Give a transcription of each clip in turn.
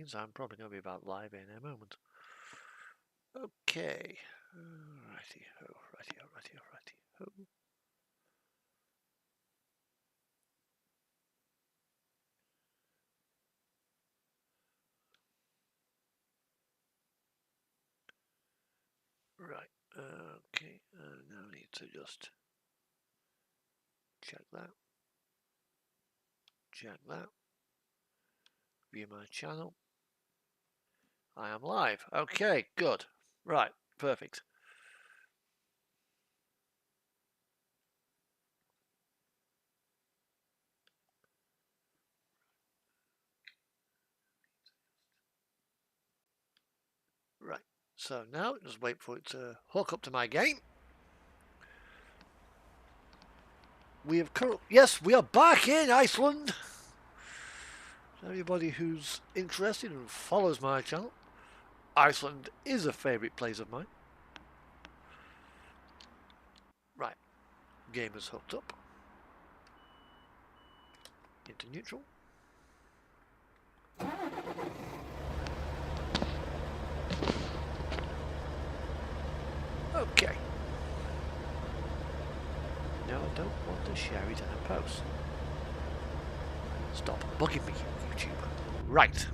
means I'm probably going to be about live in a moment. Okay. Righty-ho, righty-ho, righty-ho, righty-ho. Right, okay, now I need to just check that, view my channel. I am live. Okay, good. Right, perfect. Right, so now just wait for it to hook up to my game. We have yes, we are back in Iceland. Everybody who's interested and follows my channel, Iceland is a favourite place of mine. Right, game is hooked up into neutral. Okay. No, I don't want to share it in a post. Stop bugging me, YouTube. Right.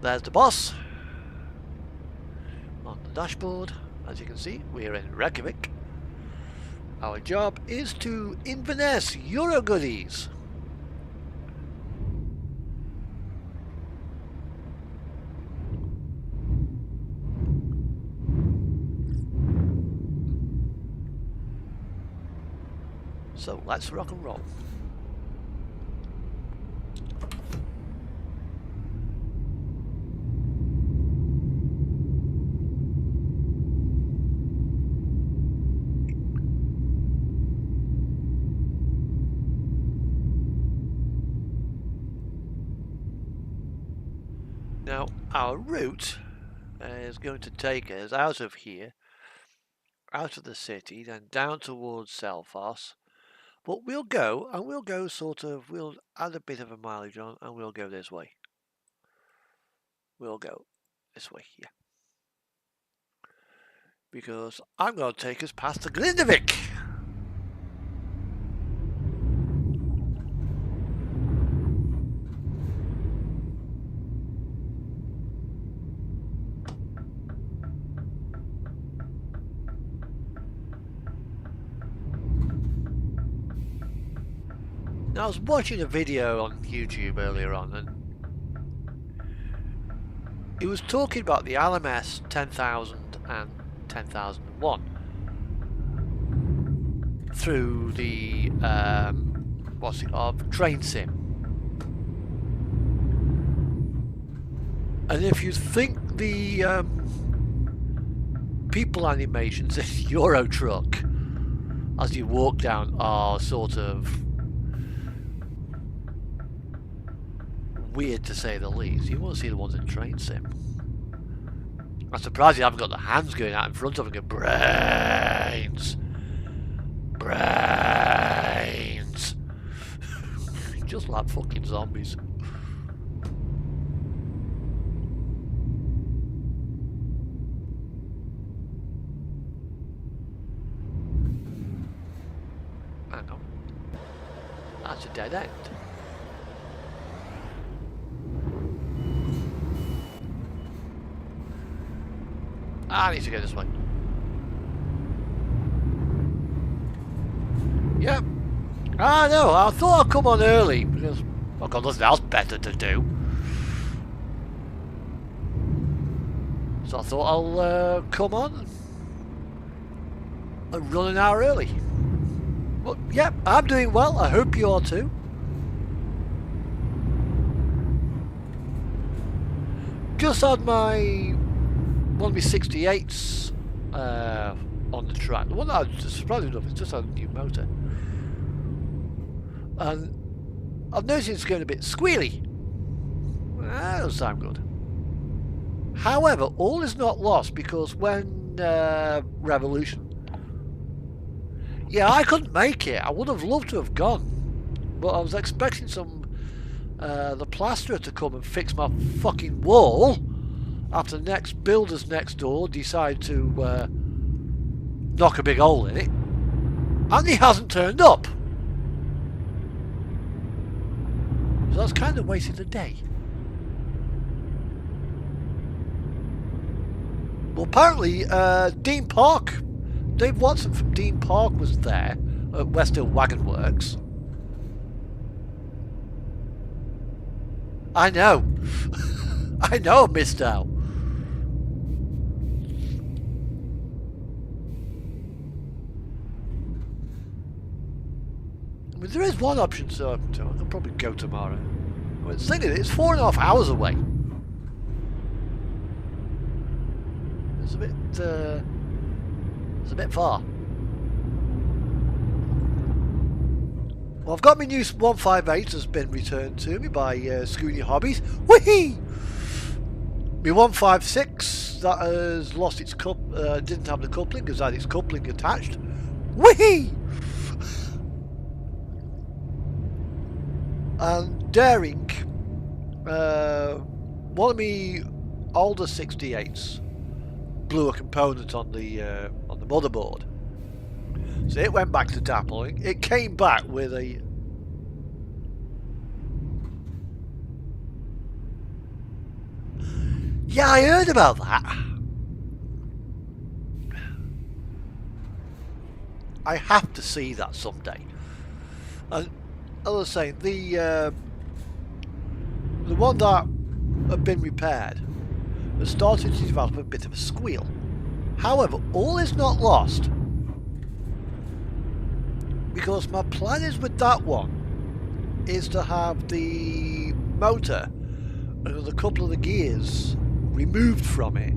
There's the boss. On the dashboard, as you can see, we're in Reykjavik. Our job is to Inverness Euro goodies. So let's rock and roll. Now our route is going to take us out of here, out of the city, then down towards Selfoss. But we'll go we'll add a bit of a mileage on and we'll go this way. We'll go this way here. Because I'm going to take us past the Grindavik. Now I was watching a video on YouTube earlier on and it was talking about the LMS 10,000 and 10,001 through the train sim. And if you think the people animations in Euro Truck as you walk down are sort of weird to say the least, you want to see the ones in Train Sim. I'm surprised you haven't got the hands going out in front of them going, brains! Brains! Just like fucking zombies. Hang on. That's a dead end. I need to go this way. Yep. Ah, no, I thought I'd come on early because I've got nothing else better to do. So I thought I'll come on and run an hour early. But yep, I'm doing well. I hope you are too. Just had my one of my 68s on the track. The one that I was surprised enough, it's just had a new motor. And I've noticed it's going a bit squealy. That doesn't sound good. However, all is not lost because when Revolution... Yeah, I couldn't make it. I would have loved to have gone. But I was expecting the plasterer to come and fix my fucking wall after next builders next door decide to knock a big hole in it. And he hasn't turned up. So that's kind of wasted a day. Well, apparently, Dean Park, Dave Watson from Dean Park was there at West Hill Wagon Works. I know. I know I missed out. I mean, there is one option, so I can probably go tomorrow. I mean, thinking it's 4.5 hours away. It's a bit far. Well, I've got my new 158 has been returned to me by Scooney Hobbies. Whee! My 156 that has lost its didn't have the coupling because it had its coupling attached. Whee! And Daring, one of me older 68s blew a component on the motherboard. So it went back to dappling. It came back with a... Yeah, I heard about that. I have to see that someday. And as I was saying, the one that had been repaired has started to develop a bit of a squeal. However, all is not lost. Because my plan is with that one is to have the motor and a couple of the gears removed from it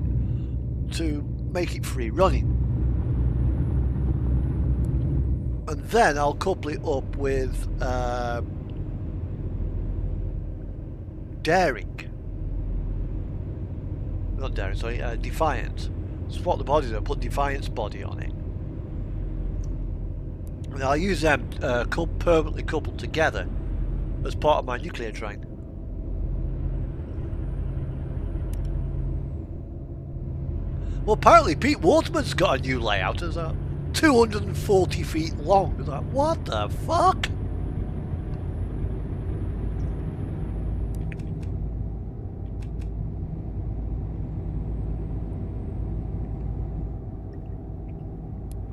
to make it free running. And then I'll couple it up with Daring. Not Daring, sorry, Defiant. Swap the bodies and put Defiant's body on it. And I'll use them permanently coupled together as part of my nuclear train. Well, apparently Pete Waterman's got a new layout. It's 240 feet long. It's like, what the fuck?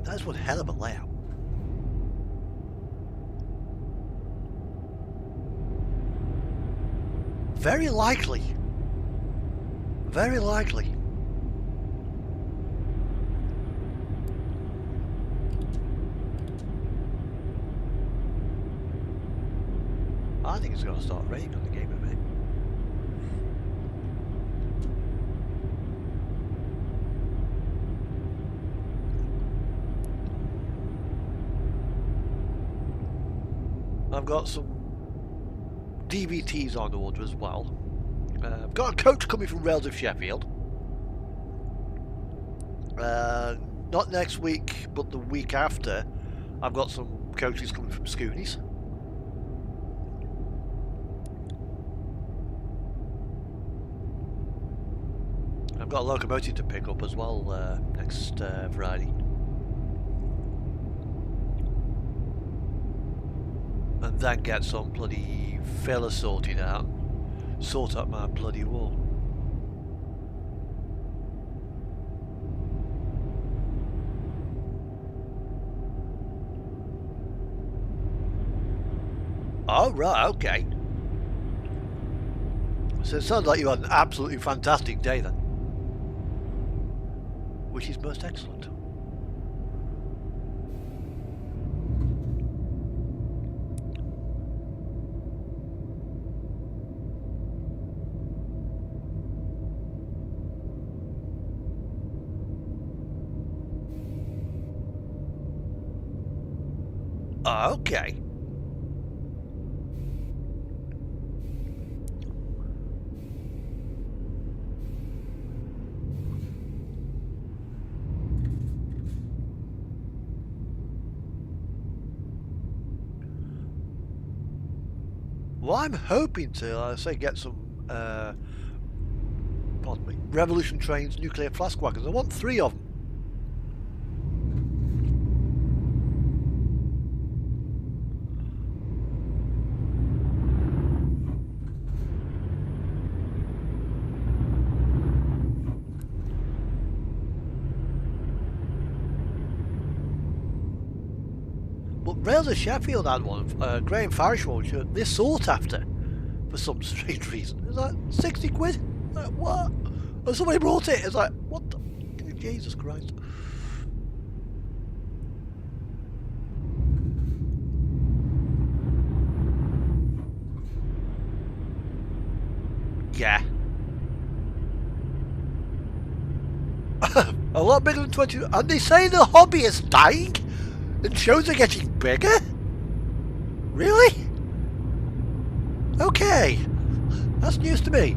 That's one hell of a layout. Very likely. Very likely. I think it's going to start raining on the game a bit. I've got some DVTs on order as well. I've got a coach coming from Rails of Sheffield. Not next week, but the week after, I've got some coaches coming from Scoonies. I've got a locomotive to pick up as well next Friday. And then get some bloody filler sorted out. Sort out my bloody wall. Oh, right, okay. So it sounds like you had an absolutely fantastic day then. Which is most excellent. Okay. Well, I'm hoping to, I say, get some, pardon me, Revolution Trains nuclear flask wagons. I want 3 of them. But Rails of Sheffield had one, Graham Farish one, which they're sought after for some strange reason. It's like 60 quid. Like, what? And somebody brought it. It's like, what the? Jesus Christ. Yeah. A lot bigger than 20. And they say the hobby is dying? And shows are getting bigger? Really? Okay. That's news to me.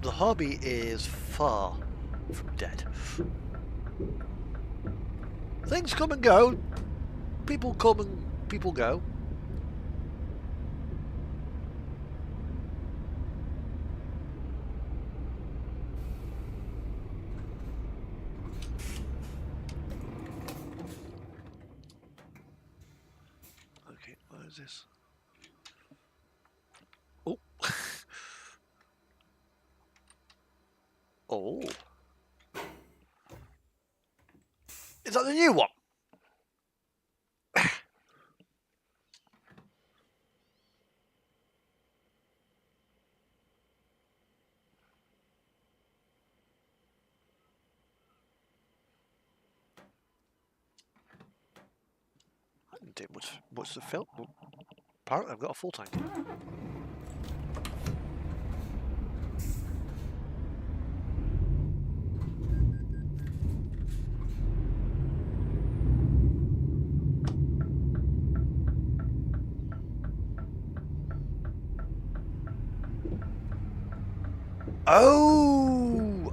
The hobby is far from dead. Things come and go. People come and people go. Okay, what is this? Oh. Oh. Is that the new one? I didn't take much to fill. Well, apparently I've got a full tank.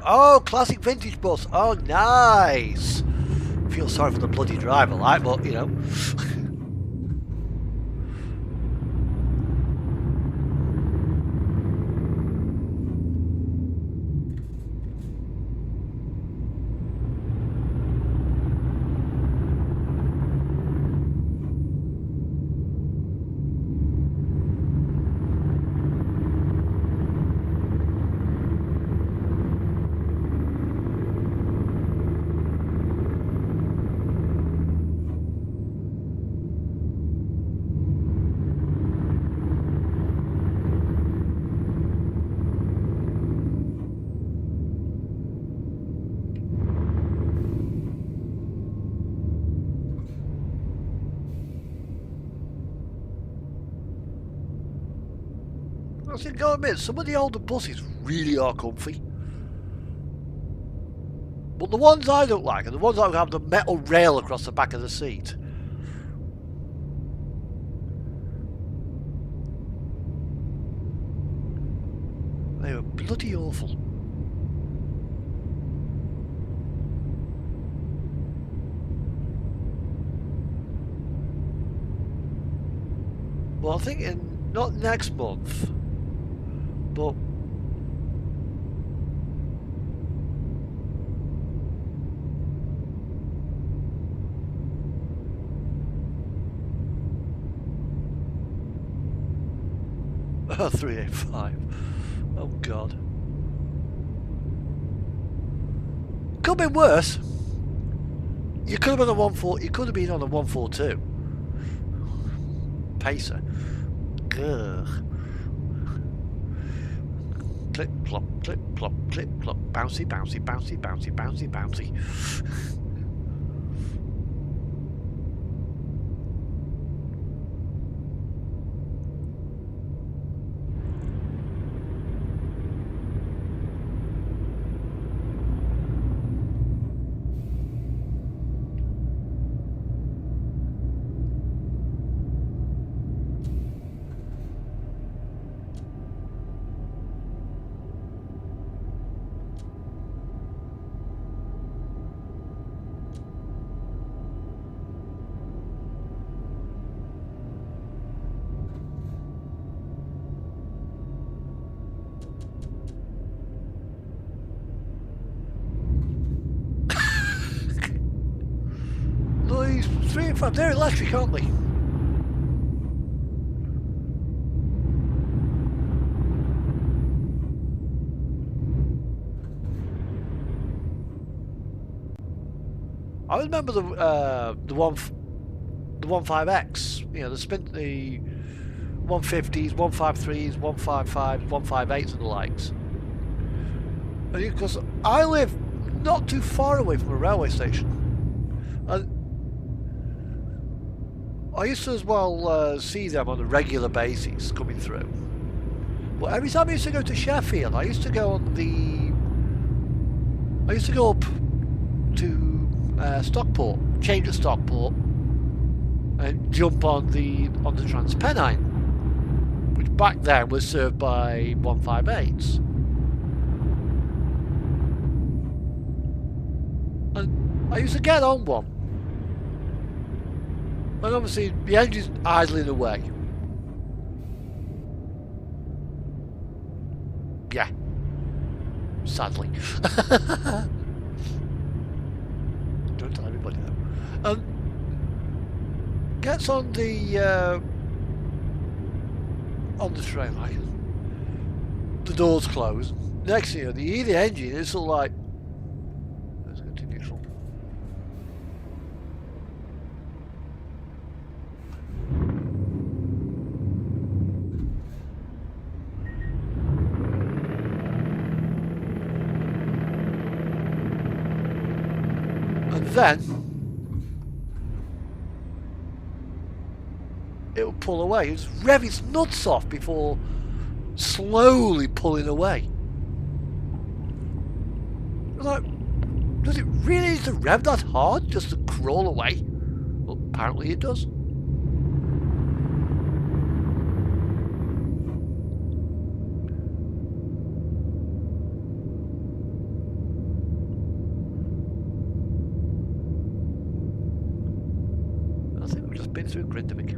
Oh, classic vintage bus. Oh, nice. Feel sorry for the bloody driver, like, but you know. I think, gotta admit, some of the older buses really are comfy. But the ones I don't like are the ones that have the metal rail across the back of the seat. They were bloody awful. Well, I think not next month, but oh, 385. Oh God. Could have been worse. You could have been on 140. You could have been on a 142. Pacer. Ugh. Clip plop, clip plop, clip plop. Bouncy, bouncy, bouncy, bouncy, bouncy, bouncy. 3 and 5, they're electric, aren't they? I remember the 15X, you know, the 150s, 153s, 155s, 158s and the likes. Because I live not too far away from a railway station. And I used to as well see them on a regular basis coming through. But every time I used to go to Sheffield, I used to go up to Stockport, change at Stockport, and jump on the TransPennine, which back then was served by 158s. And I used to get on one, and obviously the engine's idling away. Yeah, sadly. Don't tell everybody though. Gets on the train, like the doors close. Next thing you know, you hear the engine. It's all like, let's go to neutral. And then it'll pull away. It's rev its nuts off before slowly pulling away. Like, does it really need to rev that hard just to crawl away? Well, apparently it does. I think we've just been through Grindavik.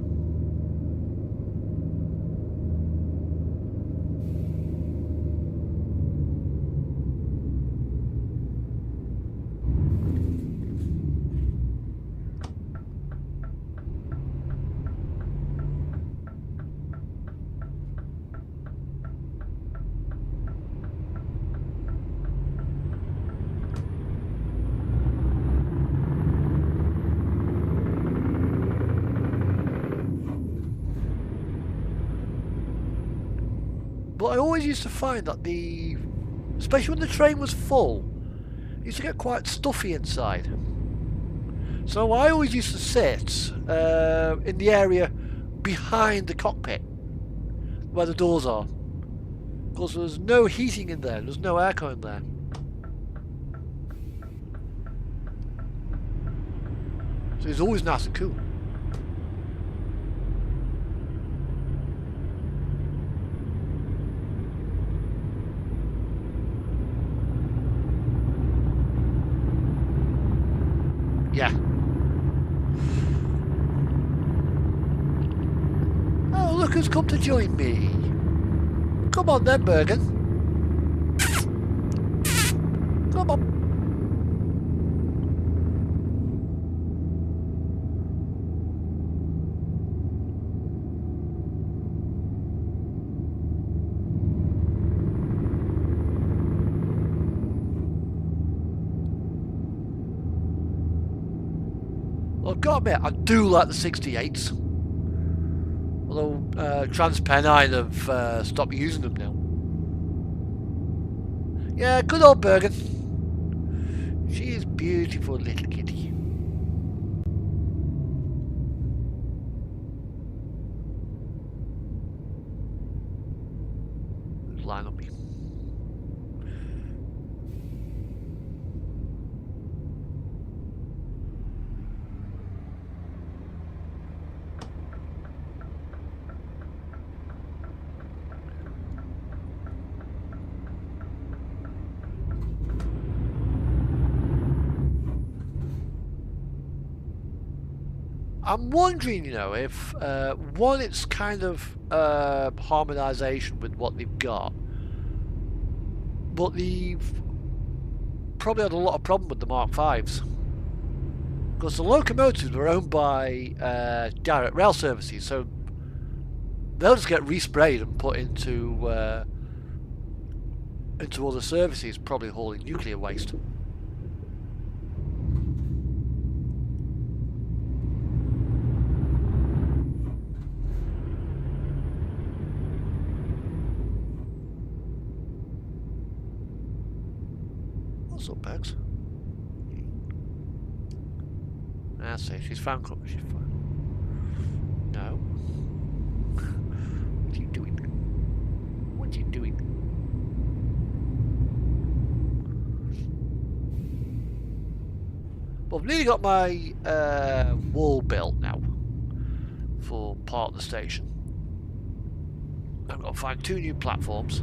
But I always used to find that especially when the train was full, it used to get quite stuffy inside. So I always used to sit in the area behind the cockpit, where the doors are. Because there's no heating in there, there's no aircon in there. So it's always nice and cool. Yeah. Oh, look who's come to join me. Come on then, Bergen. Come on. I've got to admit, I do like the 68s. Although TransPennine have stopped using them now. Yeah, good old Bergen. She is beautiful little kitty. Line on me. I'm wondering, you know, if one, it's kind of harmonisation with what they've got, but they've probably had a lot of problem with the Mark Vs. Because the locomotives were owned by Direct Rail Services, so they'll just get resprayed and put into other services, probably hauling nuclear waste. What's up, Bugs? That's it. She's found cover. She's fine. No. What are you doing? What are you doing? Well, I've nearly got my wall built now for part of the station. I've got to find 2 new platforms.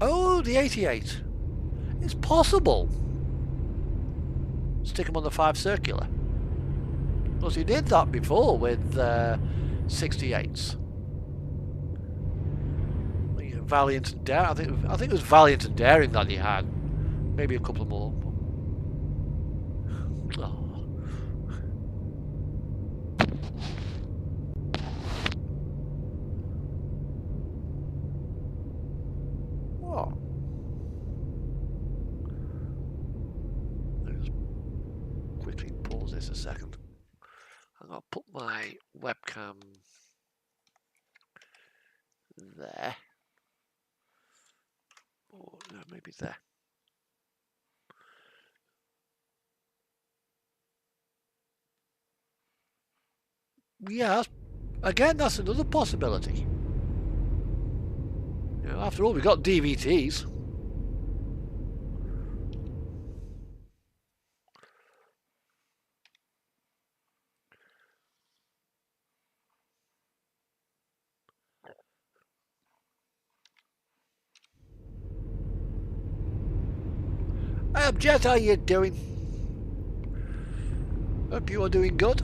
Oh, the 88. It's possible. Stick them on the 5 circular. Because he did that before with 68s. Valiant and Daring. I think it was Valiant and Daring that he had. Maybe a couple more. Oh. Oh. Let's quickly pause this a second. I'm going to put my webcam there. Or no, maybe there. Yeah, again, that's another possibility. You know, after all, we've got DVTs. Jet, how you doing? Hope you are doing good.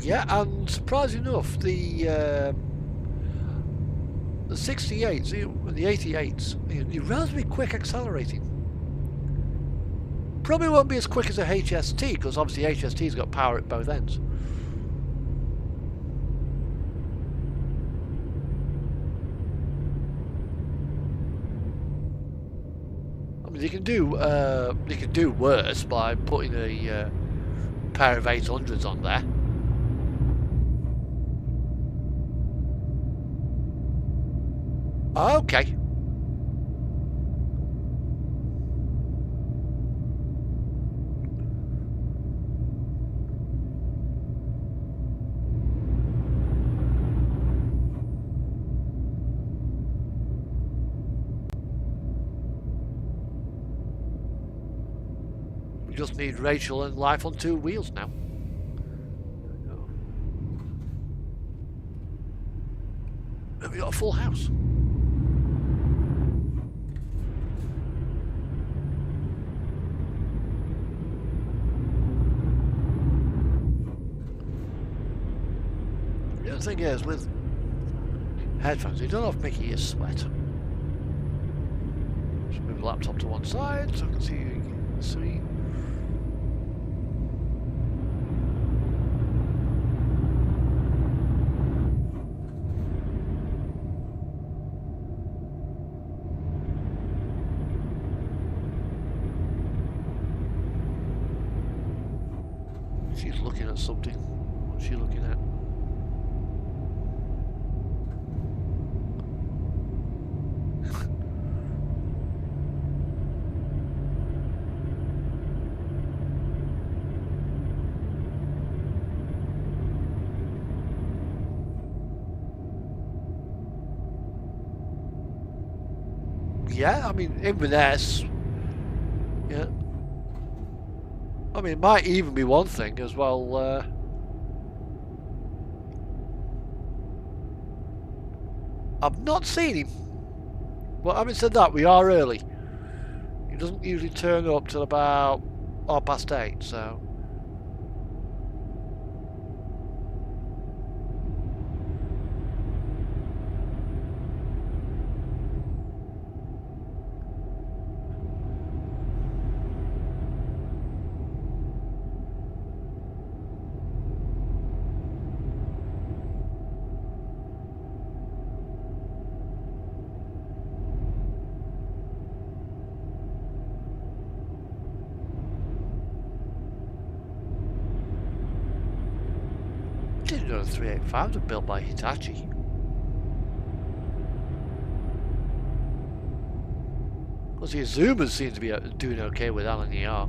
Yeah, and surprisingly enough, the 68s, the 88s, you're relatively quick accelerating. Probably won't be as quick as a HST, because obviously HST's got power at both ends. I mean, you can do worse by putting a pair of 800s on there. Okay. We just need Rachel and life on 2 wheels now. Have we got a full house? The thing is, with headphones, you don't have to make you sweat. Just move the laptop to one side so I can see. She's looking at something. What's she looking at? yeah, I mean, Inverness, yeah. I mean, it might even be one thing as well. I've not seen him. But having said that, we are early. He doesn't usually turn up till about 8:30, so... I didn't know the 385s were built by Hitachi. Because the Azumas seem to be doing okay with Alan ER.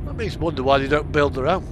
That makes me wonder why they don't build their own.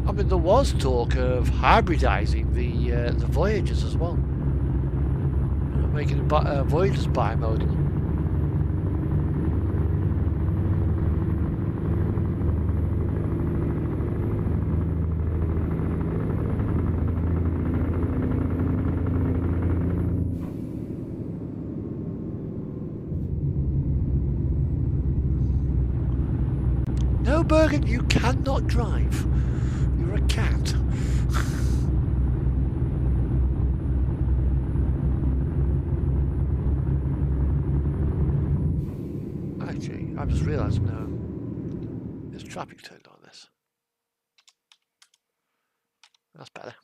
I mean, there was talk of hybridizing the Voyagers as well. Making the Voyagers bimodal. No, Bergen, you cannot drive. You're a cat. Actually, I just realised now there's traffic turned on this. That's better.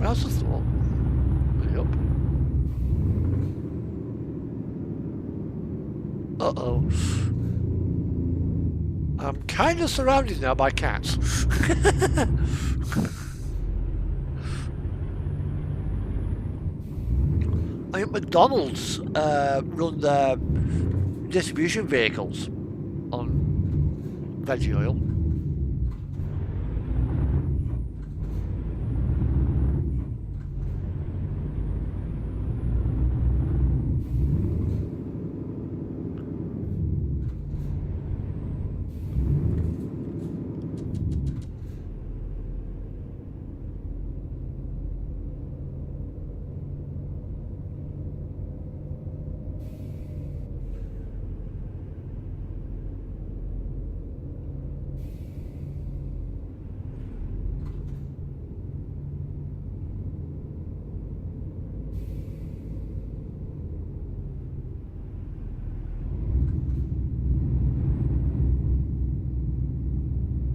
I also thought, yep. Uh-oh. I'm kind of surrounded now by cats. I think McDonald's run their distribution vehicles on veggie oil.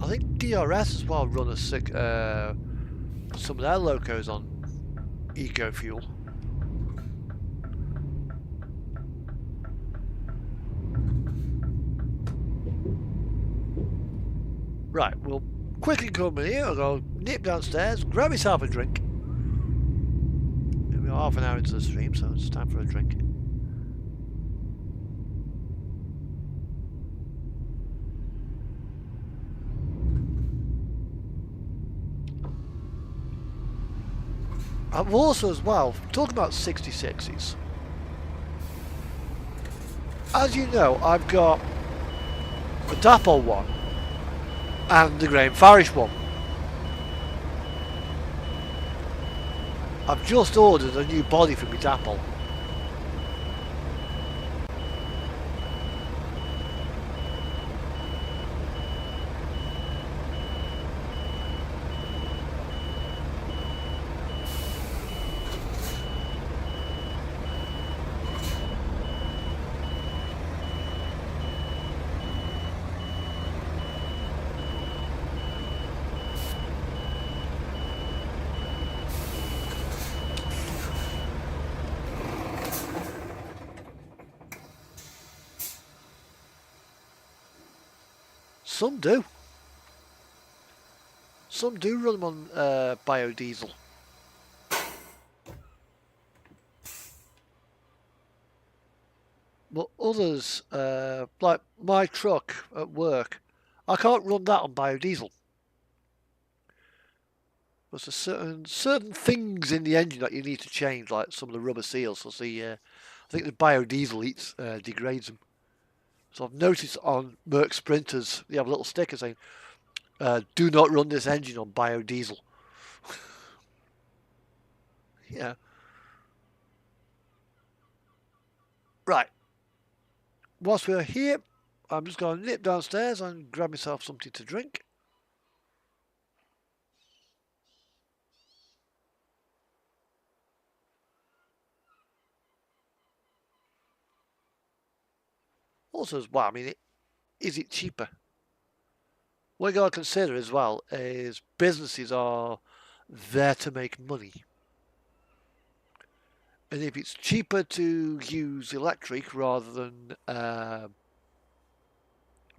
I think DRS as well run some of their locos on eco fuel. Right, we'll quickly come in here. I'll go nip downstairs, grab myself a drink. Maybe half an hour into the stream, so it's time for a drink. I've also as well, talking about 66s, as you know, I've got the Dapol one and the Graham Farish one. I've just ordered a new body for my Dapol. Some do. Some do run them on biodiesel. But others, like my truck at work, I can't run that on biodiesel. There's certain things in the engine that you need to change, like some of the rubber seals. So I think the biodiesel degrades them. So I've noticed on Merc Sprinters, they have a little sticker saying, "Do not run this engine on biodiesel." Yeah. Right. Whilst we're here, I'm just going to nip downstairs and grab myself something to drink. Also, as well, I mean, is it cheaper? What you got to consider as well is businesses are there to make money. And if it's cheaper to use electric rather than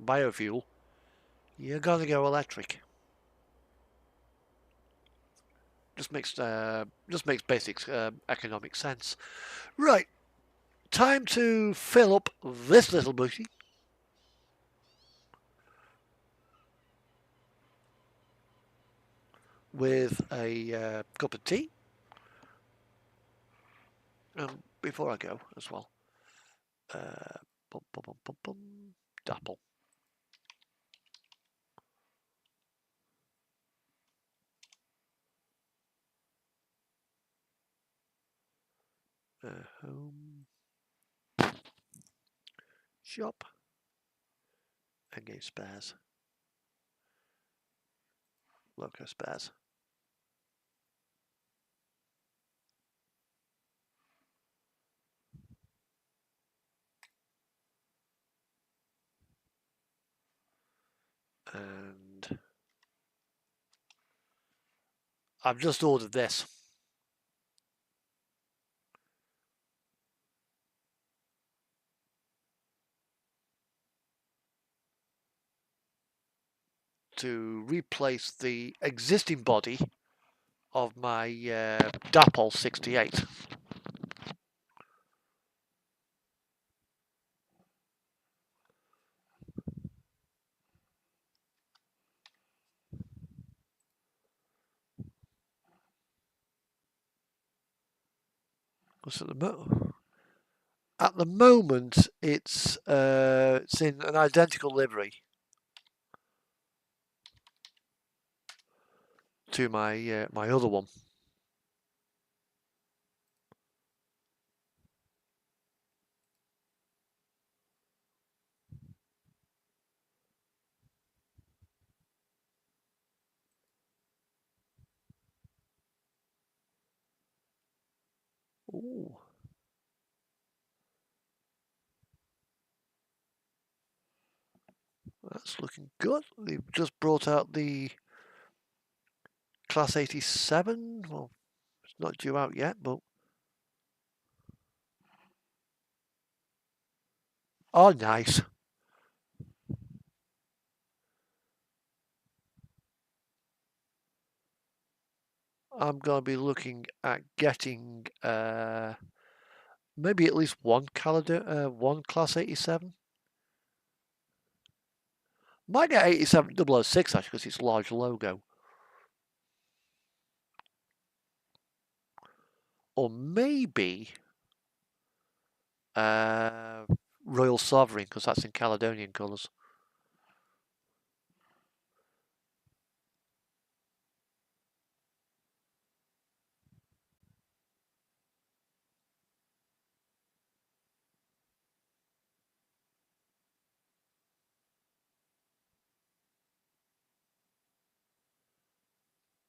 biofuel, you're going to go electric. Just makes basic economic sense. Right, time to fill up this little booty with a cup of tea. Before I go as well, Dapol. Home. Shop. Engage spares. Loco spares. And I've just ordered this. To replace the existing body of my Dapol 68. At the moment, it's in an identical livery to my my other one. Ooh. That's looking good. They've just brought out the Class 87. Well, it's not due out yet, but... Oh, nice. I'm going to be looking at getting maybe at least one Class 87. Might get 87006 actually because it's a large logo. Or maybe Royal Sovereign, because that's in Caledonian colours.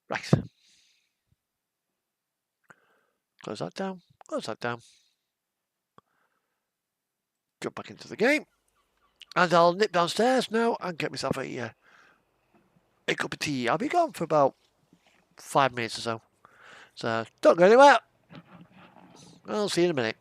Right. Close that down. Close that down. Jump back into the game. And I'll nip downstairs now and get myself a cup of tea. I'll be gone for about 5 minutes or so. So don't go anywhere. I'll see you in a minute.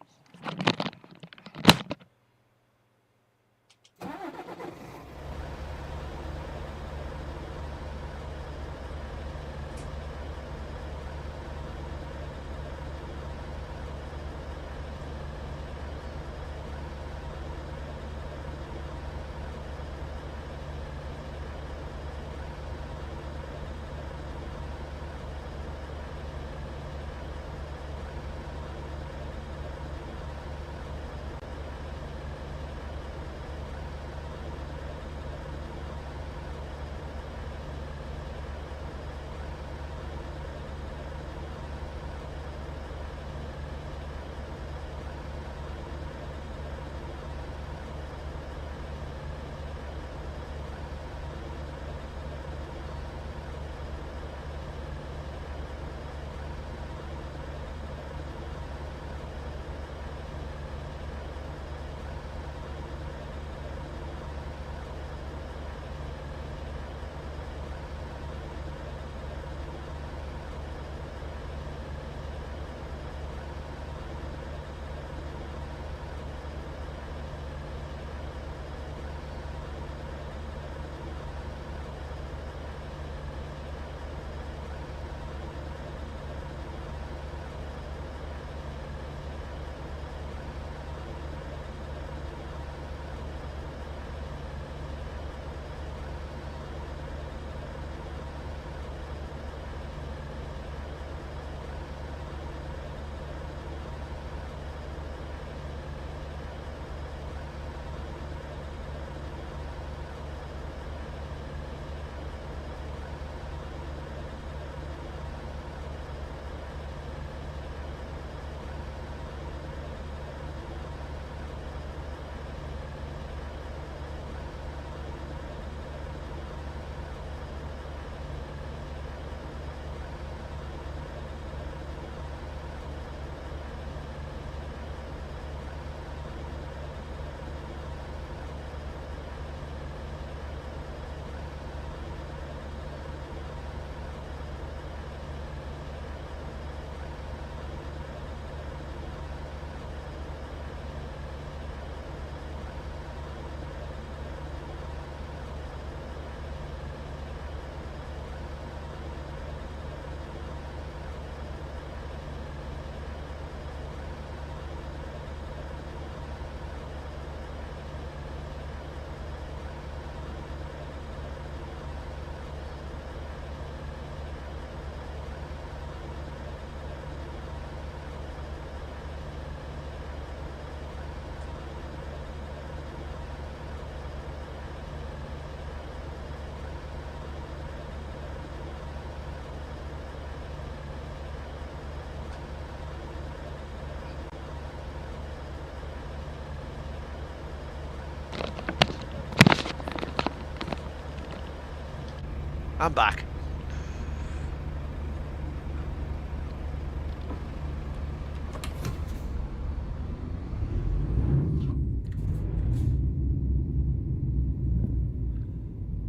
I'm back.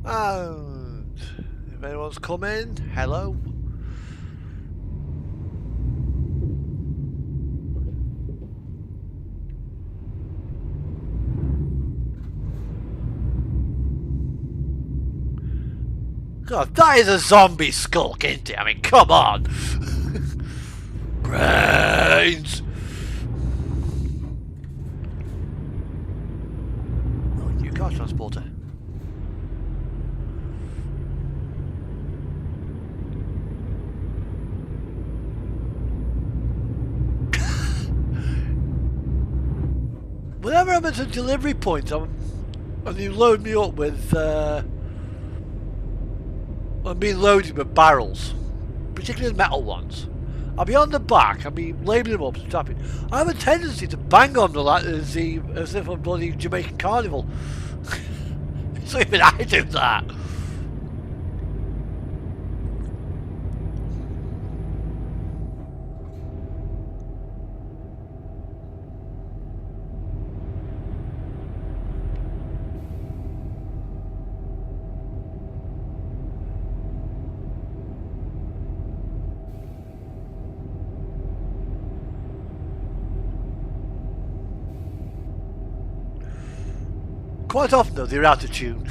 And if anyone's come in, hello. God, that is a zombie skulk, isn't it? I mean, come on. Brains. Oh, new car transporter. I'm at a delivery point, and you load me up with, I'm being loaded with barrels, particularly the metal ones. I'll be on the back, I'll be labelling them up and tapping. I have a tendency to bang on them like as if I'm bloody Jamaican Carnival. So even I do that. Quite often though, they're out of tune.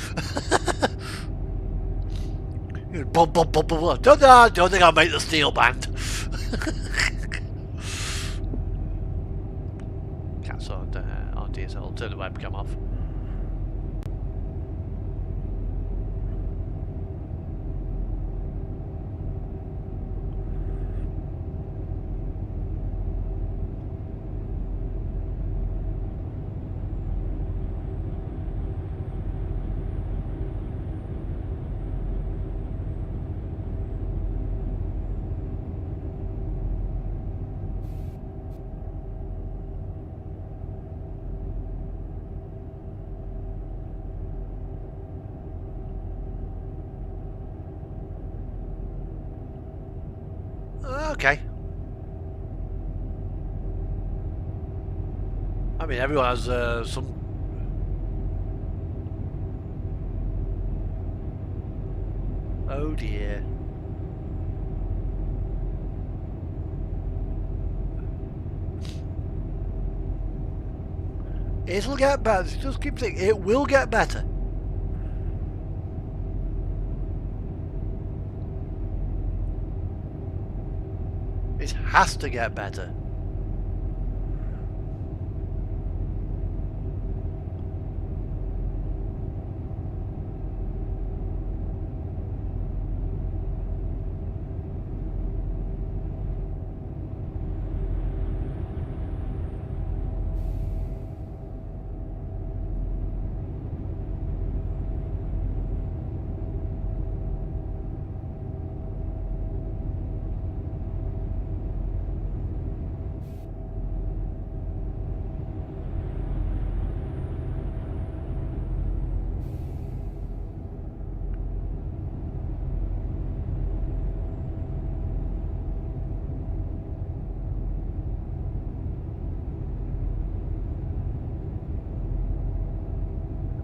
Bum, bum, bum, bum. Don't think I'll make the steel band. Cats on DSL. I'll turn the webcam off. Okay. I mean, everyone has some. Oh dear. It'll get better. Just keep thinking. It will get better. It has to get better.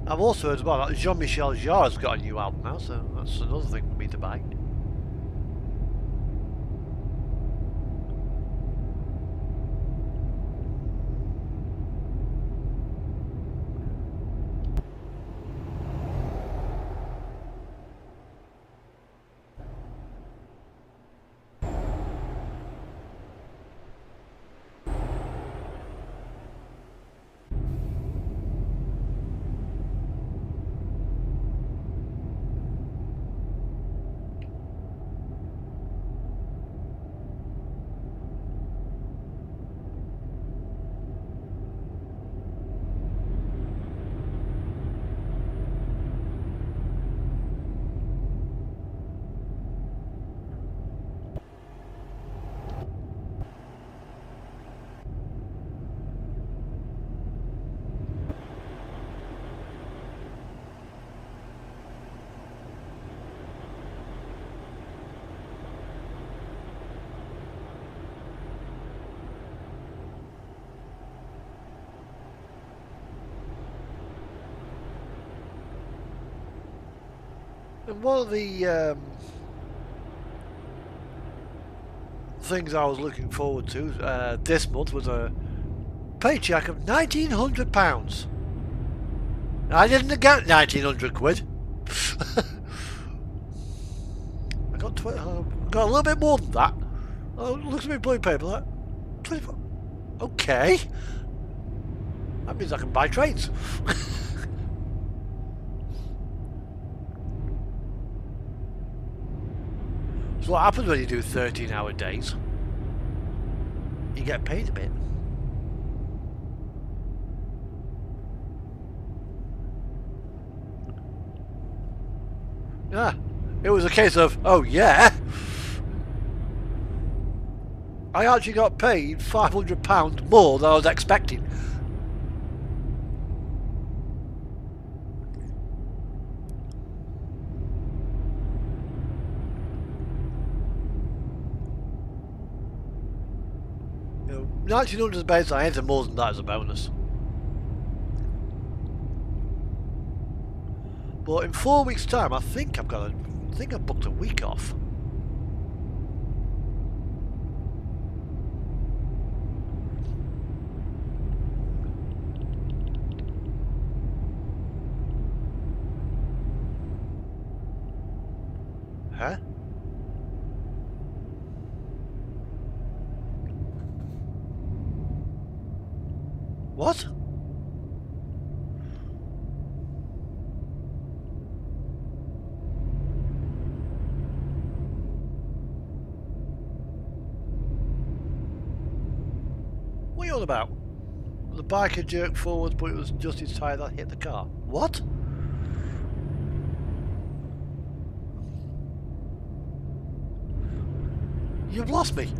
I've also heard about that Jean-Michel Jarre's got a new album now, so that's another thing for me to buy. And one of the things I was looking forward to this month was a paycheck of £1,900. I didn't get 1,900 quid. I got a little bit more than that. Oh, looks at me blue paper like 24. Okay, that means I can buy trains. So what happens when you do 13-hour days? You get paid a bit. Yeah, it was a case of, oh yeah, I actually got paid £500 more than I was expecting. You know, 1900 is baseline, anything more than that is a bonus. But in 4 weeks' time, I think I've booked a week off. Huh? What? What are you on about? The biker jerked forwards, but it was just his tyre that hit the car. What? You've lost me.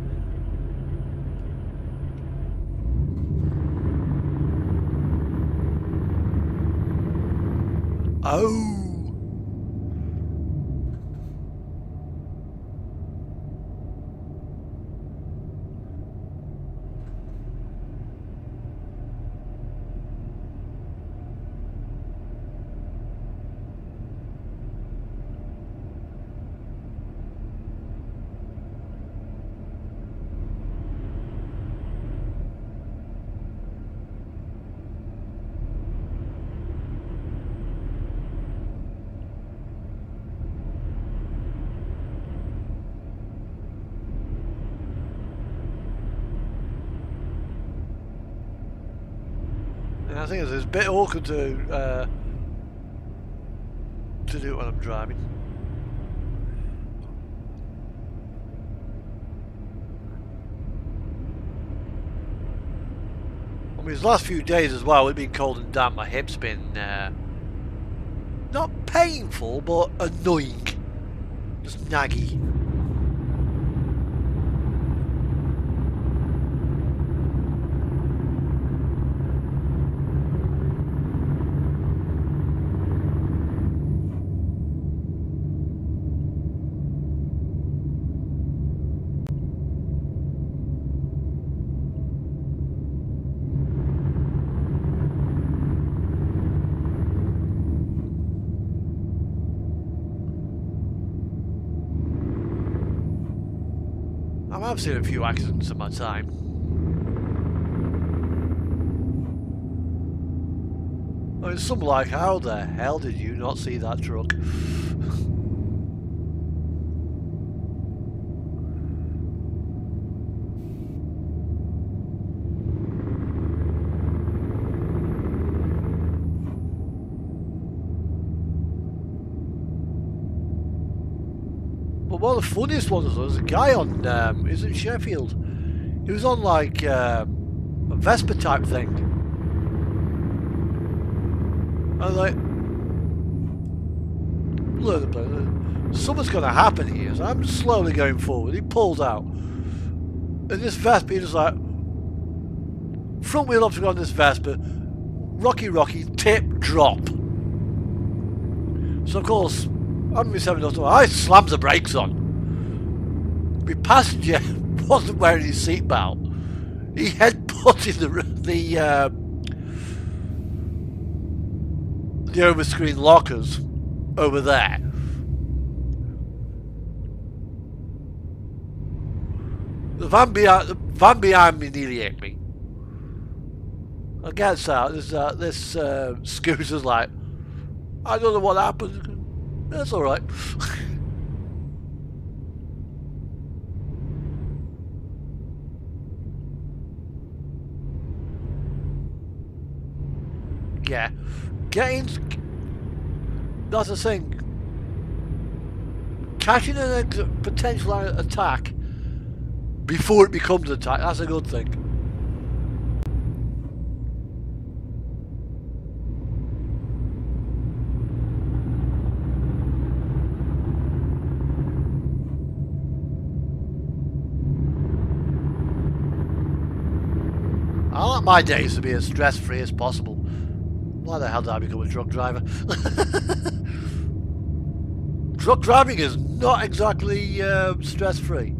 Oh. And I think it's a bit awkward to do it when I'm driving. I mean, these last few days as well, it's been cold and damp. My hip's been not painful, but annoying. Just naggy. I've seen a few accidents in my time. I mean, some like, how the hell did you not see that truck? But one of the funniest ones was a guy on, he's in Sheffield. He was on like a Vespa type thing. And like, look, something's going to happen here. So I'm slowly going forward. He pulls out. And this Vespa, he's just like, front wheel obstacle on this Vespa, rocky, tip, drop. So of course, I'm my 702, I slams the brakes on. My passenger wasn't wearing his seatbelt. He headbutted the over-screen lockers over there. The van behind me nearly hit me. I gets out. This scooter's like, I don't know what happened. That's all right. Yeah, that's the thing. Catching a potential attack before it becomes an attack, that's a good thing. want my days to be as stress-free as possible. Why the hell did I become a truck driver? Truck driving is not exactly stress-free.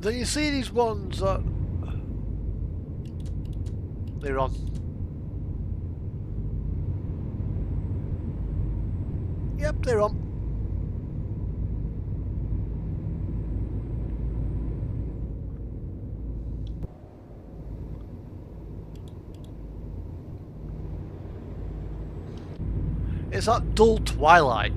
Then you see these ones that... They're on. Yep, they're on. It's that dull twilight.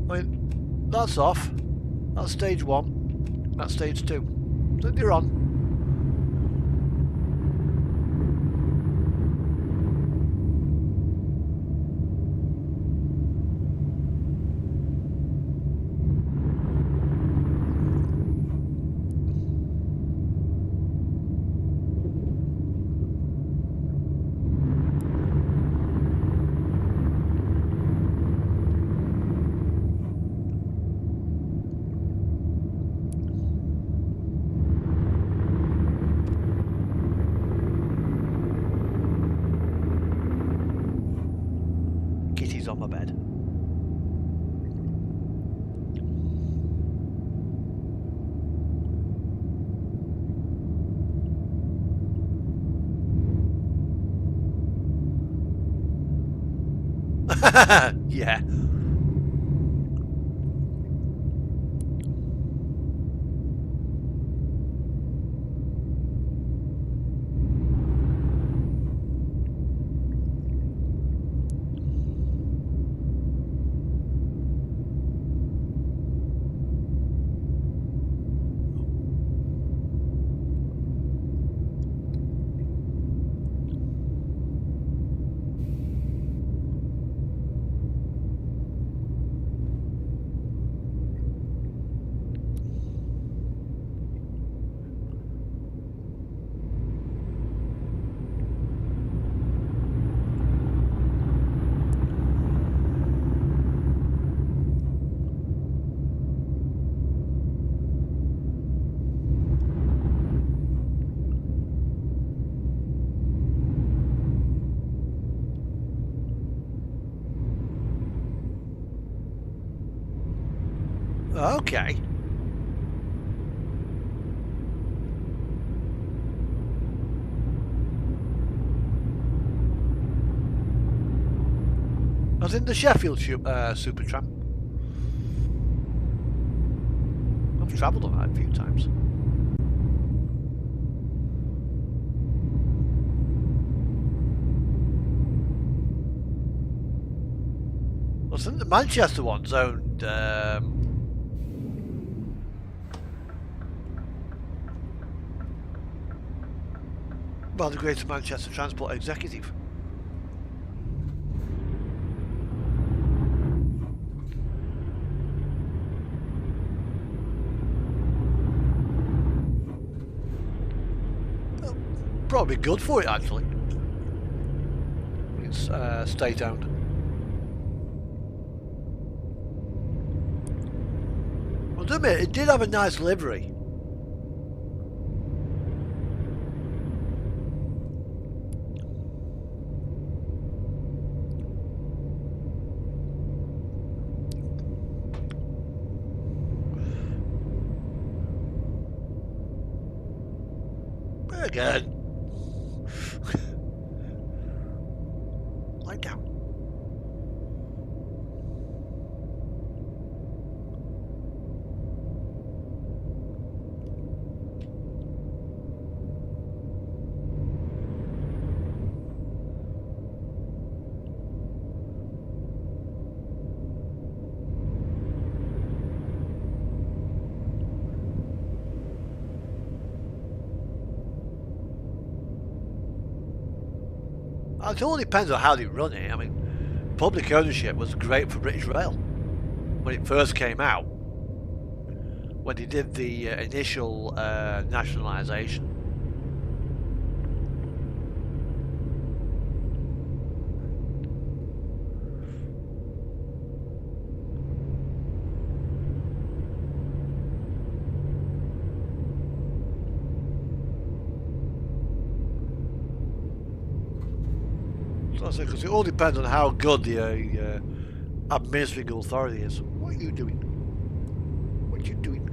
I mean, that's off. That's stage 1. That's stage 2. So you're on. Kitty's on my bed. Yeah. Okay. I was in the Sheffield Supertram. I've travelled on that a few times. I was in the Manchester ones owned by the Greater Manchester Transport Executive. Probably good for it, actually. It's state-owned. Well, do admit, it did have a nice livery. Very good. Lie down. It all depends on how they run it. I mean, public ownership was great for British Rail when it first came out. When they did the initial nationalisation. Because it all depends on how good the administrative authority is. What are you doing? What are you doing?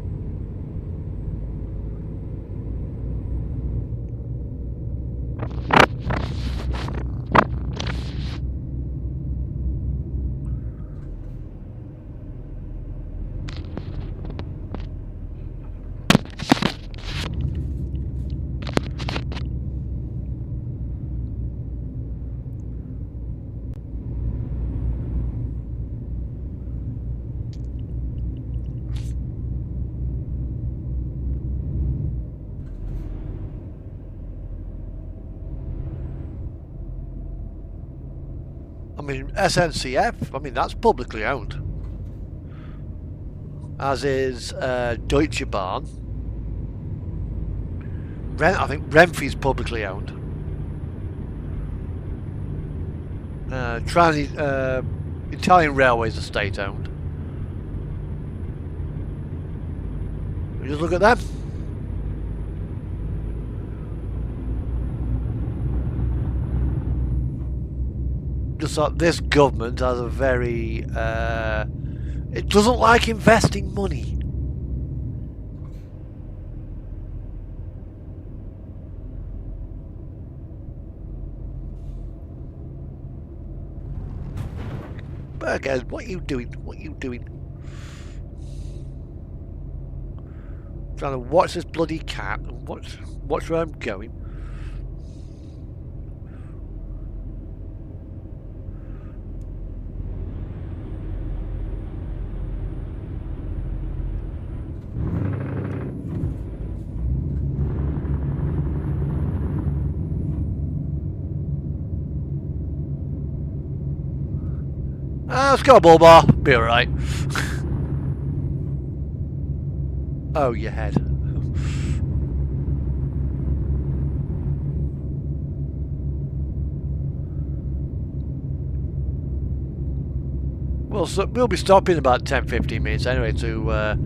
I mean, SNCF, I mean, that's publicly owned. As is Deutsche Bahn. I think Renfre's publicly owned. Italian Railways are state owned. You just look at them. Just like this government has a very it doesn't like investing money. Burgers, what are you doing? What are you doing? Trying to watch this bloody cat and watch where I'm going. Let's go, bull bar. Be alright. Oh, your head. Well, so we'll be stopping about 10-15 minutes anyway to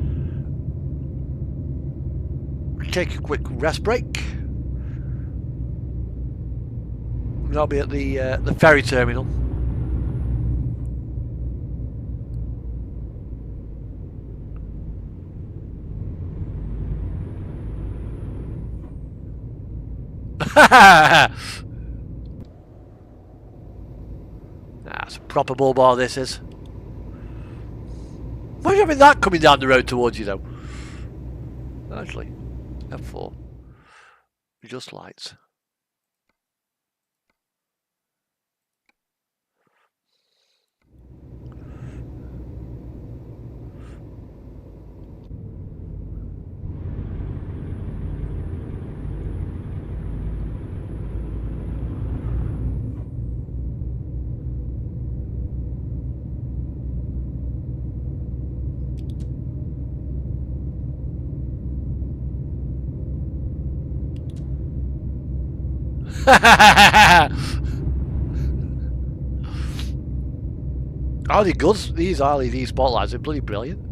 take a quick rest break. And I'll be at the ferry terminal. That's a proper bull bar, this is. Why are you having that coming down the road towards you, though? Actually, F4. Just lights. Oh, they're good. These LED spotlights are bloody brilliant.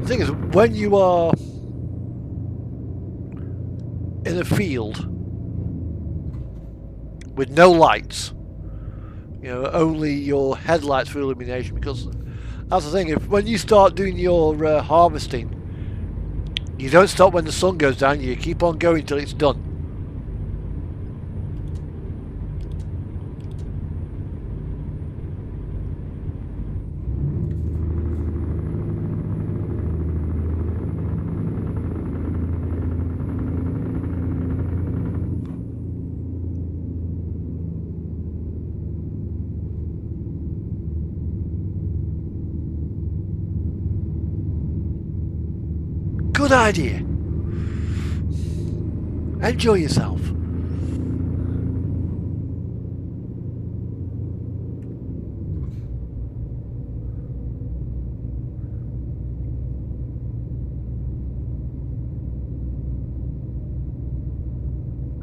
The thing is, when you are in a field with no lights, only your headlights for illumination, because that's the thing, if when you start doing your harvesting, you don't stop when the sun goes down, you keep on going till it's done. Good idea. Enjoy yourself.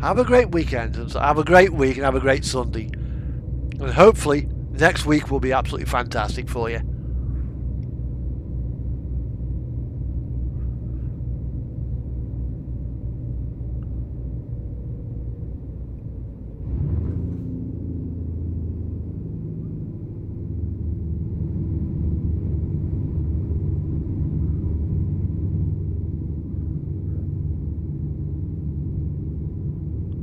Have a great weekend, and have a great week, and have a great Sunday. And hopefully next week will be absolutely fantastic for you.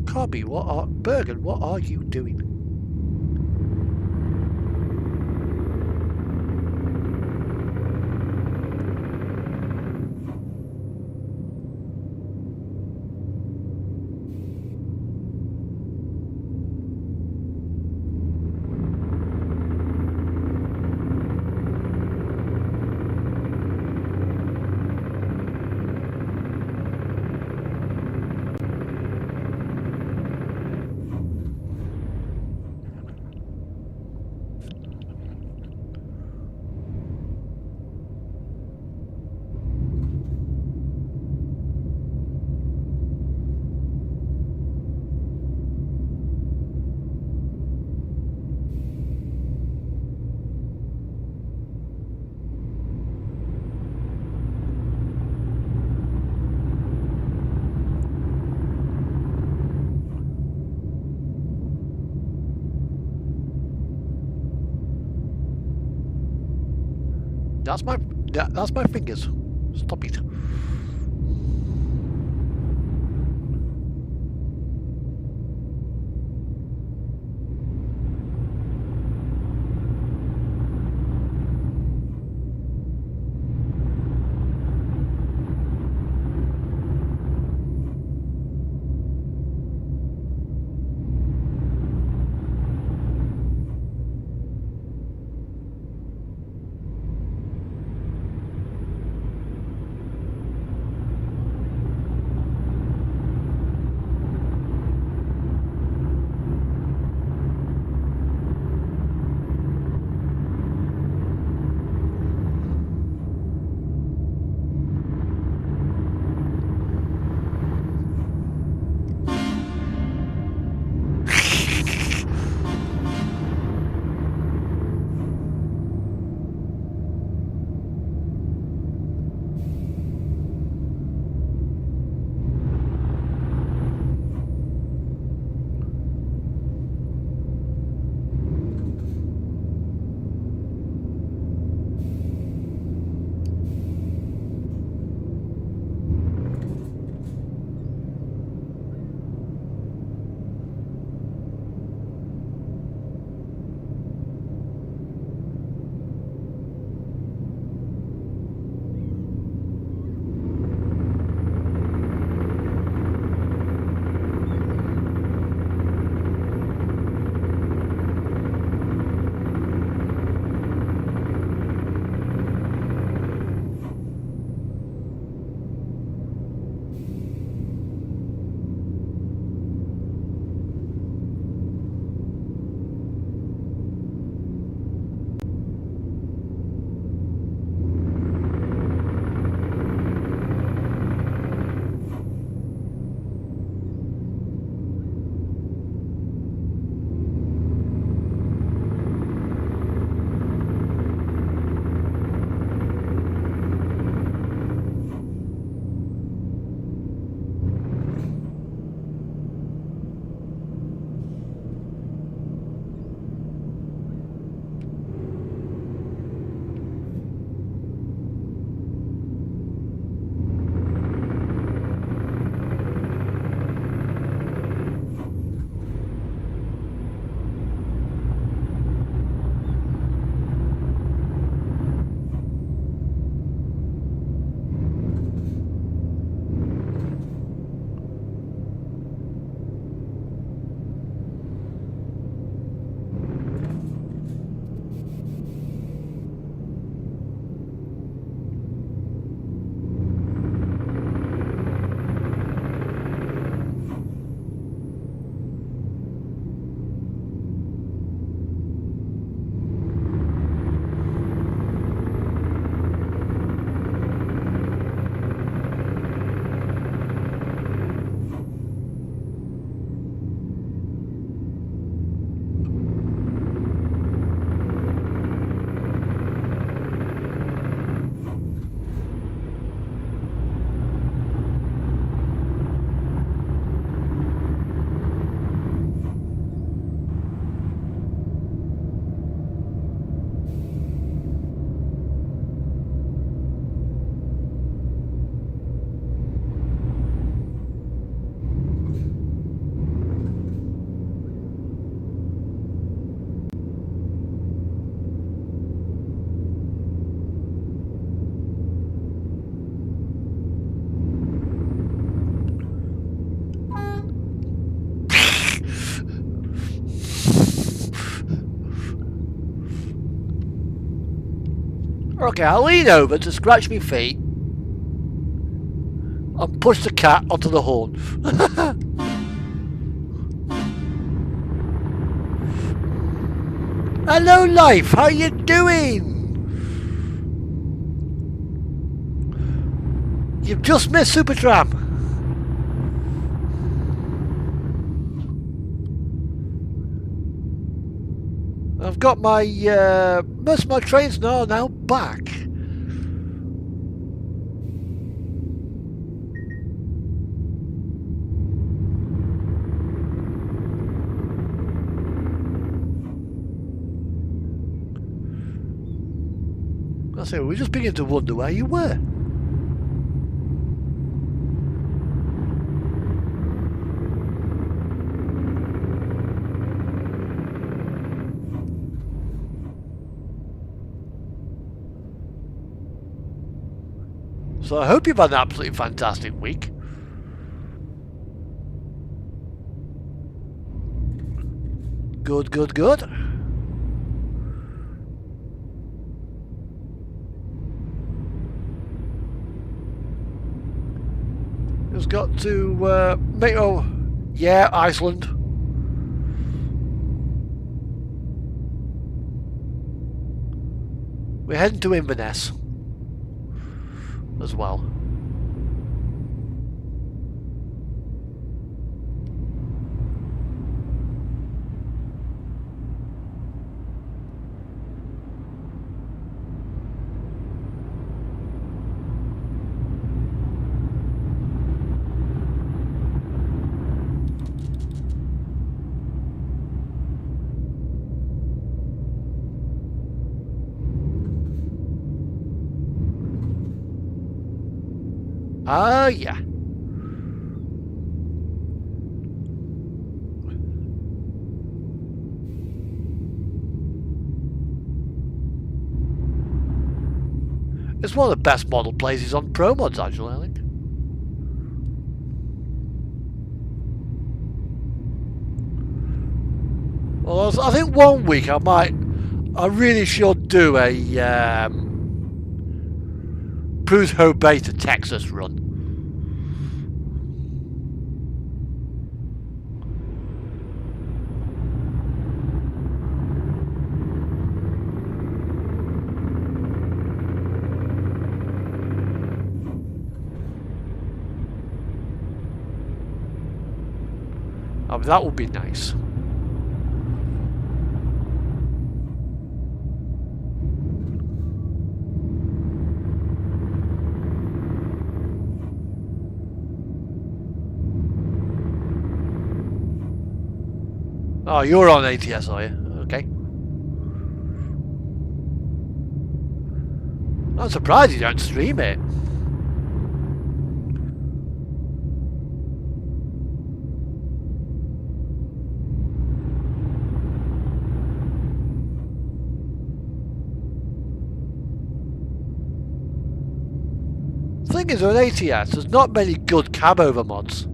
Cobby, Bergen, what are you doing? That's my fingers. Stop it. Okay, I'll lean over to scratch my feet and push the cat onto the horn. Hello, life. How you doing? You've just missed Supertram. I've got my most of my trains now back. I say we just begin to wonder where you were. So I hope you've had an absolutely fantastic week. Good, good, good. Just got to make... Oh, yeah, Iceland. We're heading to Inverness as well. Ah, yeah. It's one of the best model places on Pro Mods, actually, I think. Well, I think one week I really should do a Prudhoe Bay to Texas run. Oh, that would be nice. Oh, you're on ATS, are you? Okay. I'm surprised you don't stream it. The thing is, on ATS, there's not many good cab over mods.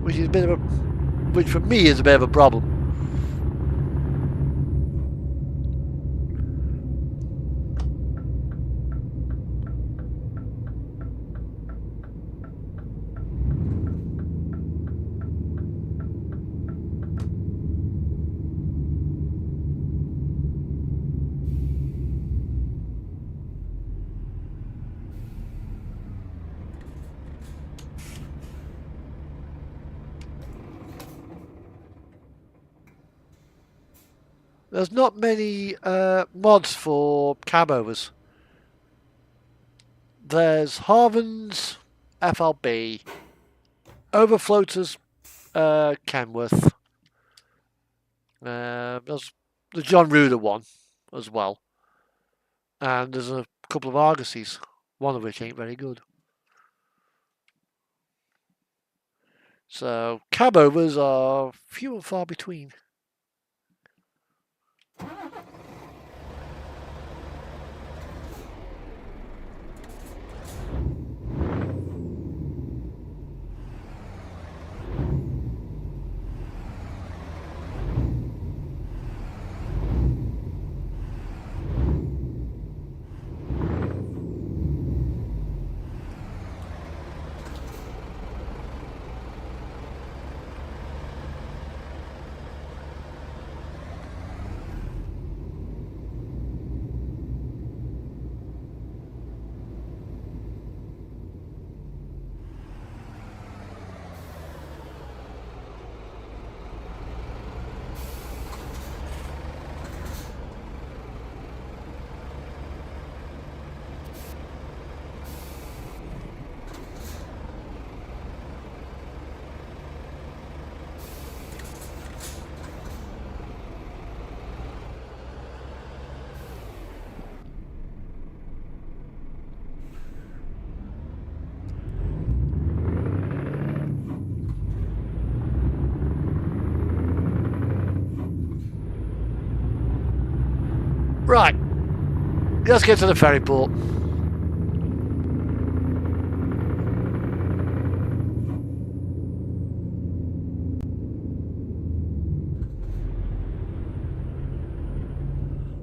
Which is a bit of a, which for me is a bit of a problem. There's not many mods for cabovers. There's Harvens, FLB, Overfloaters, Kenworth. There's the John Ruder one as well. And there's a couple of Argosies, one of which ain't very good. So cabovers are few and far between. Right. Let's get to the ferry port.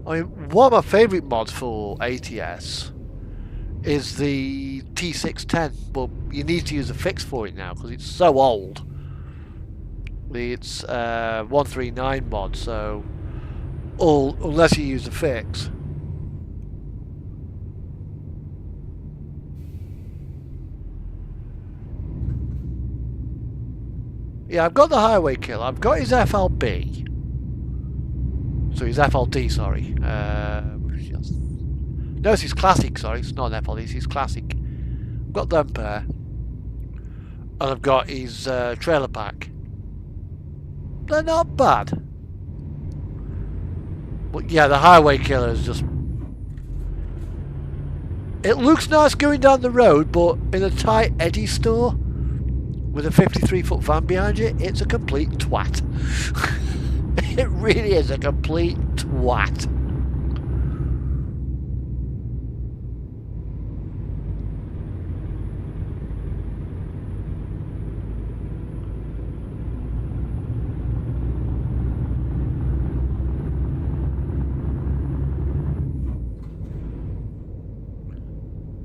I mean, one of my favourite mods for ATS is the T610, but you need to use a fix for it now because it's so old. It's 139 mod, so unless you use a fix. Yeah, I've got the Highway Killer. I've got his FLB. So his FLD, sorry. No, it's his Classic, sorry. It's not an FLD, it's his Classic. I've got them pair. And I've got his trailer pack. They're not bad. But yeah, the Highway Killer is just... It looks nice going down the road, but in a tight Eddie store with a 53-foot van behind you, it's a complete twat. It really is a complete twat.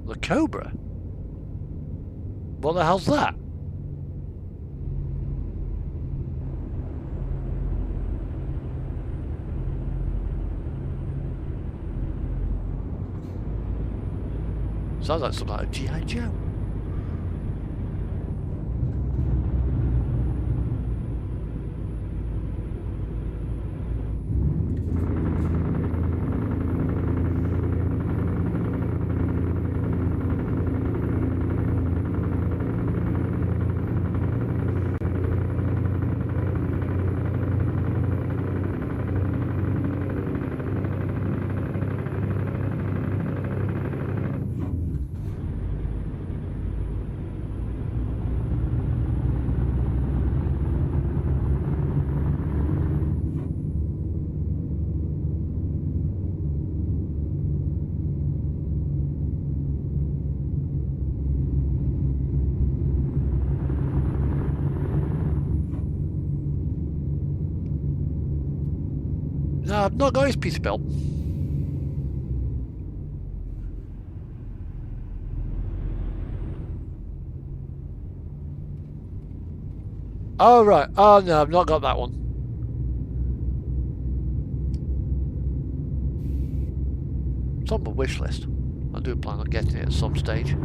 The Cobra? What the hell's that? Sounds like something like a G.I. Joe. No, I've not got his Peterbilt. Oh, right. Oh, no, I've not got that one. It's on my wish list. I do plan on getting it at some stage.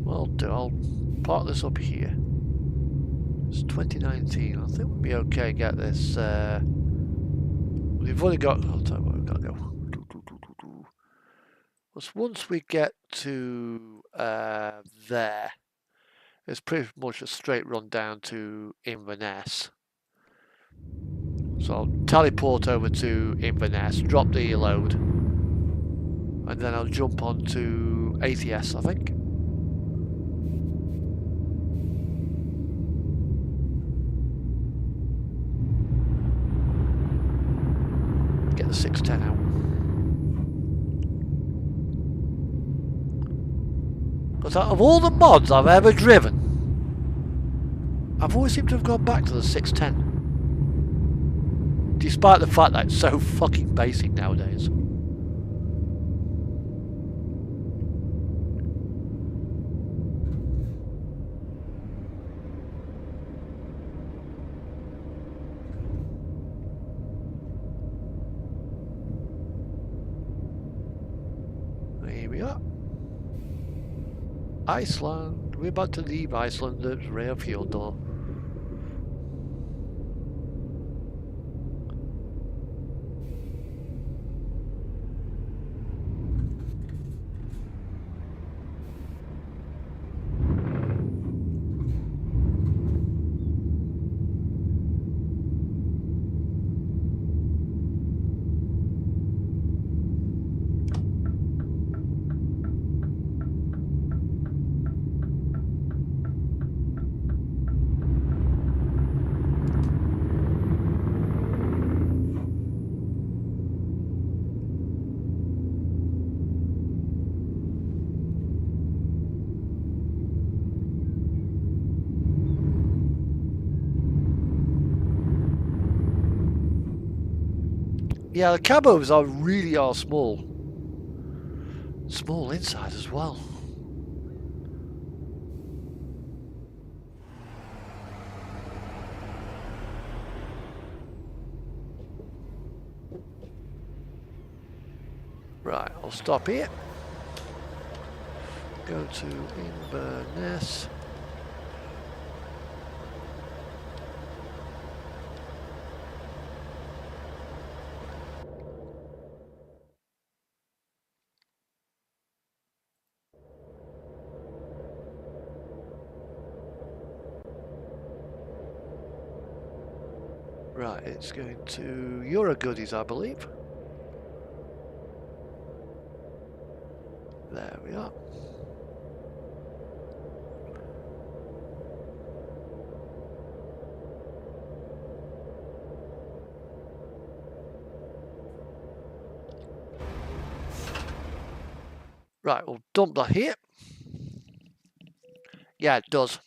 Well, I'll park this up here. It's 2019. I think we'll be okay. Get this. We've only got. I'll tell you where we've got to go. Once we get to there, it's pretty much a straight run down to Inverness. So I'll teleport over to Inverness, drop the load, and then I'll jump onto ATS, I think. Get the 610 out. Because out of all the mods I've ever driven, I've always seemed to have gone back to the 610. Despite the fact that it's so fucking basic nowadays. Here we are. Iceland. We're about to leave Iceland at Reyðarfjörður. Yeah, the cabos really are small. Small inside as well. Right, I'll stop here. Go to Inverness. Right, it's going to Eurogoodies, I believe. There we are. Right, we'll dump that here. Yeah, it does.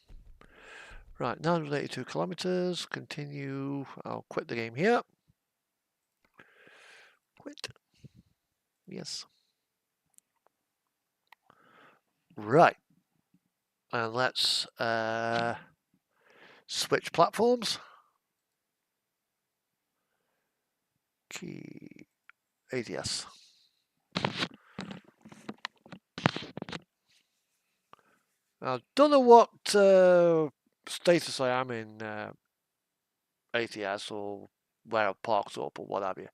Right, 982 kilometers. Continue. I'll quit the game here. Quit. Yes. Right. And let's switch platforms. Key ADS. I don't know what status I am in ATS or where I've parked up or what have you.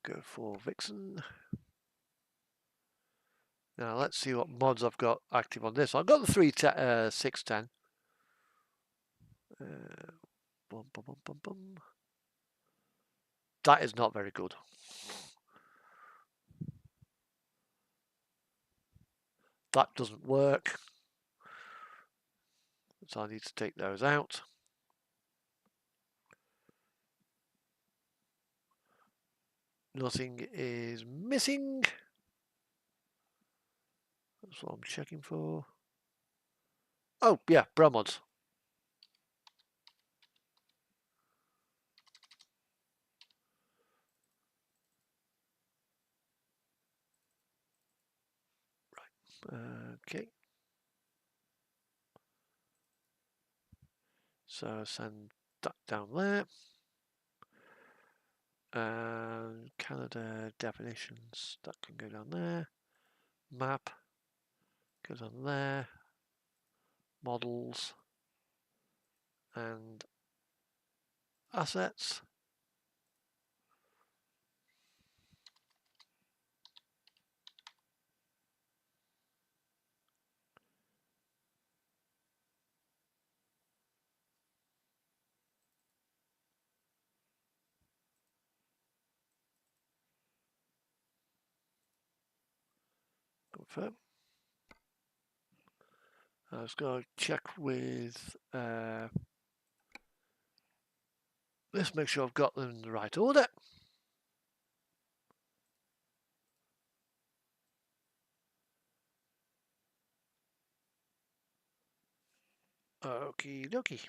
Go for Vixen. Now let's see what mods I've got active on this. I've got the 610. Bum, bum, bum, bum, bum. That is not very good. That doesn't work. So I need to take those out. Nothing is missing. That's what I'm checking for. Oh, yeah, Bromods. Okay. So send that down there. And Canada definitions, that can go down there. Map goes on there. Models and assets. Confirm. I was going to check with let's make sure I've got them in the right order. Okie dokie.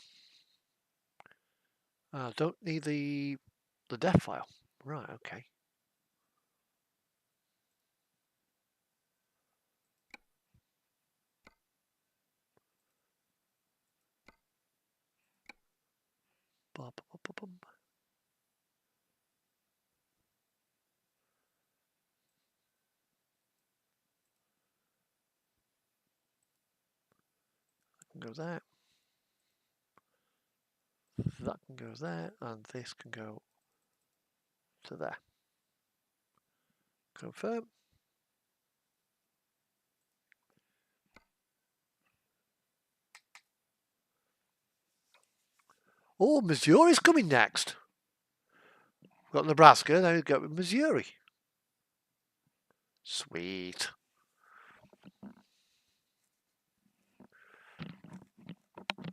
I don't need the def file. Right, okay. Bum, bum, bum, bum. That can go there. That can go there, and this can go to there. Confirm. Oh, Missouri's coming next. We've got Nebraska, now we've got Missouri. Sweet.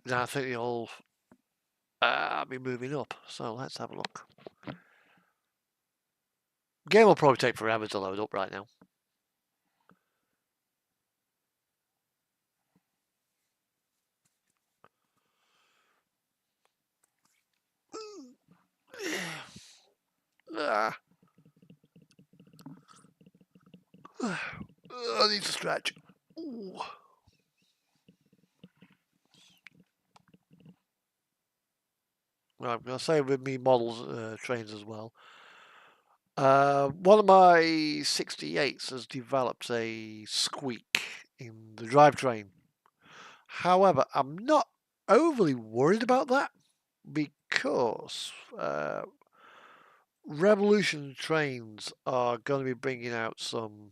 Now I think they'll be moving up, so let's have a look. Game will probably take forever to load up right now. I need to stretch. Ooh. Right, I'm going to say with me models trains as well. One of my 68s has developed a squeak in the drivetrain. However, I'm not overly worried about that because Revolution trains are going to be bringing out some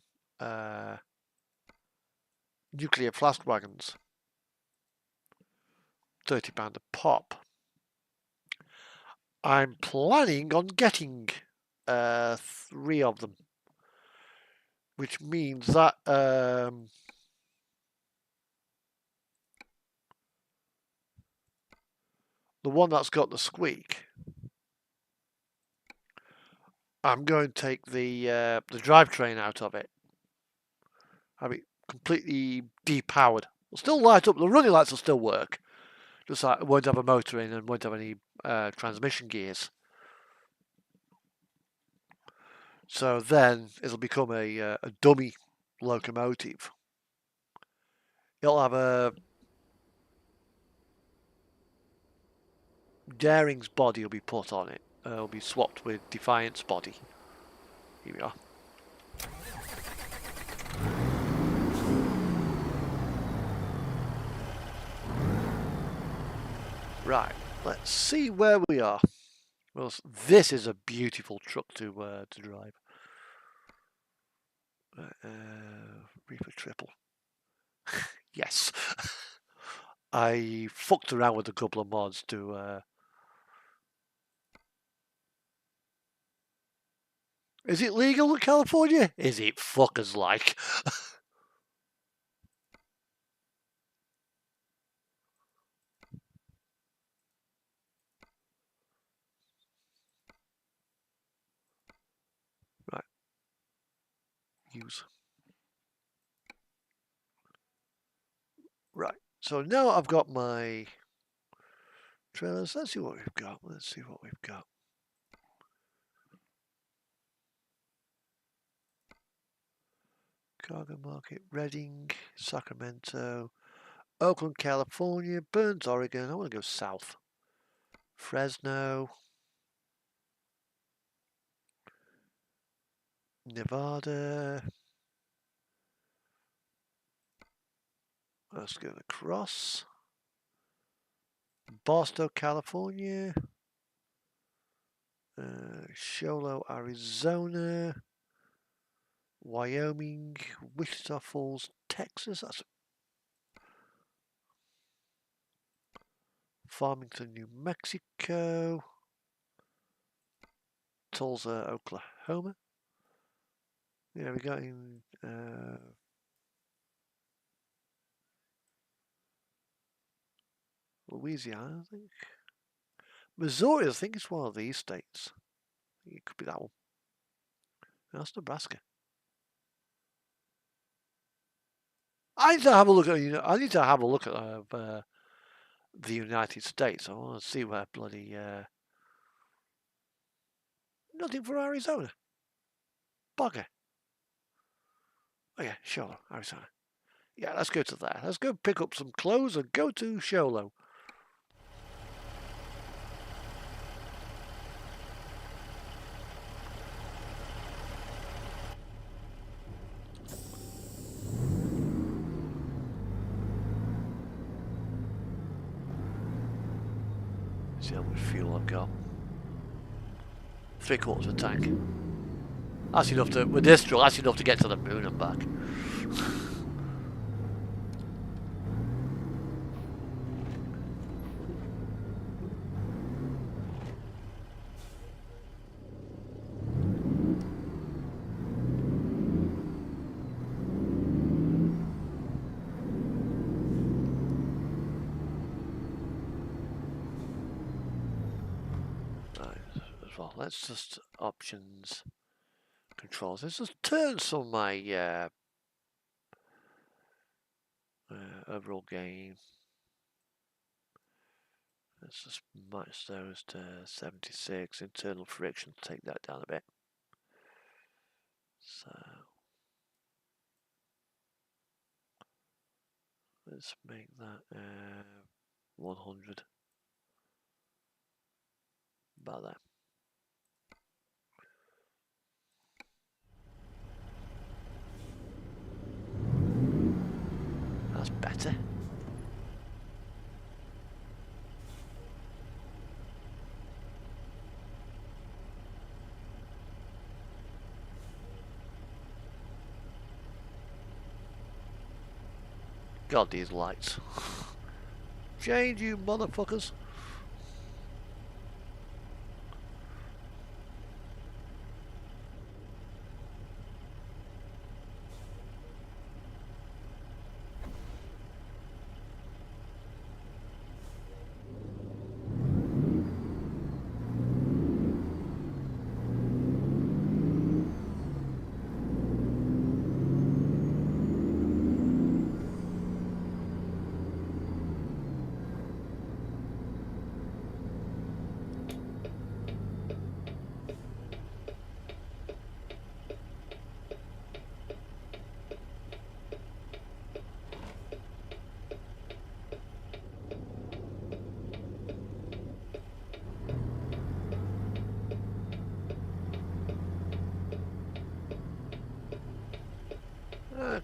nuclear flask wagons, £30 a pop. I'm planning on getting 3 of them, which means that the one that's got the squeak, I'm going to take the drivetrain out of it. Have it completely depowered. It'll still light up. The running lights will still work. Just like it won't have a motor in and won't have any transmission gears. So then it'll become a dummy locomotive. It'll have a Daring's body will be put on it. It'll be swapped with Defiant's body. Here we are. Right, let's see where we are. Well, this is a beautiful truck to drive. Reaper Triple. Yes. I fucked around with a couple of mods to... Is it legal in California? Is it fuckers like? Right. Use. Right. So now I've got my trailers. Let's see what we've got. Let's see what we've got. Cargo Market, Reading, Sacramento, Oakland, California, Burns, Oregon. I want to go south. Fresno, Nevada. Let's go across. Barstow, California. Show Low, Arizona. Wyoming, Wichita Falls, Texas. That's Farmington, New Mexico. Tulsa, Oklahoma. Yeah, we got in Louisiana, I think. Missouri, I think it's one of these states. It could be that one. That's Nebraska. I need to have a look at. I need to have a look at the United States. I want to see where bloody nothing for Arizona. Bugger. Oh yeah, Show Low, Arizona. Yeah, let's go to there. Let's go pick up some clothes and go to Show Low. See how much fuel I've got. 3/4 of a tank. That's enough to, with this truck, that's enough to get to the moon and back. Right, as well, let's just options. controls. Let's just turn some of my overall gain. Let's just match those to 76. Internal friction, take that down a bit. So let's make that 100. About there. That's better. God, these lights. Change, you motherfuckers.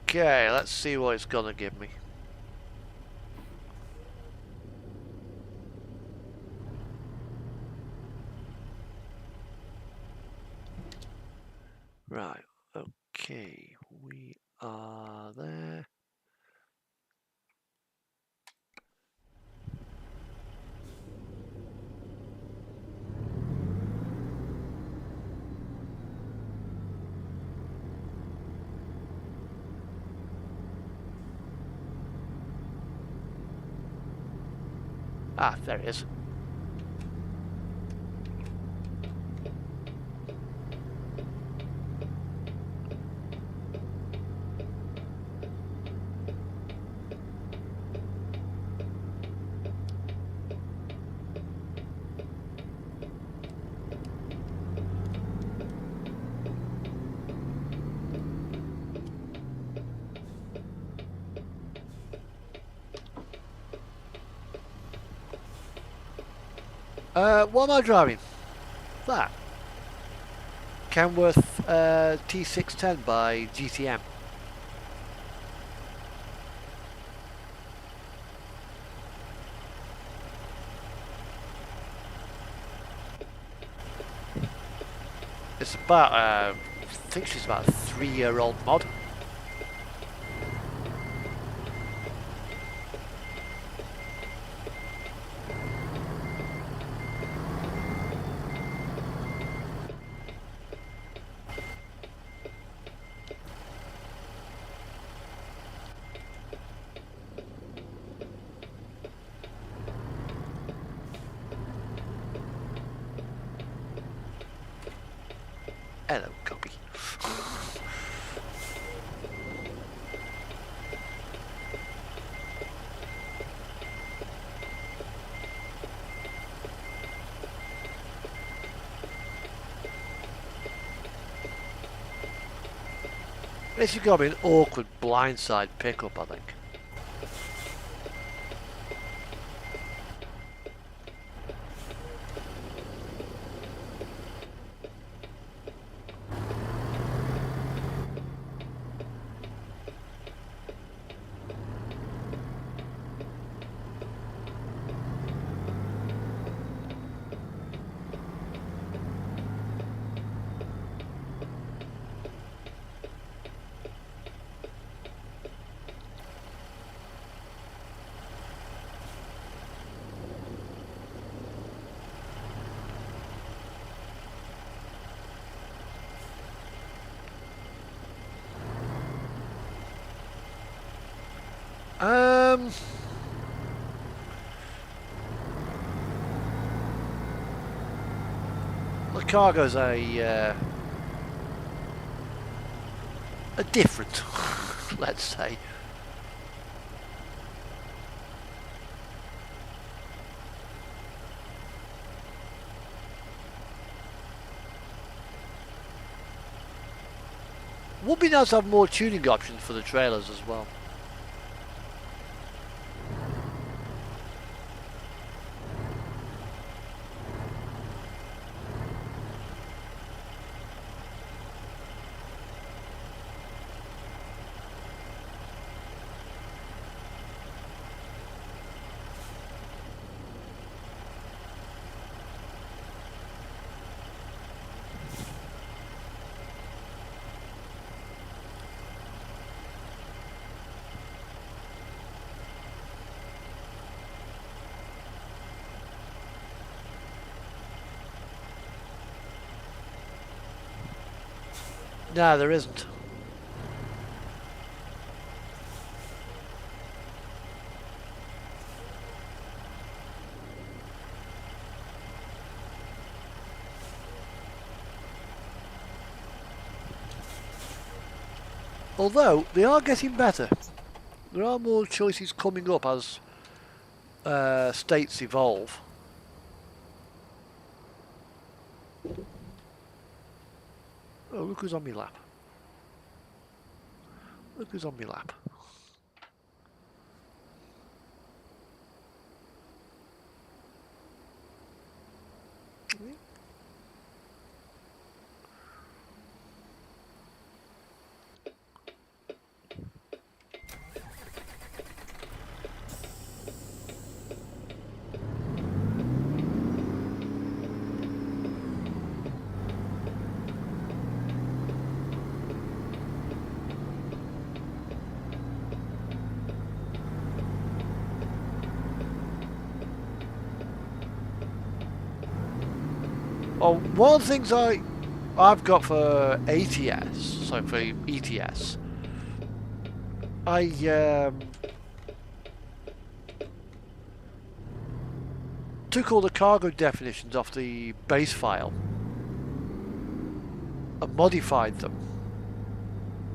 Okay, let's see what it's gonna give me. Right, okay, we are there. Ah, there it is. What am I driving? That. Kenworth T610 by GTM. It's about, I think she's about a 3-year-old mod. Hello, copy. This has got to be an awkward blindside pickup, I think. The cargo's a different, let's say. Would be nice to have more tuning options for the trailers as well. No, there isn't. Although, they are getting better. There are more choices coming up as states evolve. Oh, look who's on my lap. Look who's on my lap. Well, one of the things I've got for ATS, so for ETS, I took all the cargo definitions off the base file and modified them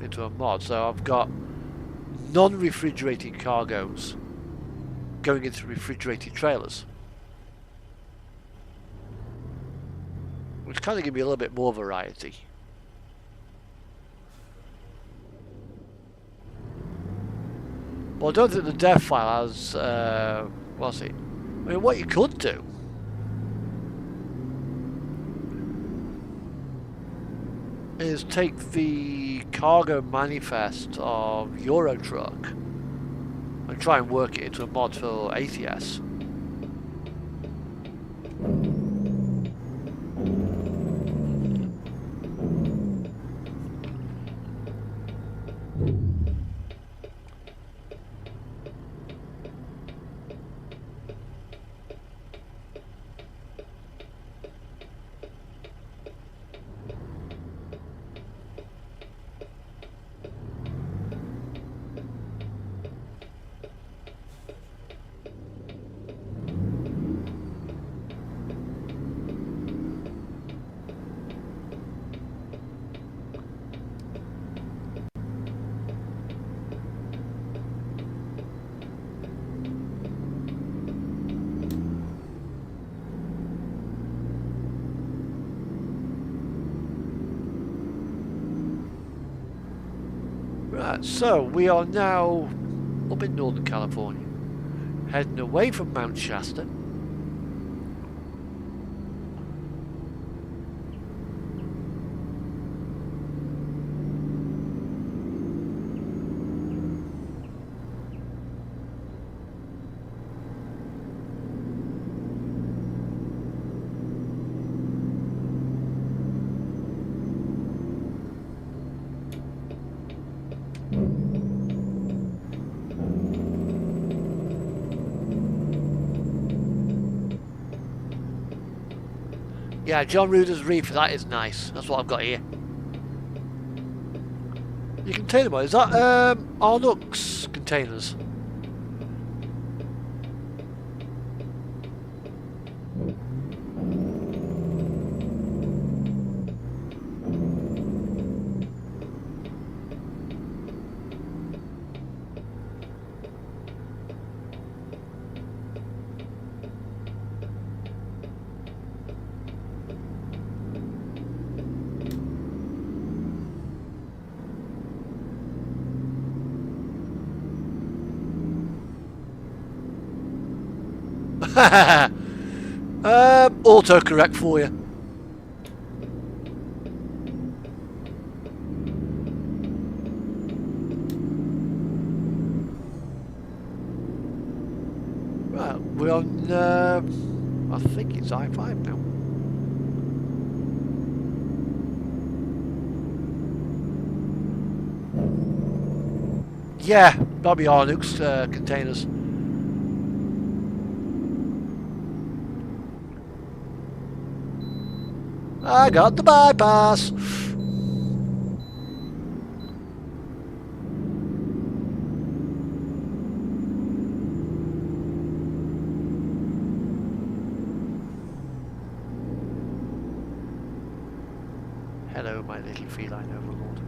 into a mod. So I've got non-refrigerated cargoes going into refrigerated trailers, which kind of give me a little bit more variety. Well, I don't think the dev file has, what's it? I mean, what you could do is take the cargo manifest of Eurotruck and try and work it into a mod for ATS. Right, so we are now up in Northern California, heading away from Mount Shasta. Yeah, John Ruder's Reefer, that is nice. That's what I've got here. Your container mod, is that Arnux containers? Autocorrect for you. Right, we're on, I think it's I-5 now. Yeah, that'll be Arnuk's containers. I got the bypass. Hello, my little feline overlord.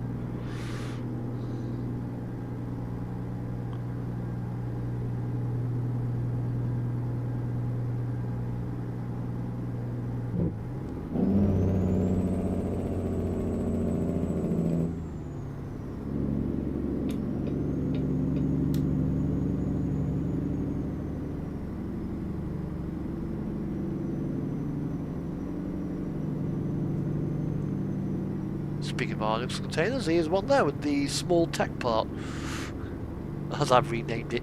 Speaking of Arnuk's containers, here's one there with the small tech part, as I've renamed it.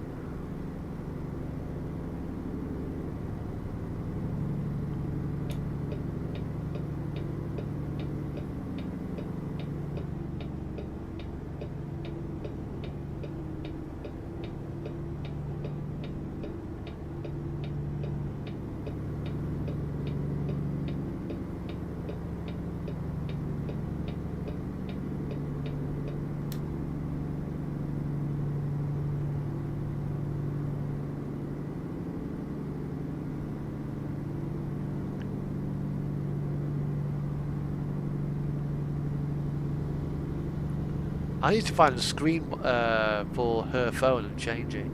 I need to find a screen for her phone and change it.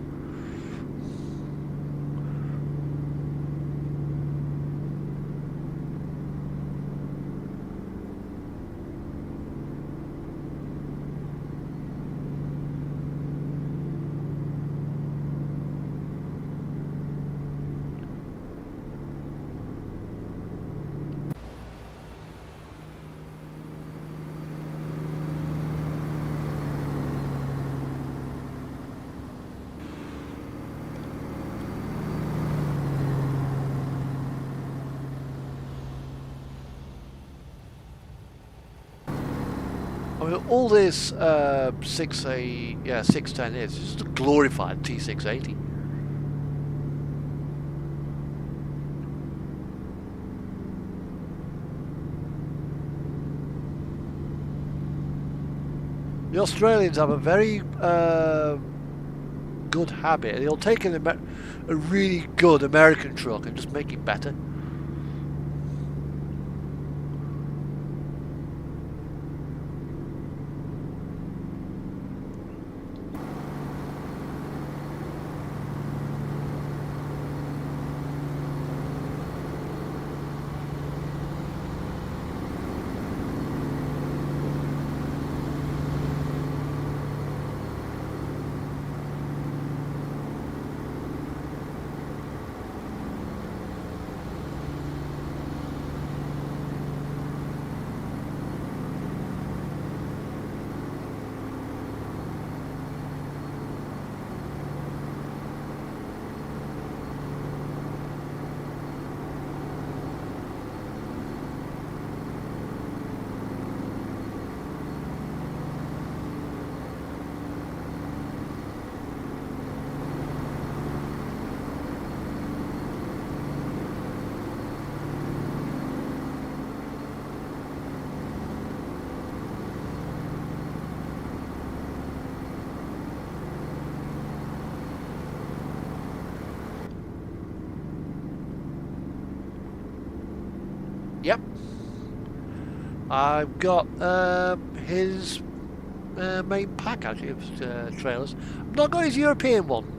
I mean, all this 610 is just a glorified T680. The Australians have a very good habit. They'll take a really good American truck and just make it better. Yep. I've got his main pack actually of trailers. I've not got his European one.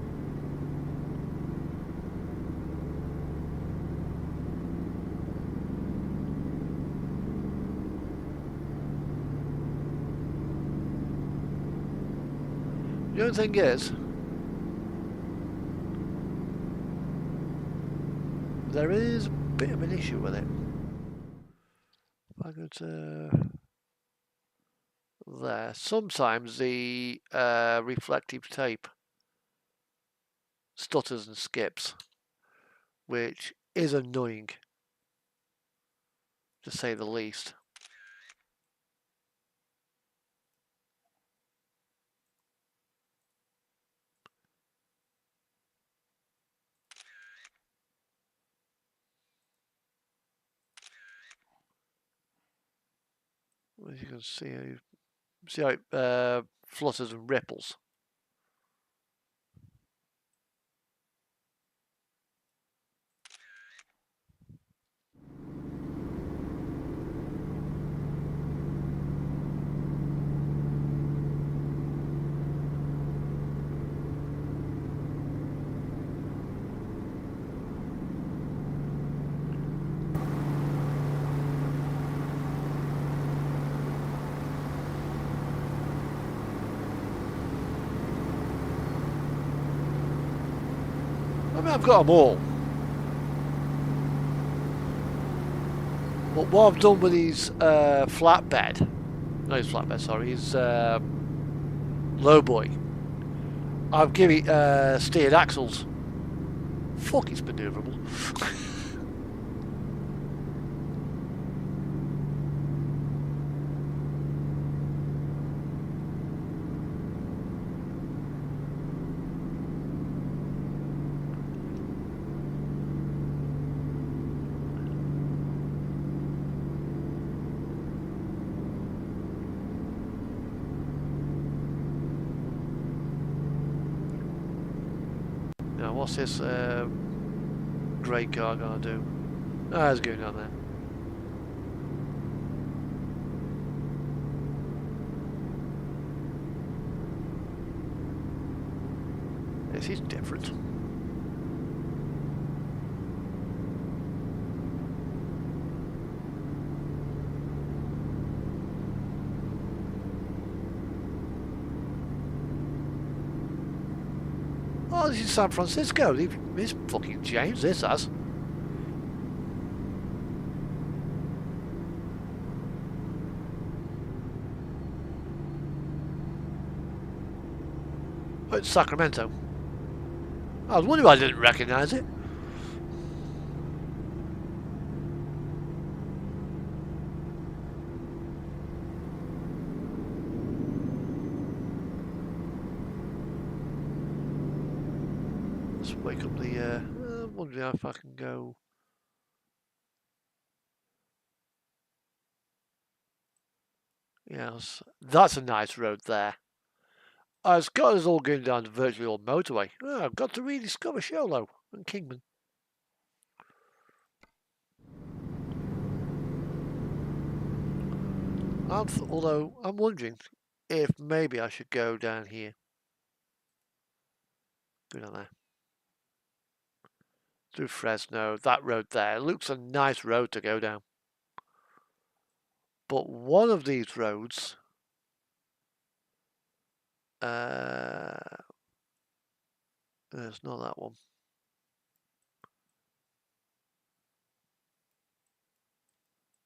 The only thing is, there is a bit of an issue with it. If I go to there, sometimes the reflective tape stutters and skips, which is annoying, to say the least. As you can see how it flutters and ripples. I mean, I've got them all. But what I've done with his flatbed, not his flatbed, sorry, his lowboy, I've given it steered axles. Fuck, it's manoeuvrable. Now, what's this grey car gonna do? Ah, it's going down there. This is different. Oh, this is San Francisco. This fucking changed, this has. Oh, it's Sacramento. I was wondering why I didn't recognise it. Let's wake up the... I'm wondering if I can go... Yes, that's a nice road there. It's got us all going down the virtually all motorway. Oh, I've got to rediscover Sholo and Kingman. Although, I'm wondering if maybe I should go down here. Go down there. Through Fresno, that road there. It looks a nice road to go down. But one of these roads... it's not that one.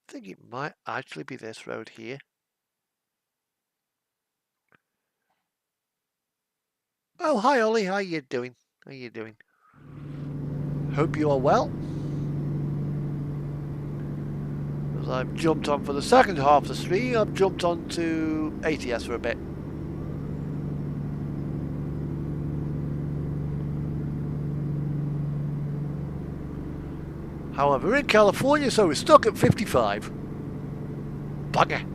I think it might actually be this road here. Oh, hi Ollie, how you doing? How you doing? Hope you are well. As I've jumped on for the second half of the stream, I've jumped on to ATS for a bit. However, we're in California, so we're stuck at 55. Bugger.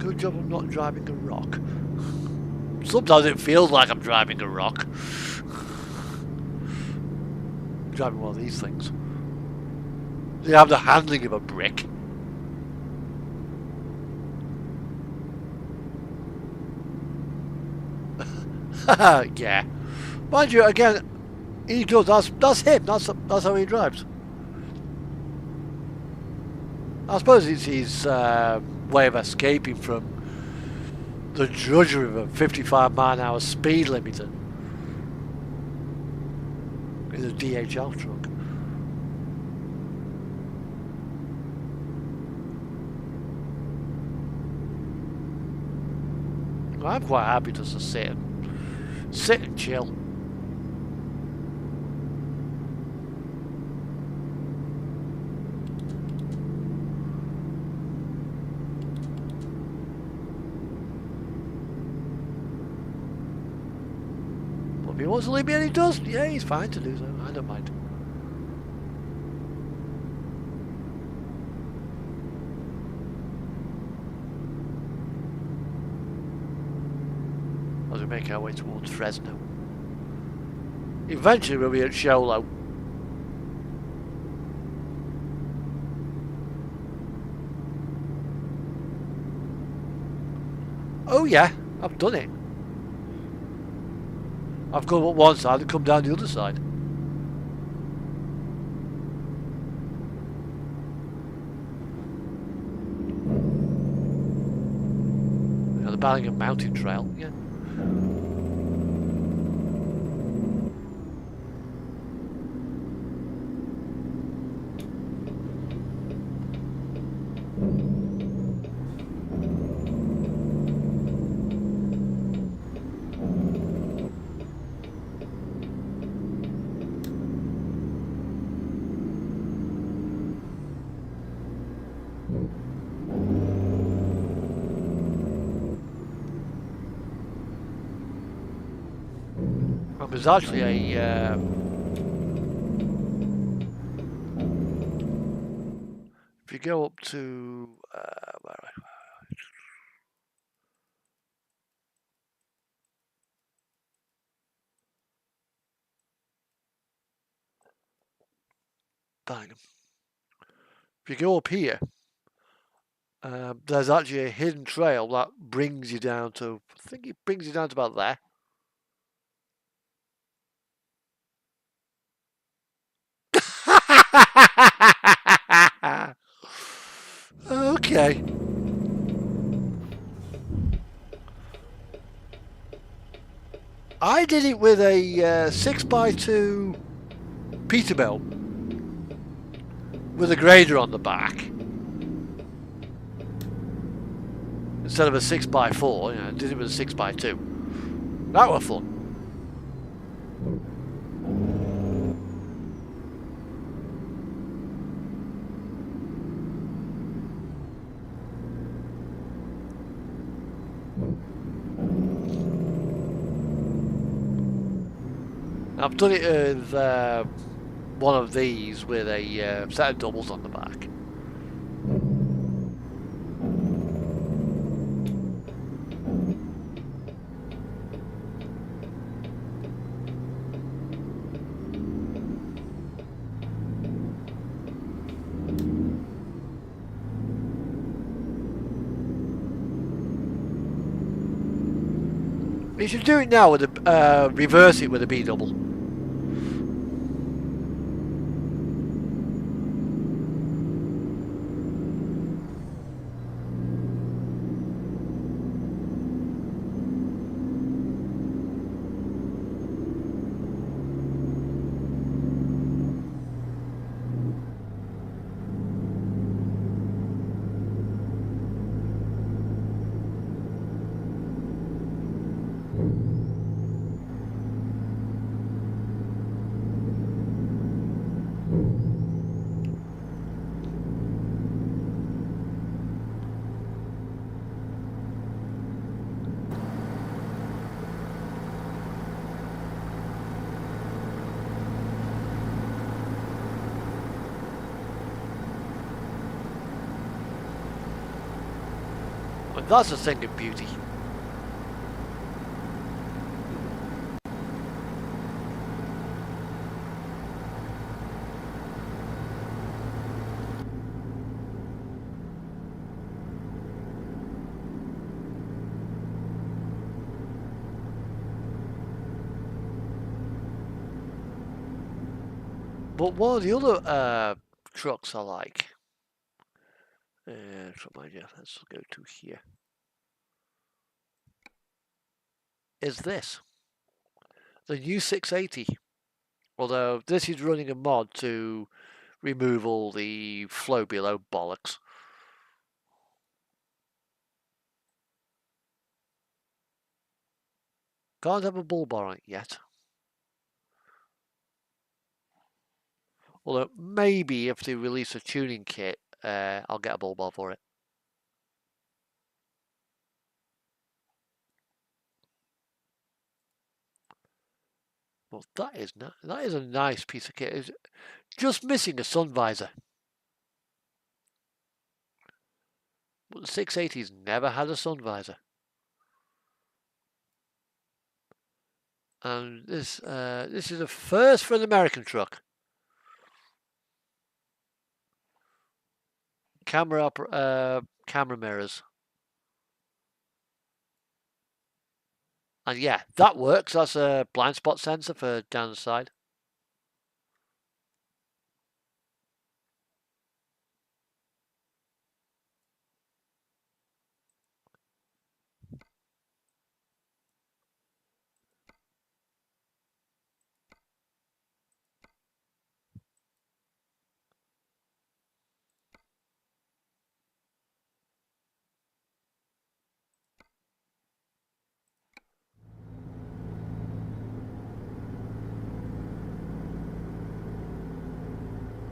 Good job I'm not driving a rock. Sometimes it feels like I'm driving a rock. Driving one of these things. They have the handling of a brick. Yeah. Mind you, again, he does. That's him. That's how he drives. I suppose it's his way of escaping from the drudgery of a 55-mile-an-hour speed limiter in a DHL truck. I'm quite happy just to sit and chill. If he wants to leave me and he does, yeah, he's fine to do so. I don't mind. As we make our way towards Fresno. Eventually we'll be at Show Low. Oh yeah, I've done it. I've gone up one side and come down the other side. You know, the Ballingham Mountain Trail, yeah. There's actually a if you go up to where are we? Bang. If you go up here, there's actually a hidden trail that brings you down to, I think it brings you down to about there. Okay. I did it with a 6x2 Peterbilt with a grader on the back instead of a 6x4. You know, I did it with a 6x2. That was fun. I've done it with one of these with a set of doubles on the back. You should do it now with a reverse it with a B double. And that's a thing of beauty. But one of the other trucks I like, truck manager, let's go to here, is this. The new 680. Although this is running a mod to remove all the flow below bollocks. Can't have a bull bar on it yet. Although maybe if they release a tuning kit, I'll get a bull bar for it. Well, that is a nice piece of kit. It's just missing a sun visor. But the 680's never had a sun visor. And this is a first for an American truck. Camera mirrors. And yeah, that works. That's a blind spot sensor for down the side.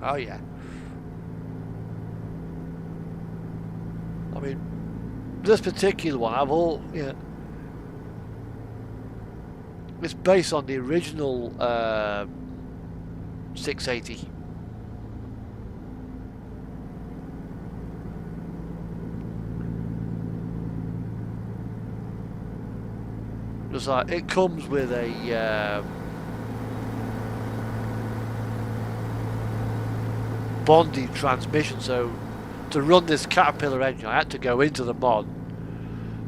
Oh yeah. I mean, this particular one, it's based on the original 680. Just like it comes with a bonded transmission, so to run this Caterpillar engine I had to go into the mod,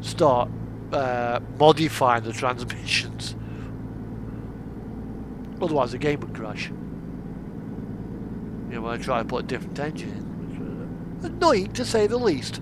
start modifying the transmissions, otherwise the game would crash. When I try to put a different engine in, which was annoying to say the least.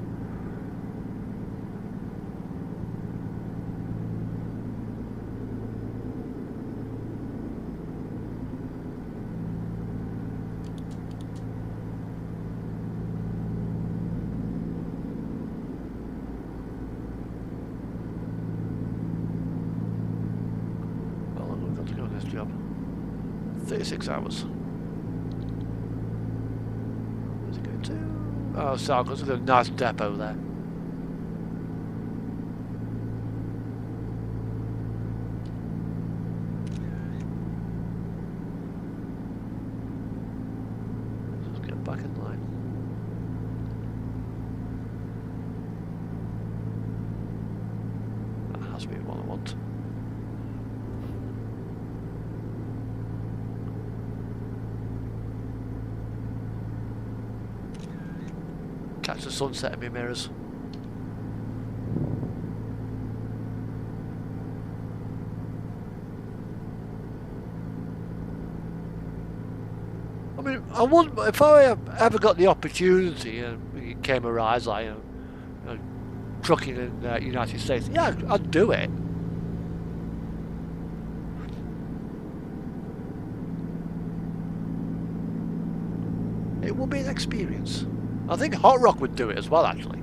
Well, I've got to go on this job. 36 hours. Where's it going to? Oh, Sarkos, there's a nice depot there. Let's get back in line. That has to be what I want. Catch the sunset in my mirrors. I mean, I wouldn't, if I ever got the opportunity and it came a rise, like trucking in the United States, yeah, I'd do it. It will be an experience. I think Hot Rock would do it as well, actually.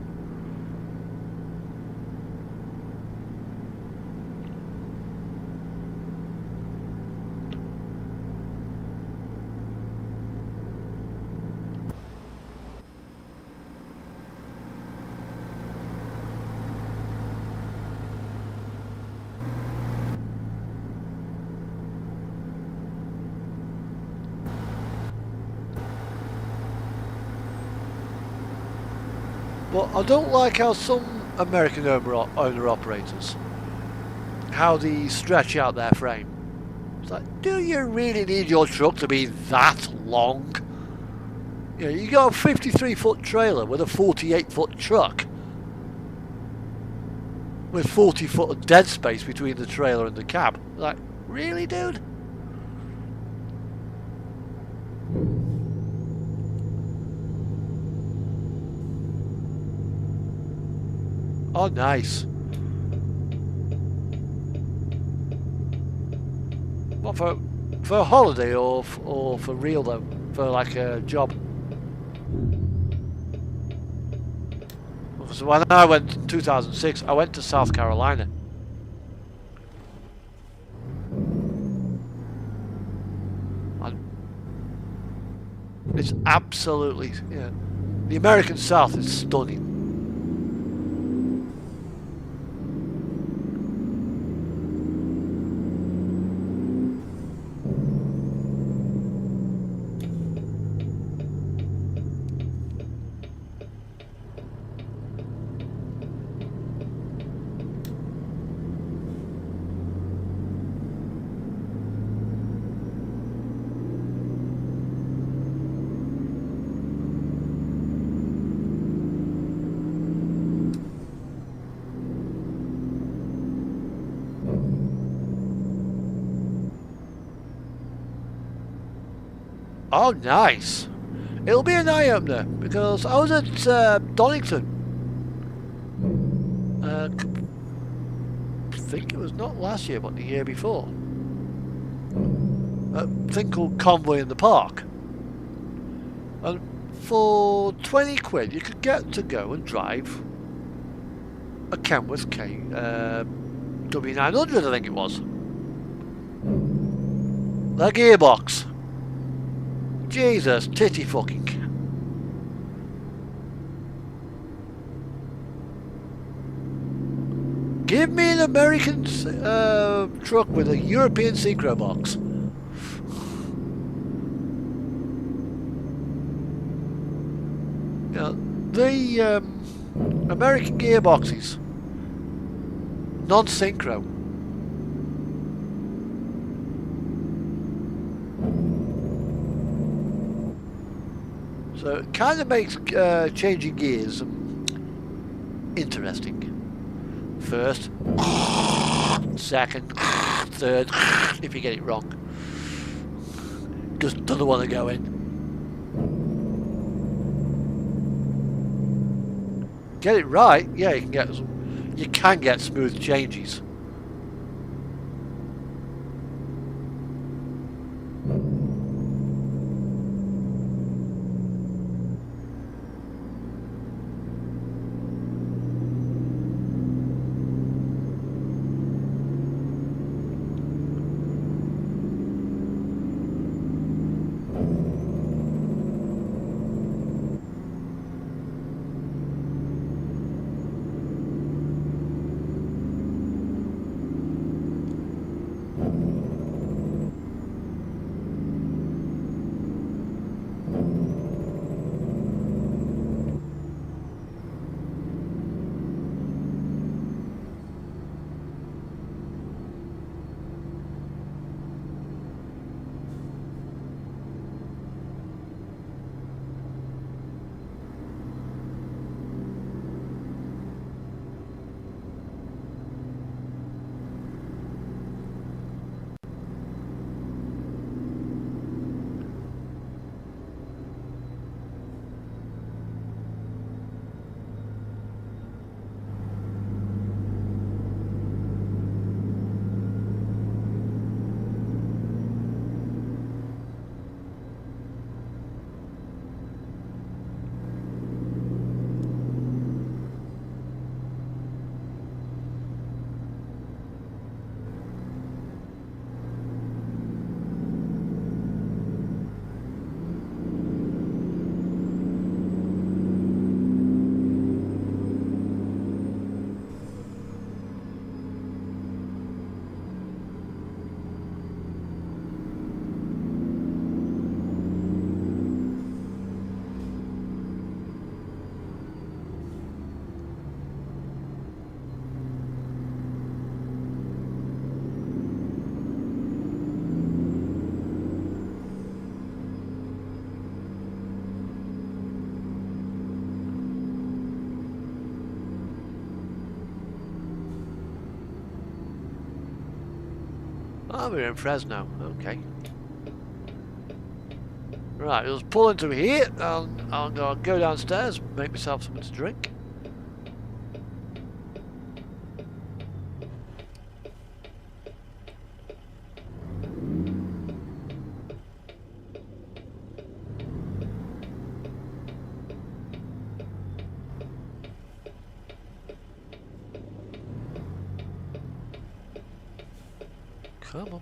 But I don't like how some American owner-operators, how they stretch out their frame. It's like, do you really need your truck to be that long? You know, you got a 53-foot trailer with a 48-foot truck, with 40 foot of dead space between the trailer and the cab. Like, really, dude? Oh, nice. What, for a holiday or for real though? For like a job? So when I went in 2006, I went to South Carolina. And it's absolutely, yeah. The American South is stunning. Oh, nice. It'll be an eye-opener, because I was at Donington. I think it was not last year, but the year before. A thing called Convoy in the Park. And for 20 quid, you could get to go and drive a Kenworth W900, I think it was. The gearbox. Jesus, titty fucking. Give me an American truck with a European synchro box. You know, the American gearboxes, non-synchro. So it kind of makes changing gears interesting. First, second, third, if you get it wrong. Just doesn't want to go in. Get it right, yeah, you can get smooth changes. Oh, we're in Fresno. Okay. Right, let's pull into here, and I'm going to go downstairs, make myself something to drink. Come on.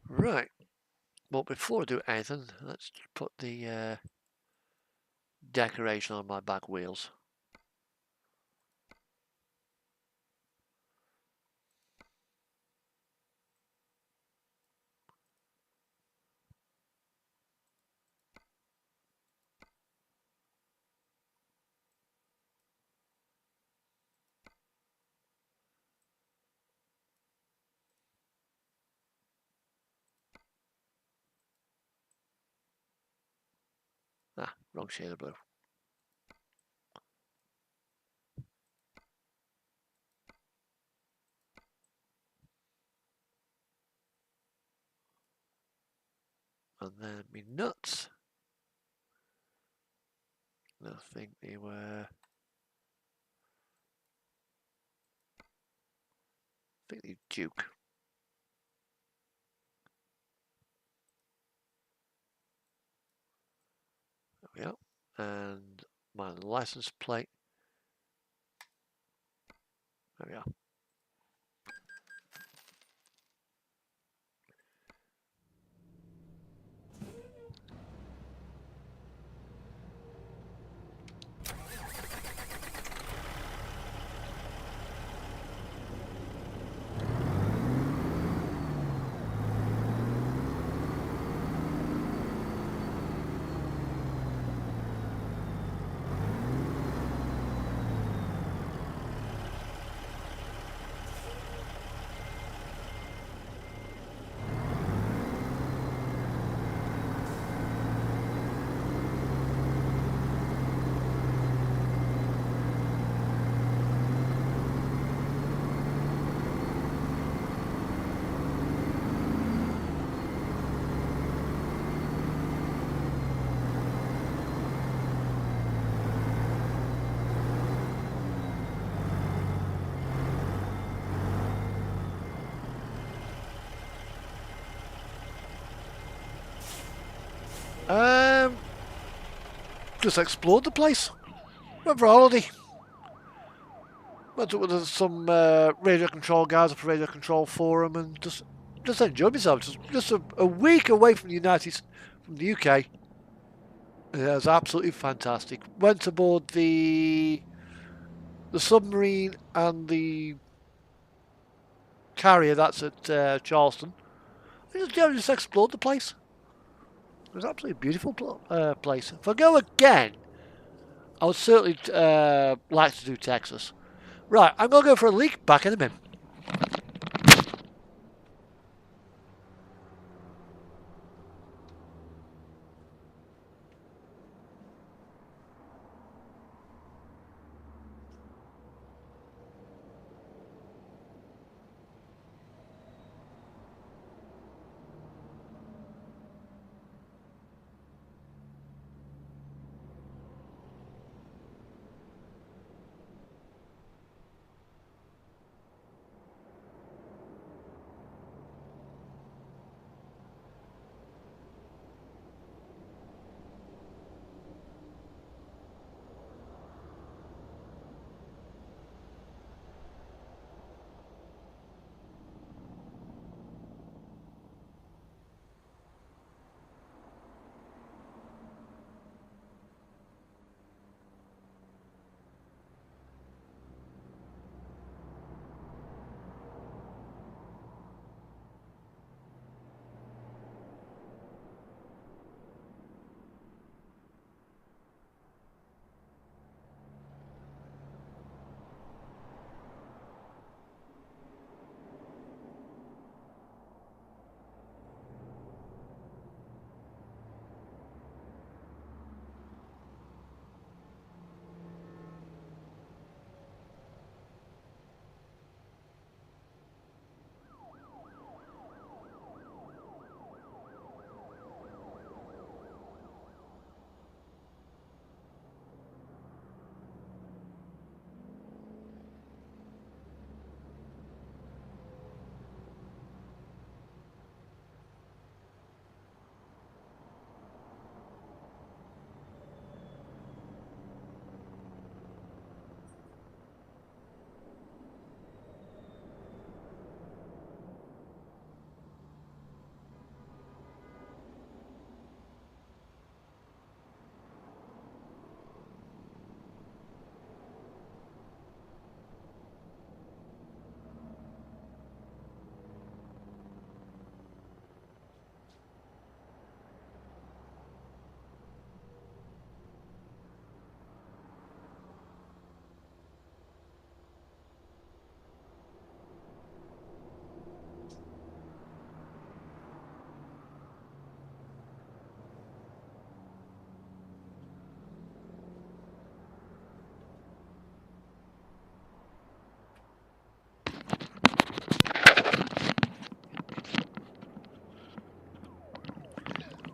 Right. Well, before I do anything, let's put the decoration on my back wheels. Ah, wrong shade of blue. And then me nuts. I think they were. I think they Duke. There we go. And my license plate. There we are. Just explored the place. Went for a holiday. Went up with some radio control guys up a radio control forum and just enjoyed myself. Just a week away from from the UK. It was absolutely fantastic. Went aboard the submarine and the carrier that's at Charleston. I just explored the place. It was absolutely a beautiful place. If I go again, I would certainly like to do Texas. Right, I'm going to go for a leak. Back in a minute.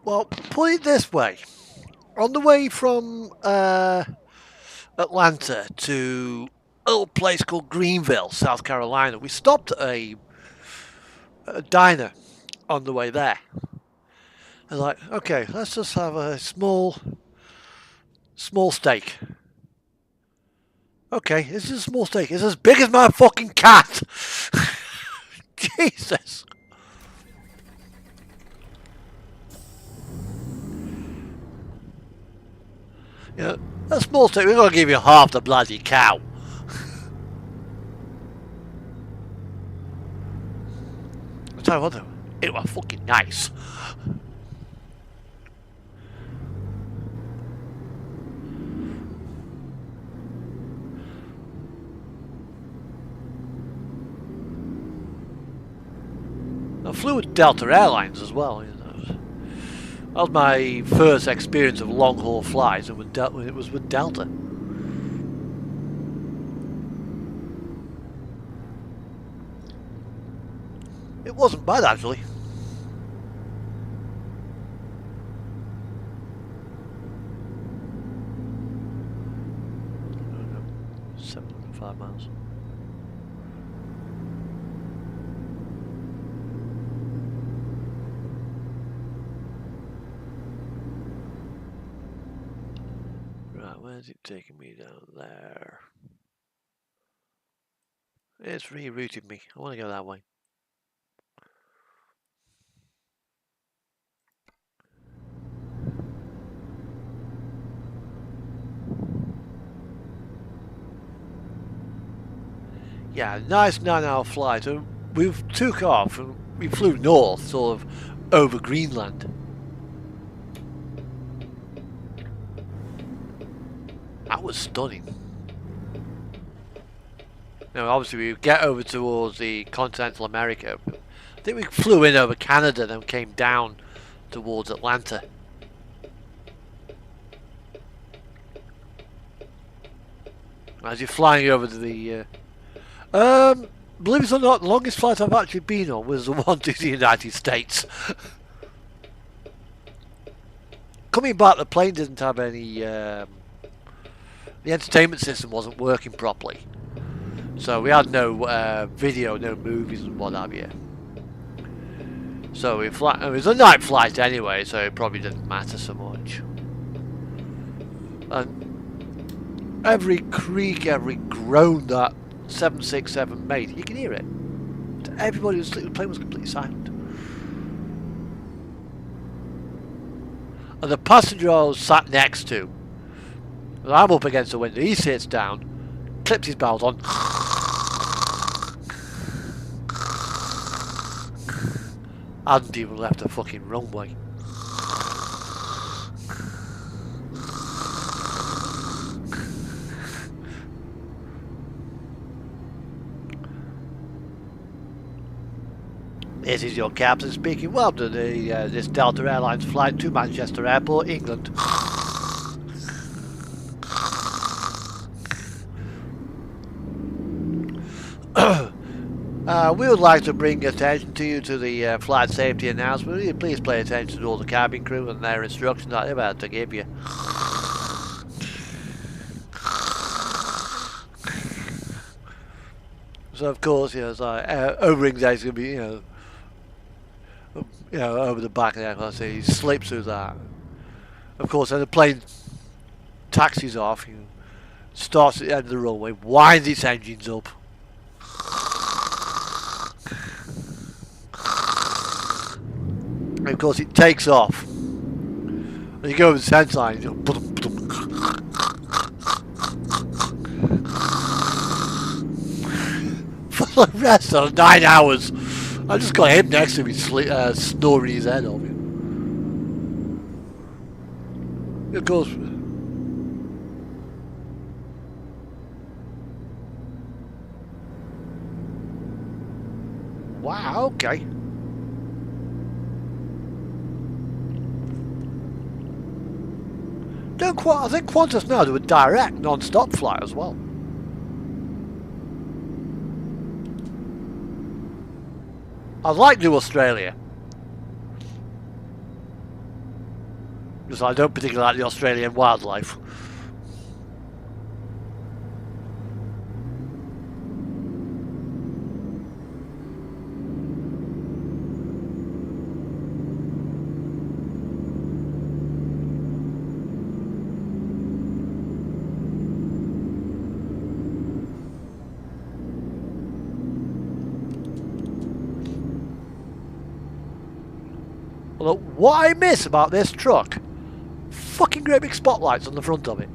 Well, put it this way. On the way from Atlanta to a little place called Greenville, South Carolina, we stopped at a diner on the way there. I was like, okay, let's just have a small steak. Okay, this is a small steak. It's as big as my fucking cat. Jesus. You know, a small steak, we're going to give you half the bloody cow. I tell you what though, it was fucking nice. I flew with Delta Airlines as well. You know. That was my first experience of long haul flights, and it was with Delta. It wasn't bad actually. I don't know, 705 miles. Where's it taking me down there? It's rerouted me. I want to go that way. Yeah, nice 9-hour flight. So we took off and we flew north, sort of over Greenland. That was stunning. Now, obviously, we get over towards the continental America. I think we flew in over Canada, then came down towards Atlanta. As you're flying over to the, believe it or not, the longest flight I've actually been on was the one to the United States. Coming back, the plane didn't have any. The entertainment system wasn't working properly. So we had no video, no movies and what have you. So it was a night flight anyway, so it probably didn't matter so much. And every creak, every groan that 767 made, you can hear it. Everybody was asleep, the plane was completely silent. And the passenger I was sat next to, I'm up against the window, he sits down, clips his bells on. Hadn't even left the fucking runway. This is your captain speaking. Welcome to this Delta Airlines flight to Manchester Airport, England. We would like to bring attention to you to the flight safety announcement. Will you please pay attention to all the cabin crew and their instructions that they're about to give you. So of course, you know, it's like O-ring days gonna be, you know, over the back of the aircraft. So he slips through that. Of course, then the plane taxis off. You know, starts at the end of the runway, winds its engines up. And of course, it takes off. And you go over the center line. You know, for the rest of 9 hours, I just got him next to me, snoring his head off. Of course. Wow. Okay. I think Qantas now do a direct non-stop flight as well. I'd like to do Australia. Because I don't particularly like the Australian wildlife. Although, what I miss about this truck, fucking great big spotlights on the front of it.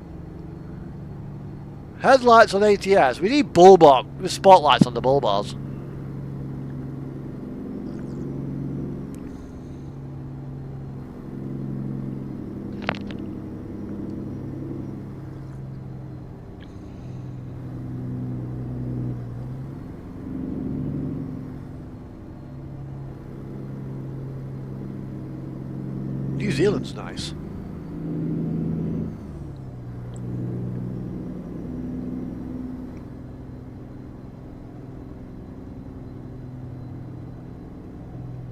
Headlights on ATS. We need bull bar with spotlights on the bull bars. New Zealand's nice.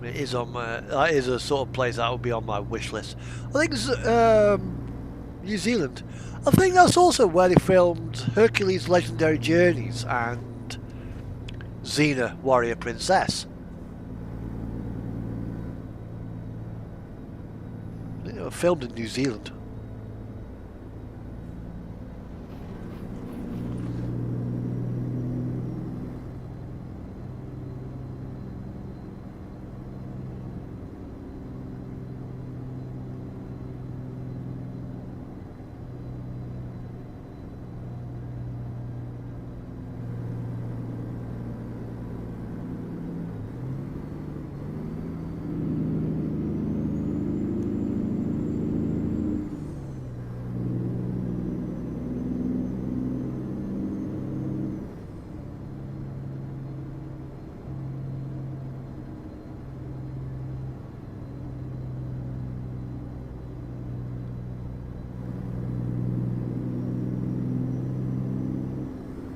It is on my. That is a sort of place that would be on my wish list. I think New Zealand. I think that's also where they filmed Hercules' Legendary Journeys and Xena, Warrior Princess. I think they were filmed in New Zealand.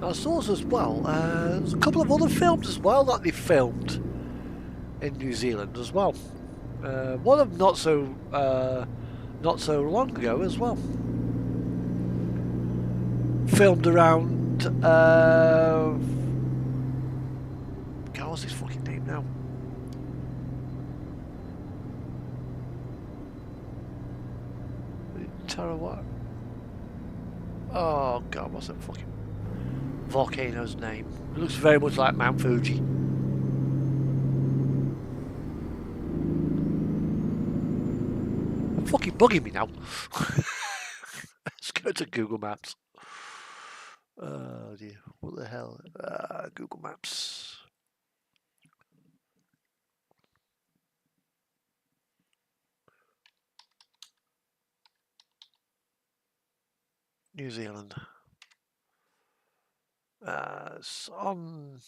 I saw as well. There's a couple of other films as well that they filmed in New Zealand as well. One of them not so long ago as well. Filmed around. God, what's his fucking name now? Tarawa. Oh God, what's that fucking volcano's name? It looks very much like Mount Fuji. Fucking bugging me now. Let's go to Google Maps. Oh dear, what the hell? Google Maps. New Zealand. It's on.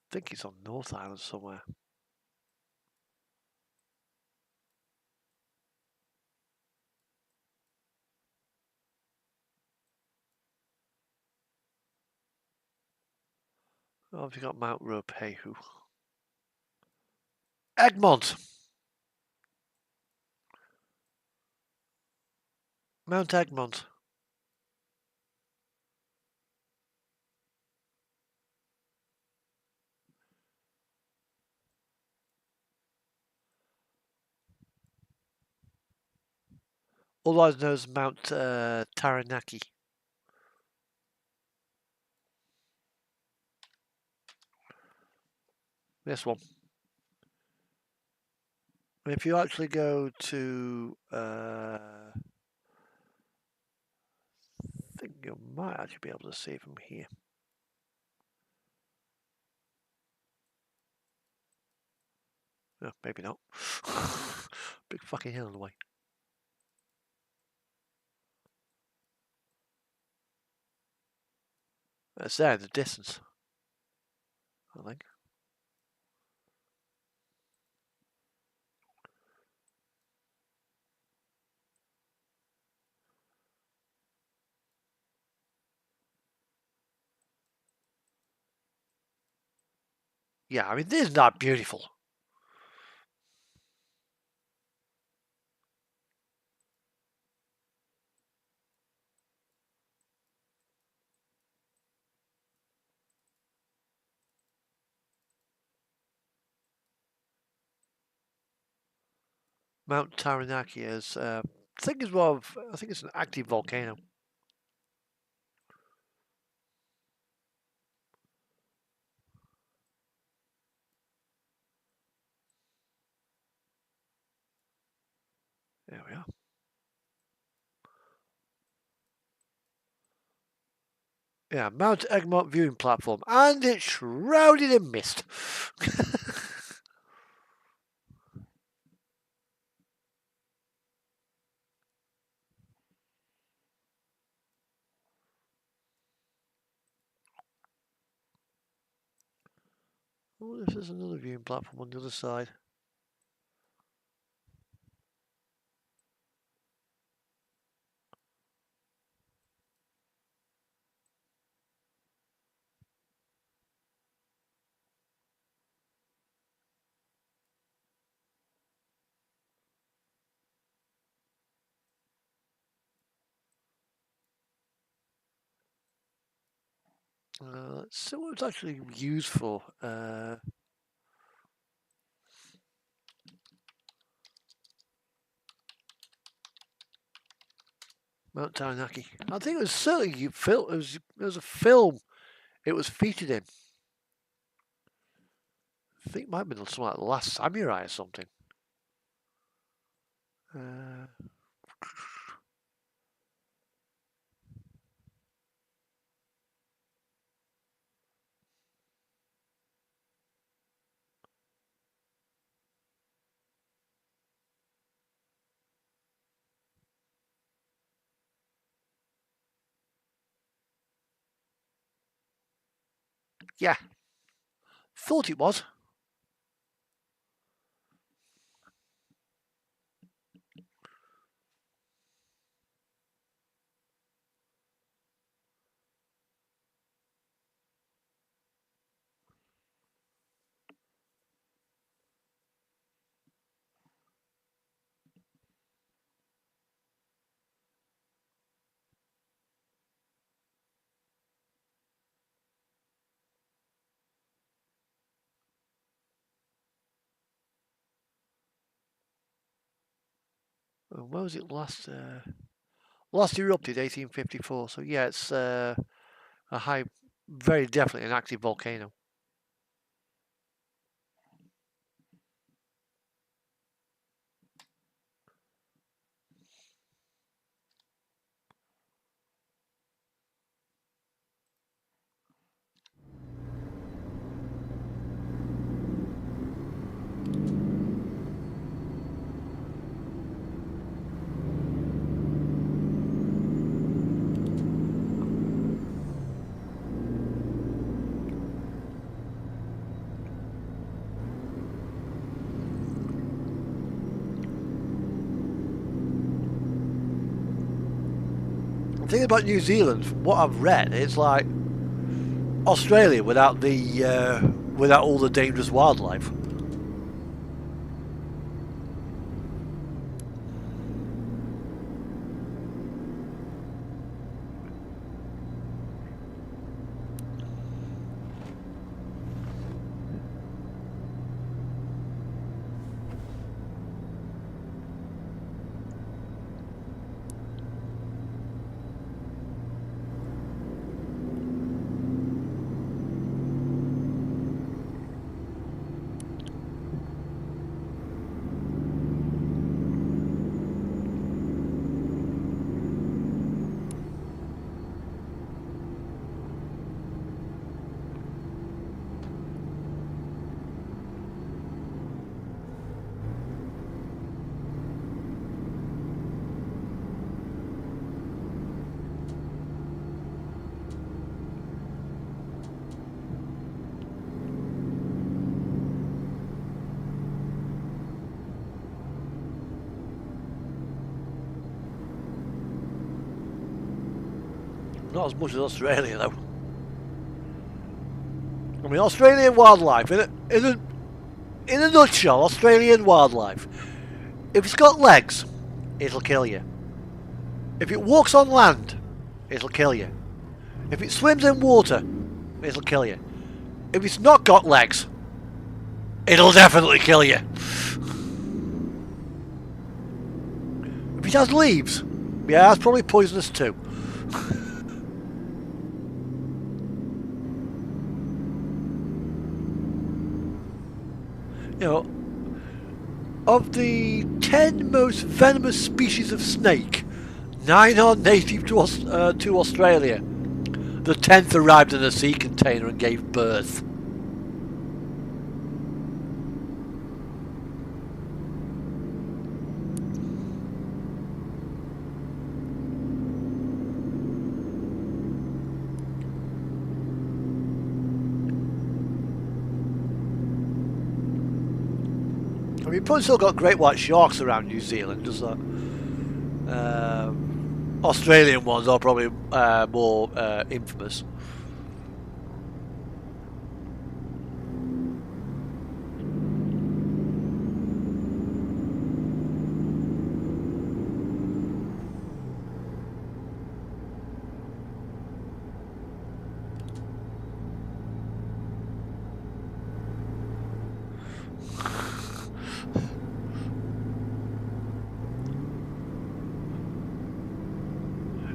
I think it's on North Island somewhere. Oh, have you got Mount Ruapehu? Egmont! Mount Egmont. Otherwise known as Mount Taranaki. This one. If you actually go to, I think you might actually be able to see from here. No, maybe not. Big fucking hill in the way. It's there in the distance, I think. Yeah, I mean, isn't that beautiful? Mount Taranaki is, I think it's one of, I think it's an active volcano. There we are. Yeah, Mount Egmont viewing platform, and it's shrouded in mist. Oh, this is another viewing platform on the other side. Let's see what it's actually used for. Mount Taranaki. I think it was certainly film. It was a film. It was featured in. I think it might have been something like The Last Samurai or something. Yeah, thought it was. When was it last? Last erupted 1854. So yeah, it's a high, very definitely an active volcano. The thing about New Zealand, what I've read, it's like Australia without without all the dangerous wildlife. Not as much as Australia, though. I mean, Australian wildlife, in a nutshell, Australian wildlife. If it's got legs, it'll kill you. If it walks on land, it'll kill you. If it swims in water, it'll kill you. If it's not got legs, it'll definitely kill you. If it has leaves, yeah, that's probably poisonous too. You know, of the 10 most venomous species of snake, 9 are native to Australia. The 10th arrived in a sea container and gave birth. I mean, probably still got great white sharks around New Zealand, just that. Australian ones are probably more infamous.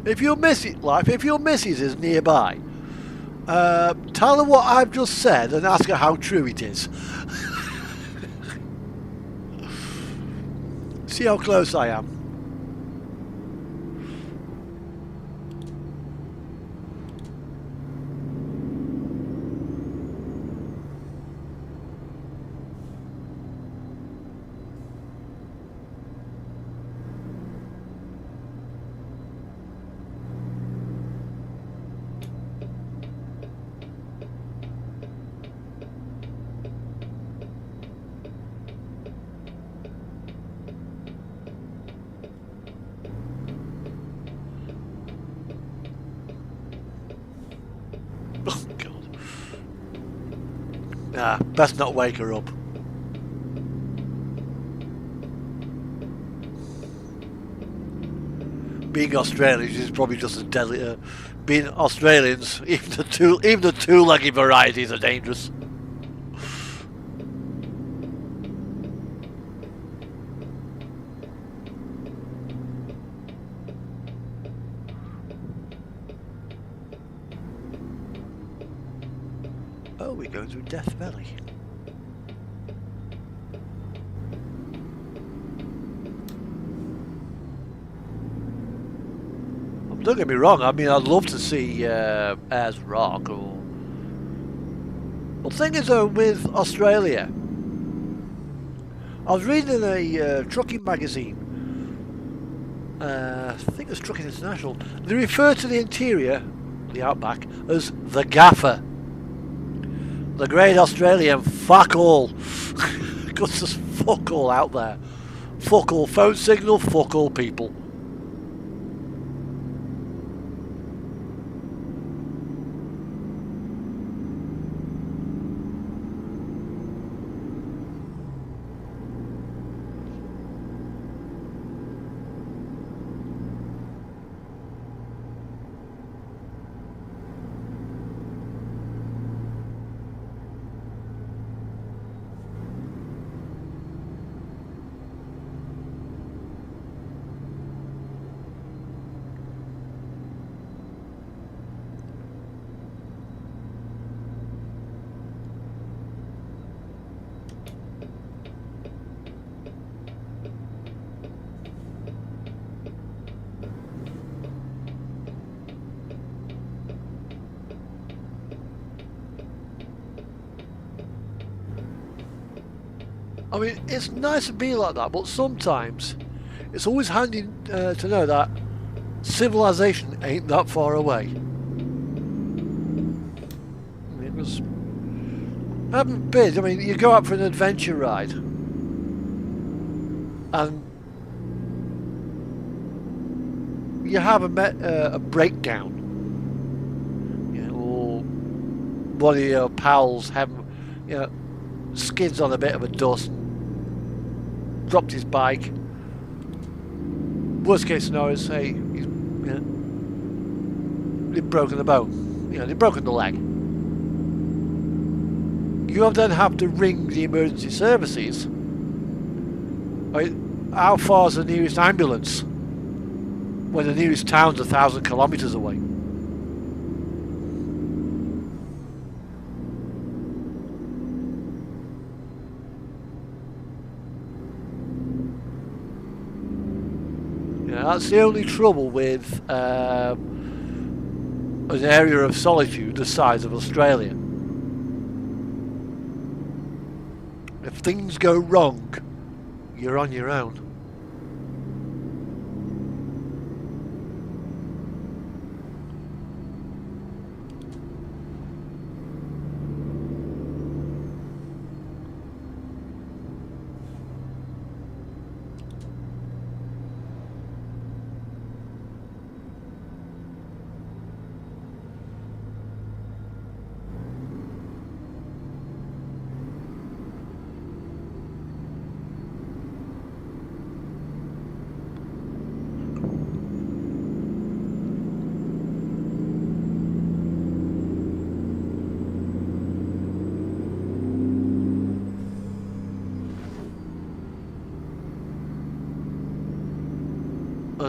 If your missus is nearby, tell her what I've just said and ask her how true it is. See how close I am. Oh God. Nah, best not wake her up. Being Australians is probably just as deadly. Being Australians, even the two-legged varieties are dangerous. Oh, we're going through Death Valley. Don't get me wrong, I mean, I'd love to see Ayers Rock. But the thing is, though, with Australia, I was reading in a trucking magazine, I think it was Trucking International, they refer to the interior, the outback, as the Gaffer. The great Australian fuck all. Because there's fuck all out there. Fuck all phone signal, fuck all people. I mean, it's nice to be like that, but sometimes it's always handy to know that civilization ain't that far away. It was... I haven't been. I mean, you go out for an adventure ride and you have a breakdown, you know, or one of your pals skids on a bit of a dust, dropped his bike. Worst case scenario, say they've broken the bone, they've broken the leg. You then have to ring the emergency services. How far is the nearest ambulance when the nearest town's 1,000 kilometres away? That's the only trouble with an area of solitude the size of Australia. If things go wrong, you're on your own.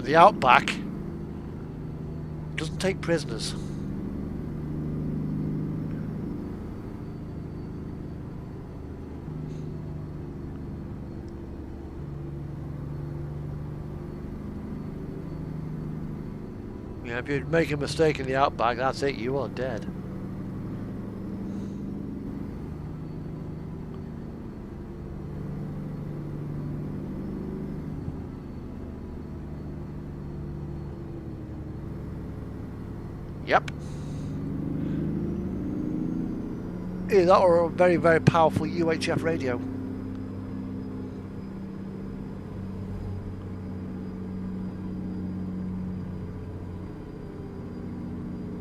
The Outback doesn't take prisoners. If you make a mistake in the Outback, that's it, you are dead. Yep. Either that or a very, very powerful UHF radio.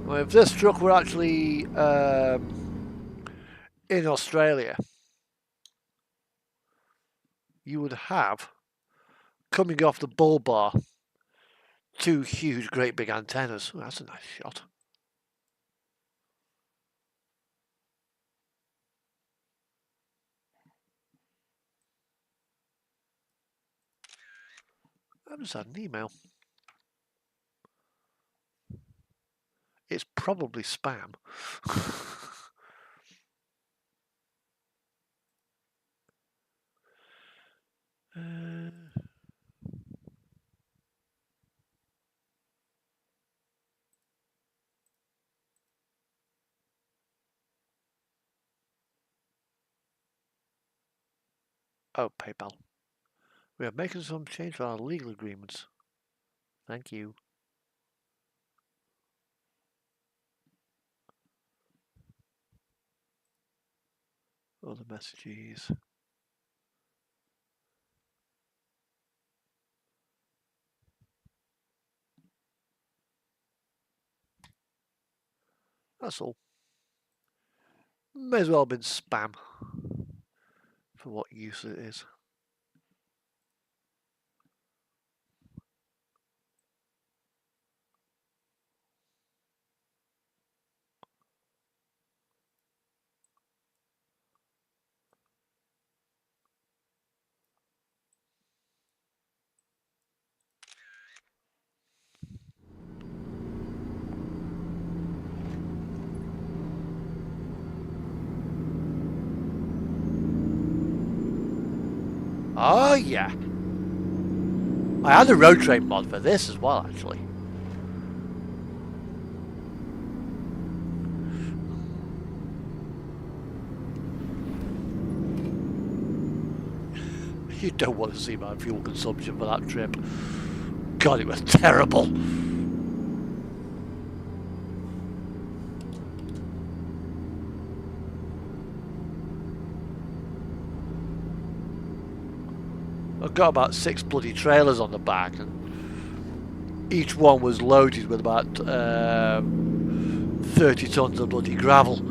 Well, if this truck were actually in Australia, you would have, coming off the bull bar, 2 huge, great big antennas. Ooh, that's a nice shot. I just had an email. It's probably spam. Oh, PayPal. We are making some change to our legal agreements. Thank you. Other messages. That's all. May as well have been spam. For what use it is. Oh yeah. I had a road train mod for this as well, actually. You don't want to see my fuel consumption for that trip. God, it was terrible. I've got about 6 bloody trailers on the back, and each one was loaded with about 30 tons of bloody gravel.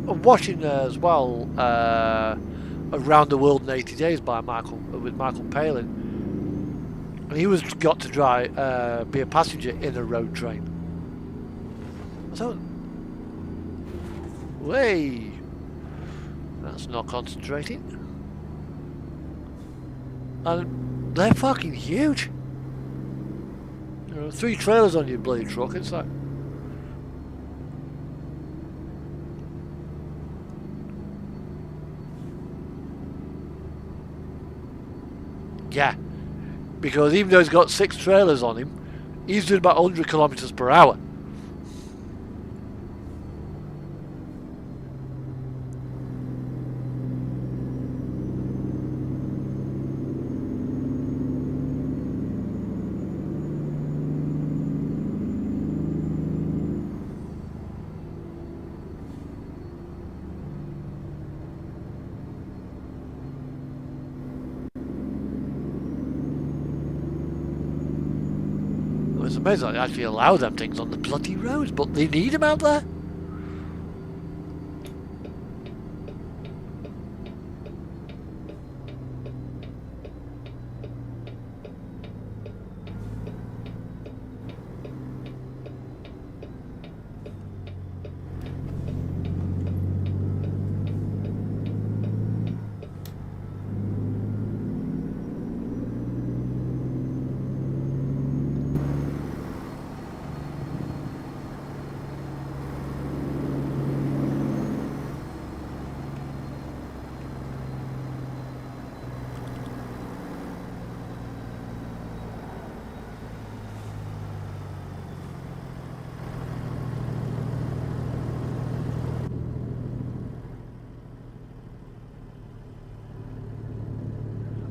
watching as well Around the World in 80 Days by with Michael Palin, and he was got to be a passenger in a road train. So, way, that's not concentrating, and they're fucking huge. You know, 3 trailers on your bloody truck. It's like. Yeah, because even though he's got 6 trailers on him, he's doing about 100 kilometers per hour. It's amazing they actually allow them things on the bloody roads, but they need them out there.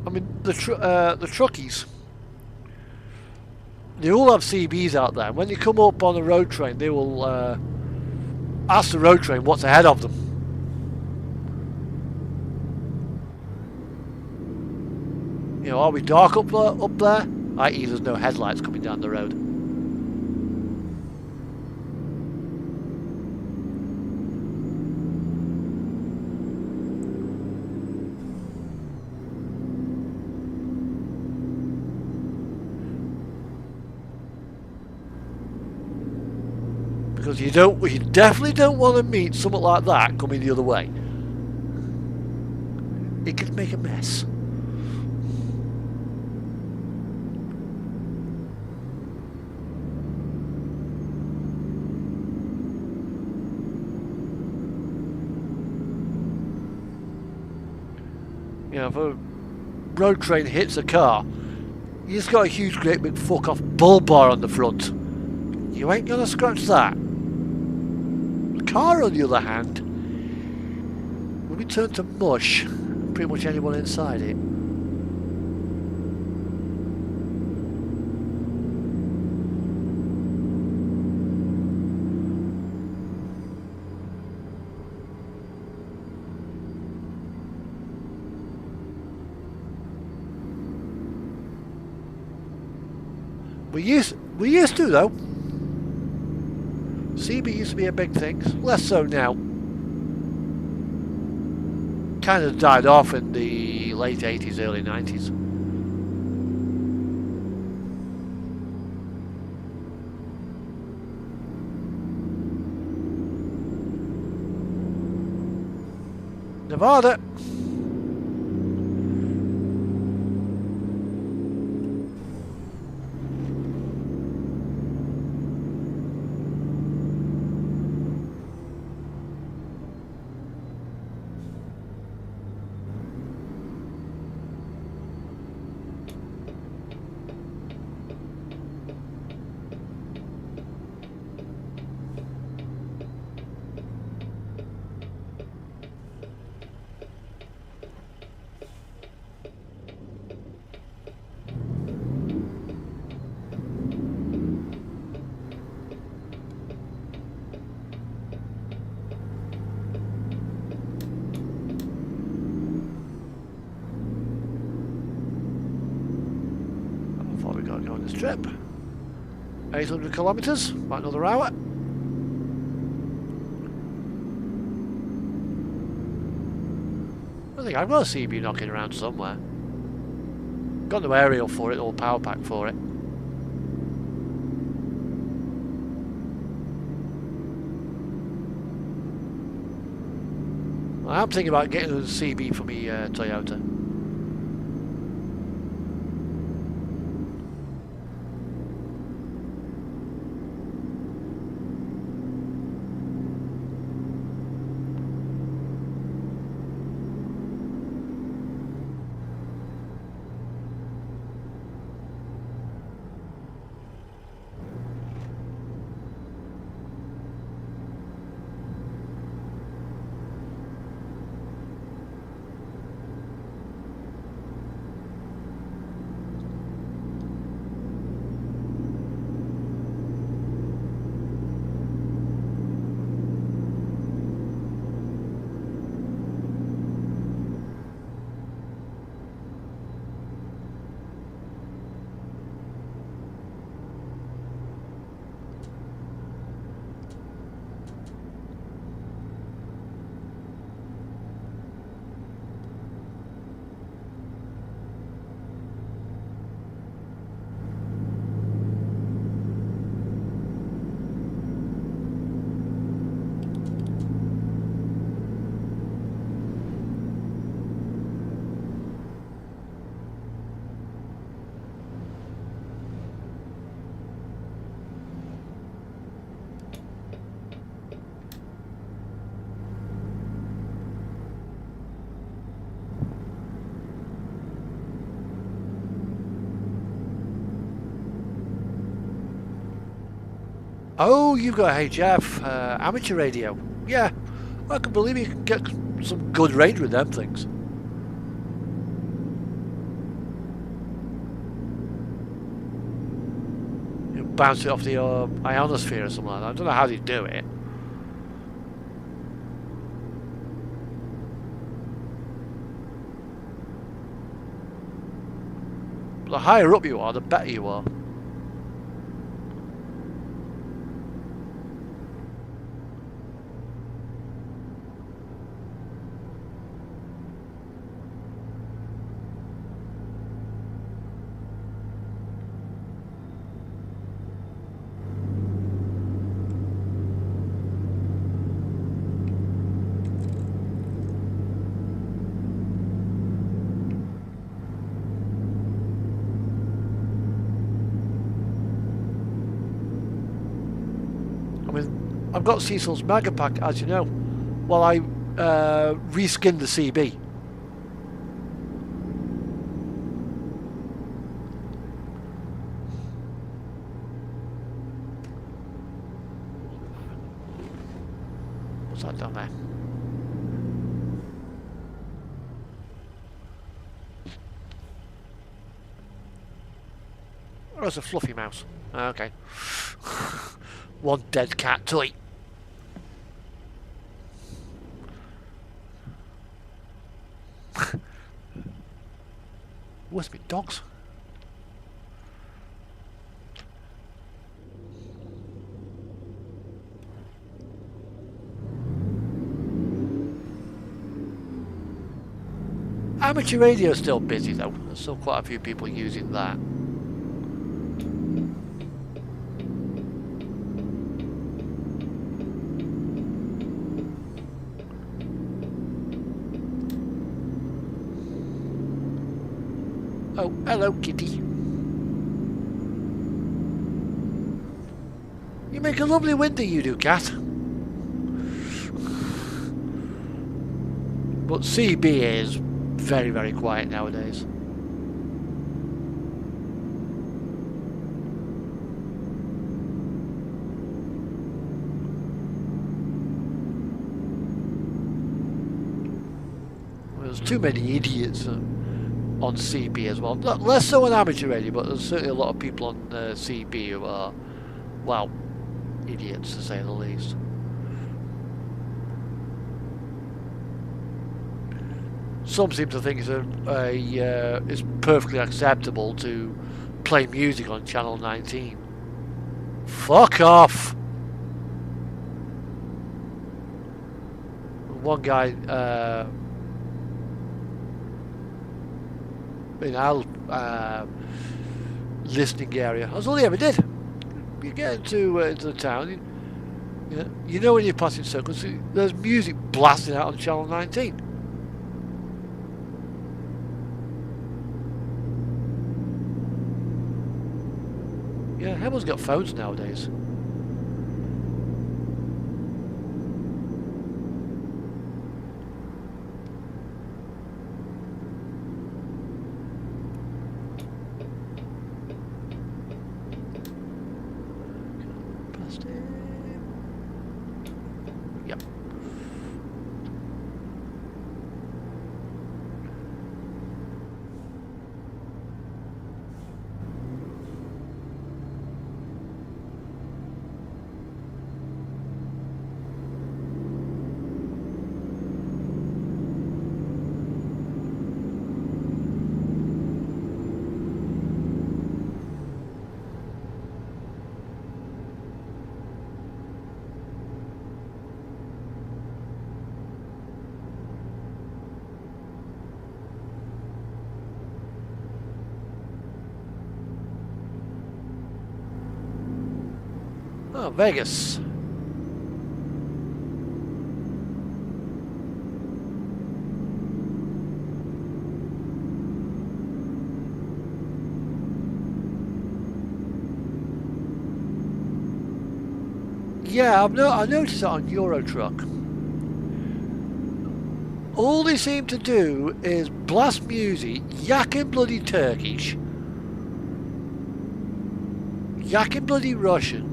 I mean, the truckies, they all have CBs out there. When they come up on a road train, they will ask the road train what's ahead of them. You know, are we dark up there? I.e., there's no headlights coming down the road. Because you definitely don't want to meet something like that coming the other way. It could make a mess. You know, if a road train hits a car, you just got a huge, great big fuck off bull bar on the front. You ain't gonna scratch that. The car, on the other hand, will be turned to mush. Pretty much anyone inside it. We used to though. CB used to be a big thing, less so now. Kind of died off in the late 80s, early 90s. Nevada. Trip 800 kilometers, about another hour. think I've got a CB knocking around somewhere. Got no aerial for it or power pack for it. I'm thinking about getting a CB for me Toyota. Oh, you've got HF, amateur radio. Yeah, I can believe you can get some good range with them things. You bounce it off the ionosphere or something like that. I don't know how they do it. But the higher up you are, the better you are. I've got Cecil's Mega Pack, as you know, while I reskinned the CB. What's that down there? Oh, it's a fluffy mouse. Okay. One dead cat toy. Where's my dogs? Amateur radio is still busy though. There's still quite a few people using that. Oh, hello, kitty. You make a lovely window, you do, cat. But CB is very, very quiet nowadays. There's too many idiots on CB as well. Less so on amateur radio, but there's certainly a lot of people on CB who are, well, idiots to say the least. Some seem to think it's perfectly acceptable to play music on Channel 19. Fuck off! One guy in our listening area. That's all he ever did. You get into the town, you know when you're passing circles, there's music blasting out on Channel 19. Yeah, everyone's got phones nowadays. Yep. Oh, Vegas. Yeah, I noticed that on Euro Truck. All they seem to do is blast music, yakking bloody Turkish, yakking bloody Russian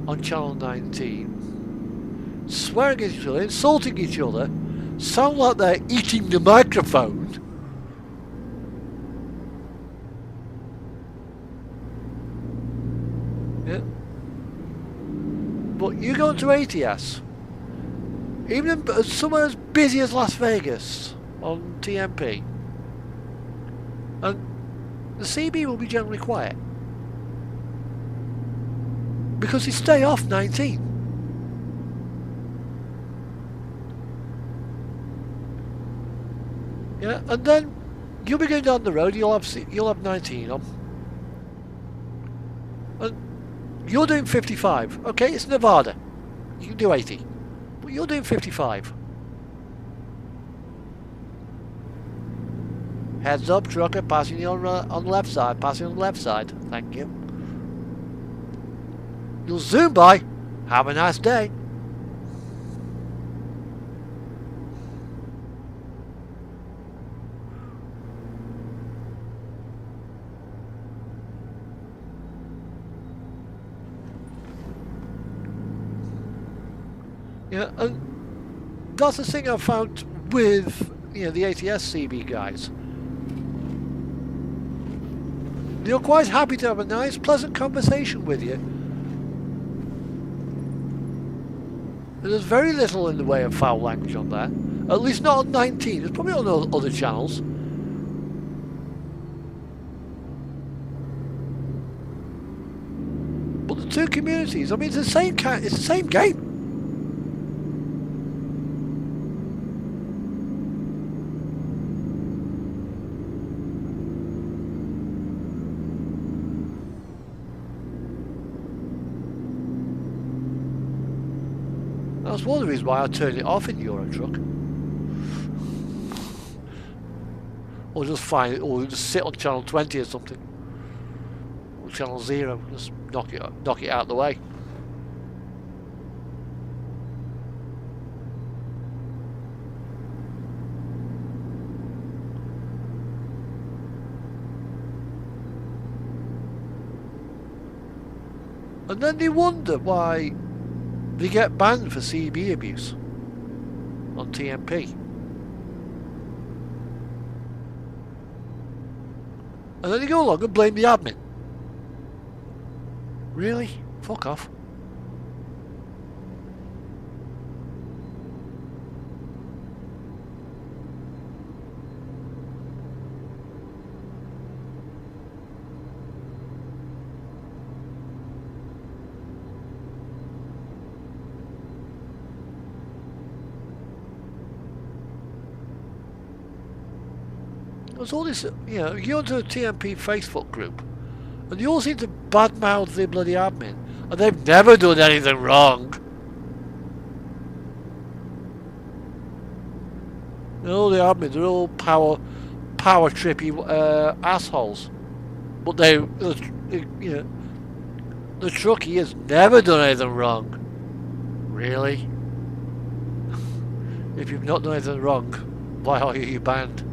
on Channel 19, swearing at each other, insulting each other, sound like they're eating the microphone. Yeah. But you go to ATS, even somewhere as busy as Las Vegas on TMP, and the CB will be generally quiet. Because they stay off 19. Yeah, and then you'll be going down the road, you'll have 19 on. And you're doing 55. Okay, it's Nevada. You can do 80. But you're doing 55. Heads up, trucker, passing you on the left side. Passing on the left side. Thank you. You'll zoom by. Have a nice day. Yeah, and that's the thing I've found with the ATS CB guys. They're quite happy to have a nice, pleasant conversation with you. There's very little in the way of foul language on there. At least not on 19. There's probably on other channels. But the two communities, I mean, it's the same game. That's one of the reasons why I turned it off in Euro Truck. Or just sit on channel 20 or something. Or channel 0, just knock it out of the way. And then they wonder why they get banned for CB abuse on TMP. And then they go along and blame the admin. Really? Fuck off. There's all this, you know, you go into a TMP Facebook group, and you all seem to badmouth the bloody admin, and they've never done anything wrong. And all the admins are all power trippy assholes, but you know, the truckie has never done anything wrong. Really? If you've not done anything wrong, why are you banned?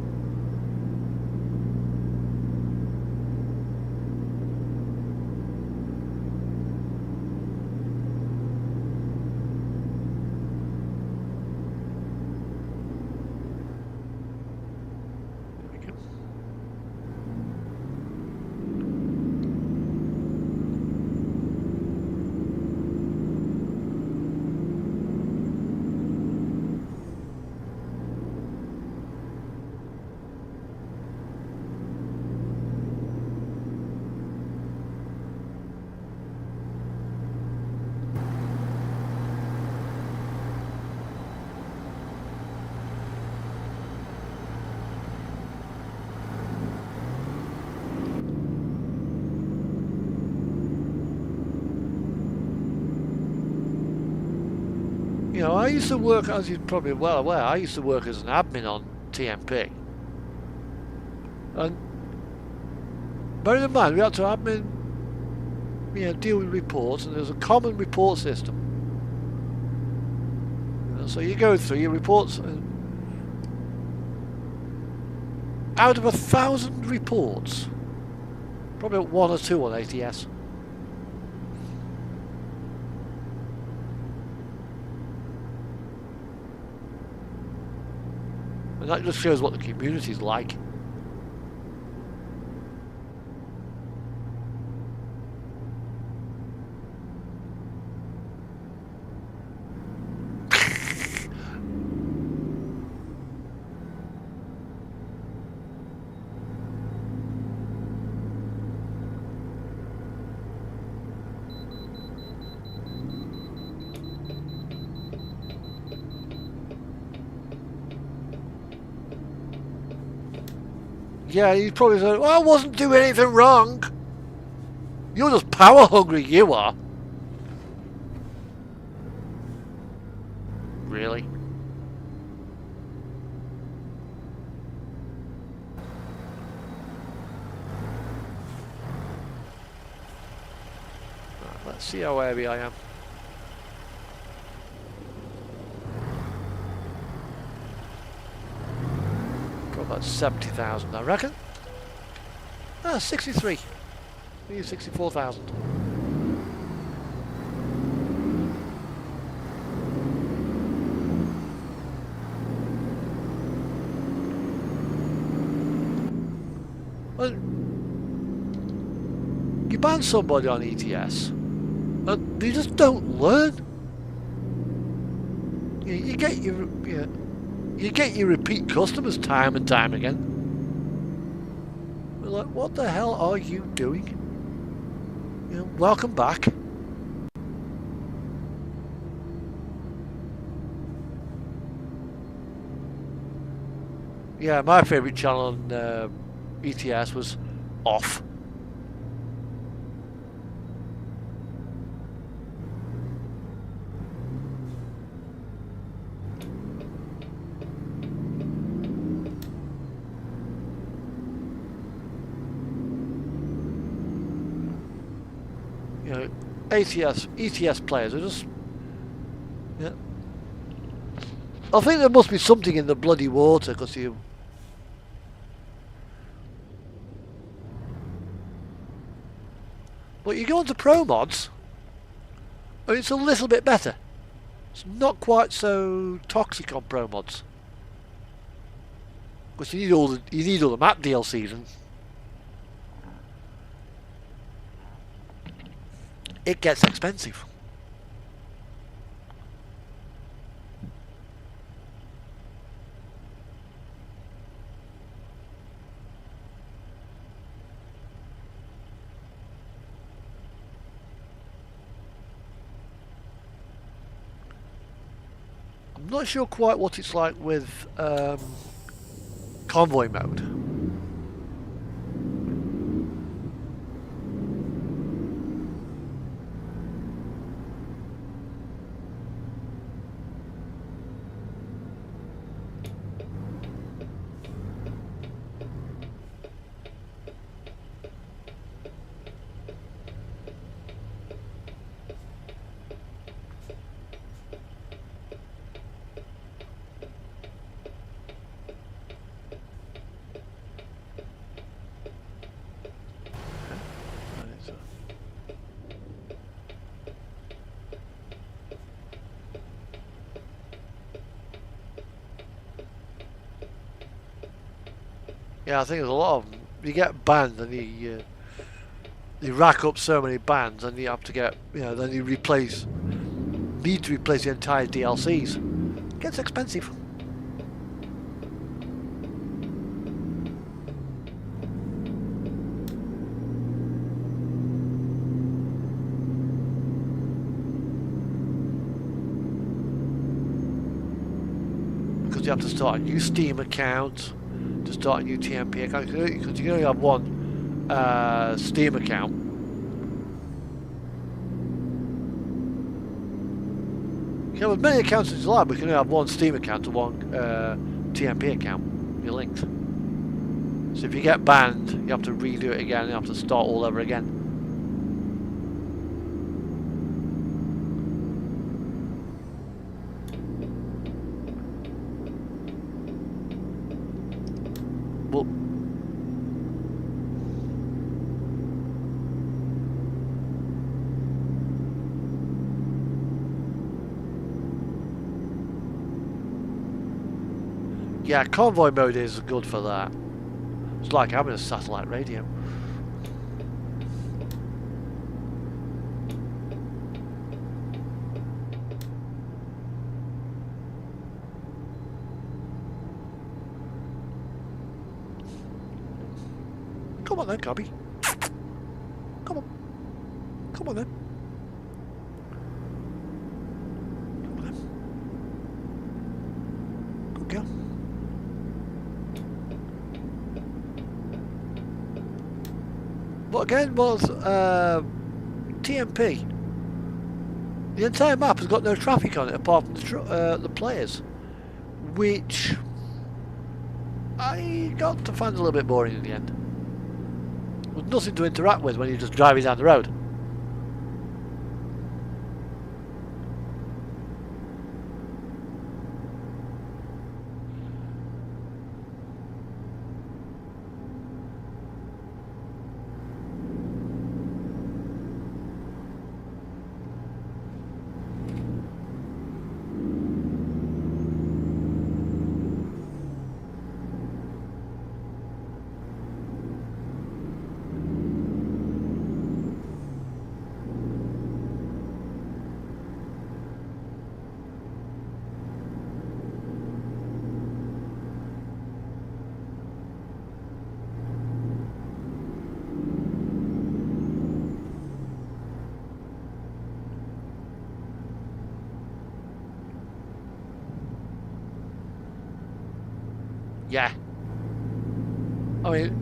You know, I used to work, as you're probably well aware, I used to work as an admin on TMP. And bearing in mind, we had to admin, you know, deal with reports, and there's a common report system. You know, so you go through your reports, and out of 1,000 reports, probably 1 or 2 on ATS. And that just shows what the community's like. Yeah, you probably said, well, I wasn't doing anything wrong. You're just power hungry, you are. Really? Right, let's see how heavy I am. About 70,000, I reckon. 63. Maybe 64,000. Well, you ban somebody on ETS, and they just don't learn. You get your you get your repeat customers time and time again. We're like, what the hell are you doing? You know, welcome back. Yeah, my favourite channel on ETS was off. You know, ETS players are just, yeah. I think there must be something in the bloody water, because you. But you go onto Pro Mods, and it's a little bit better. It's not quite so toxic on Pro Mods, because you need all the map DLCs, and it gets expensive. I'm not sure quite what it's like with convoy mode. Yeah, I think there's a lot of them. You get banned and you rack up so many bans, and you have to get, then you need to replace the entire DLCs. It gets expensive. Because you have to start a new Steam account to start a new TMP account, because you can only have one Steam account. You can have as many accounts as you like, but you can only have one Steam account and one TMP account. You're linked. So if you get banned, you have to redo it again, you have to start all over again. Well, yeah, convoy mode is good for that. It's like having a satellite radio. Come on then, Cubby. Come on. Come on then. Come on then. Good girl. But again, was TMP. The entire map has got no traffic on it apart from the players, which I got to find a little bit boring in the end. There's nothing to interact with when you're just driving down the road. Yeah. I mean,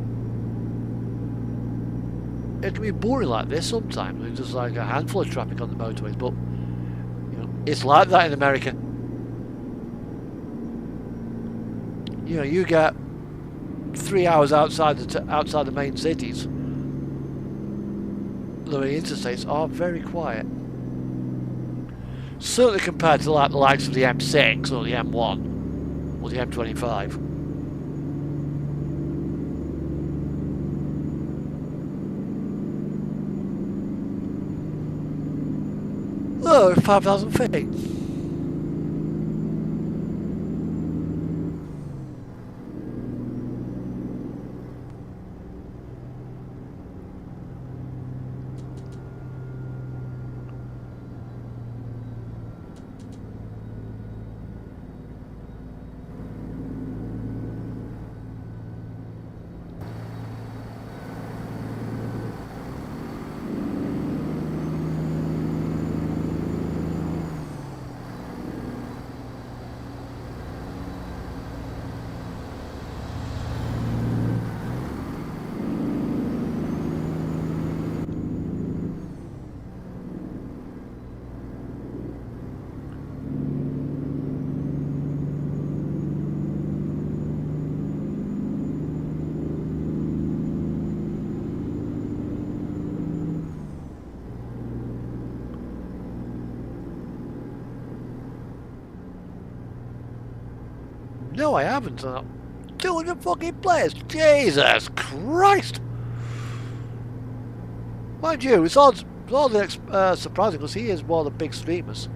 it can be boring like this sometimes. There's just like a handful of traffic on the motorways, but it's like that in America. You get 3 hours outside the main cities. The interstates are very quiet. Certainly compared to like the likes of the M6 or the M1 or the M25. Oh, 5,000 feet. No, I haven't. 200 fucking players. Jesus Christ! Mind you, it's oddly surprising because he is one of the big streamers.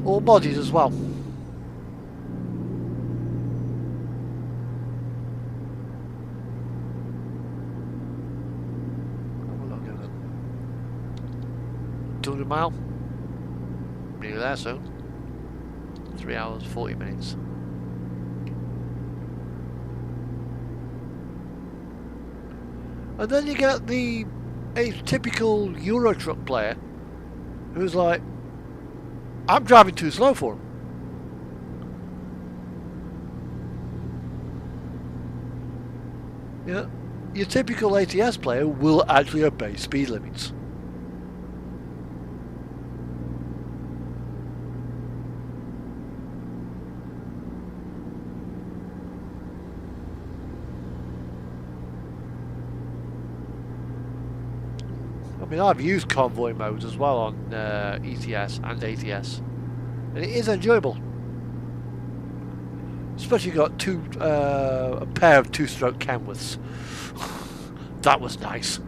or bodies as well. Have a look at it. 200 mile. Nearly there soon. 3 hours 40 minutes. And then you get a typical Euro Truck player who's like, I'm driving too slow for him. Yeah, your typical ATS player will actually obey speed limits. I mean, I've used convoy modes as well on ETS and ATS, and it is enjoyable. Especially got a pair of two-stroke Kenworths. That was nice.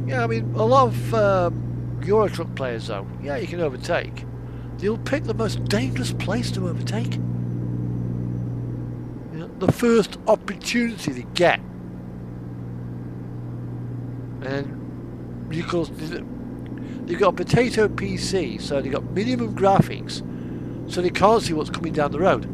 Yeah, I mean, a lot of Euro Truck players, though, yeah, you can overtake. They'll pick the most dangerous place to overtake. You know, the first opportunity they get. And because they've got a potato PC, so they've got minimum graphics, so they can't see what's coming down the road.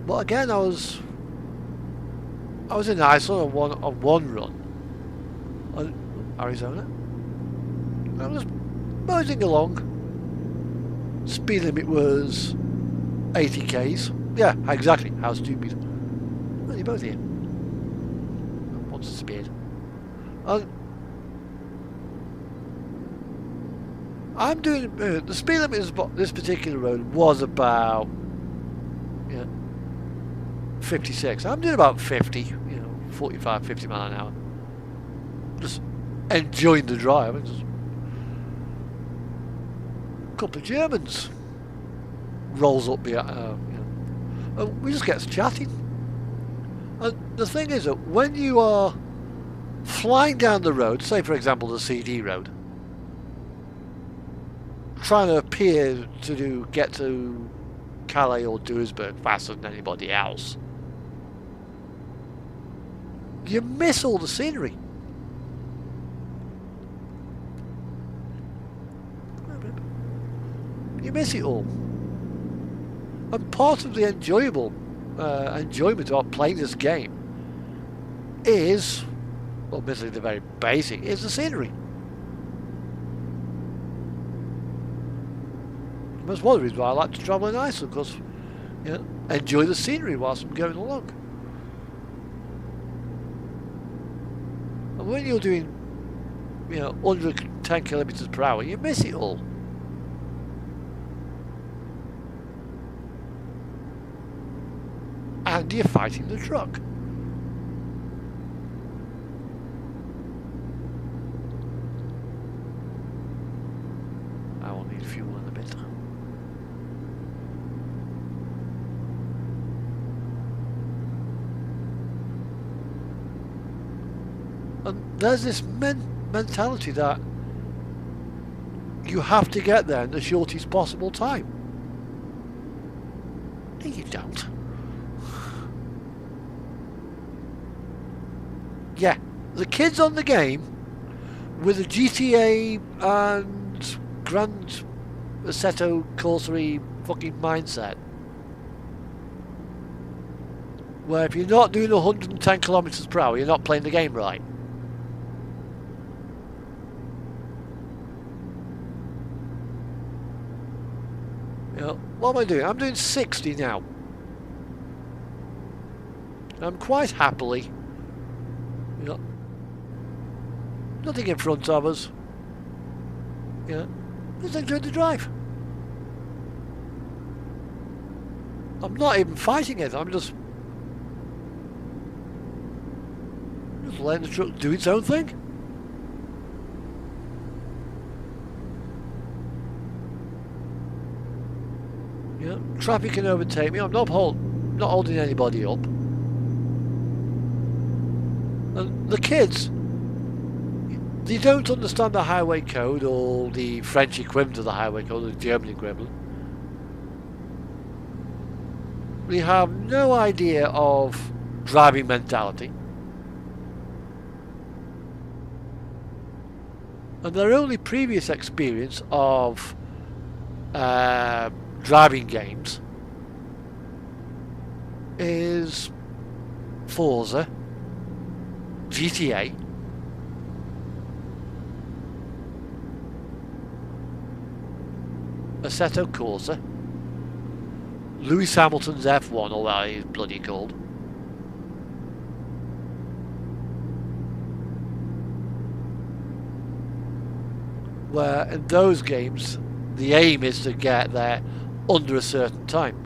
But again, I was in Iceland on one run on Arizona. I was moseying along. Speed limit was 80 k's. Yeah, exactly. How stupid. Well, you're both here. What's the speed? I'm doing the speed limit is this particular road was about 56. I'm doing about 50, 45, 50 mile an hour. Just enjoying the drive. Just a couple of Germans rolls up and we just get chatting. And the thing is that when you are flying down the road, say for example the CD road, trying to appear to get to Calais or Duisburg faster than anybody else, you miss all the scenery. You miss it all. And part of the enjoyment of playing this game is, well, basically the very basic, is the scenery. That's one of the reasons why I like to travel in Iceland, because enjoy the scenery whilst I'm going along. And when you're doing 110 kilometers per hour, you miss it all. And you're fighting the truck. I will need fuel in a bit. And there's this mentality that you have to get there in the shortest possible time. No, you don't. Yeah, the kids on the game with a GTA and Grand Assetto Corsa fucking mindset where if you're not doing 110 kilometers per hour, you're not playing the game right. You know, what am I doing? I'm doing 60 now. I'm quite happily, you know, nothing in front of us. You know, just enjoying the drive. I'm not even fighting it. I'm just letting the truck do its own thing. You know, traffic can overtake me. I'm not holding anybody up. And the kids, they don't understand the highway code or the French equivalent of the highway code or the German equivalent. They have no idea of driving mentality. And their only previous experience of driving games is Forza, GTA, Assetto Corsa, Lewis Hamilton's F1, or that is bloody called. Where in those games the aim is to get there under a certain time.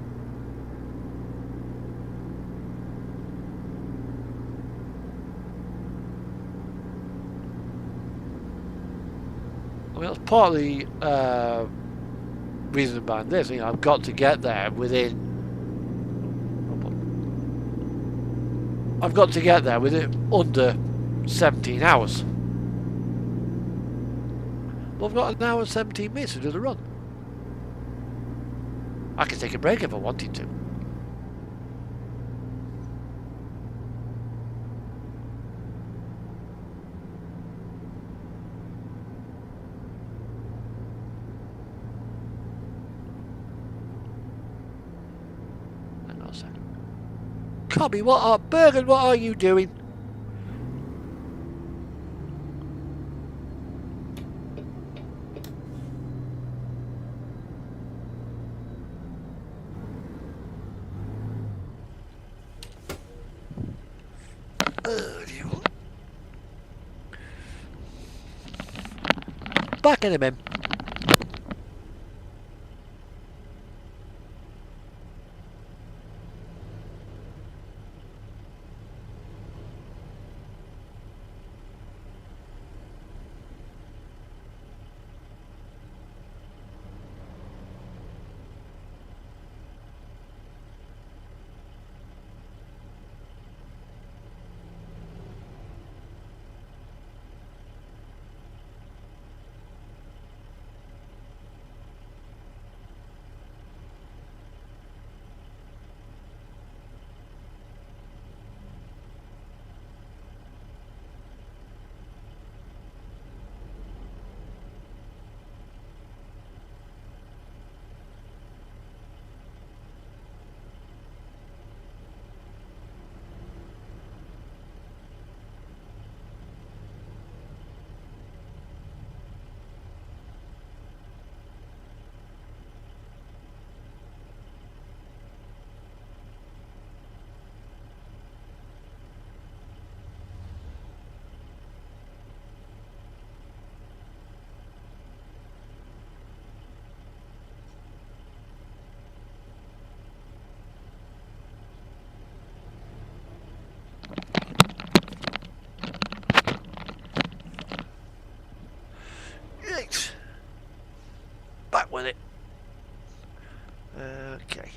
I mean, that's partly reason behind this. You know, I've got to get there within. I've got to get there within under 17 hours. Well, I've got an hour and 17 minutes to do the run. I can take a break if I wanted to. Hang on a second. Cobby, Bergen, what are you doing? Back in a minute. Right. Back with it. Okay.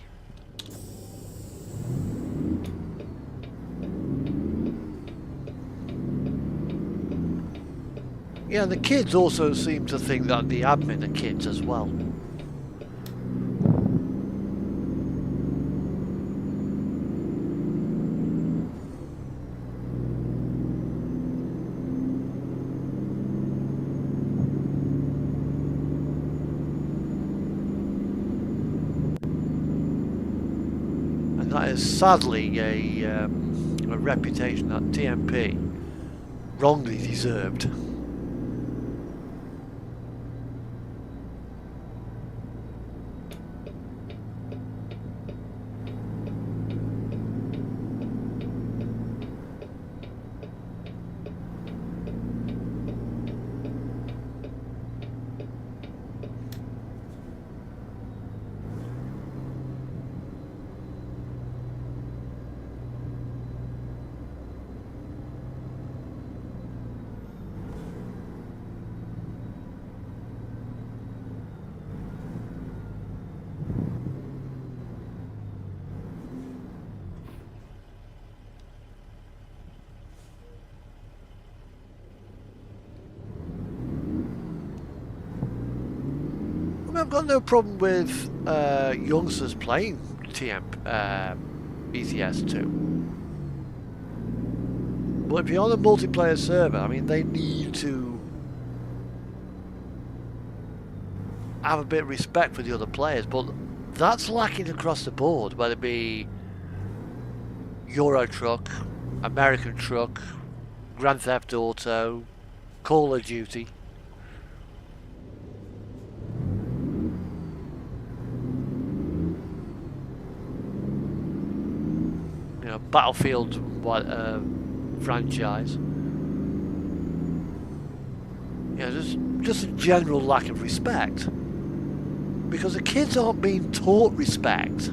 Yeah, the kids also seem to think that the admin are kids as well. And that is sadly a reputation that TMP wrongly deserved. I've got no problem with youngsters playing ETS 2. But if you're on a multiplayer server, I mean, they need to have a bit of respect for the other players, but that's lacking across the board, whether it be Euro Truck, American Truck, Grand Theft Auto, Call of Duty. You know, Battlefield franchise. You know, just a general lack of respect. Because the kids aren't being taught respect.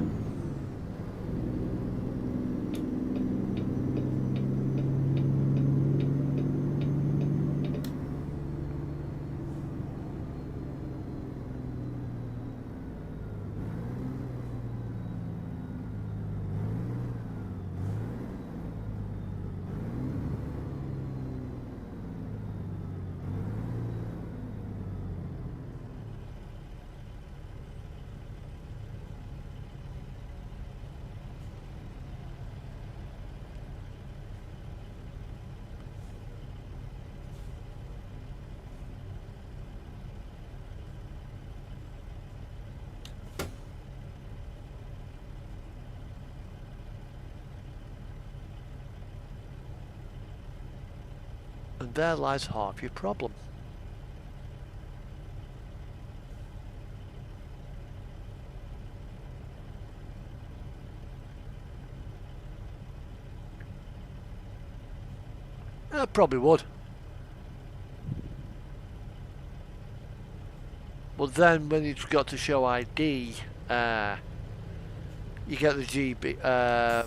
And there lies half your problem. I probably would. But then when you've got to show ID, you get the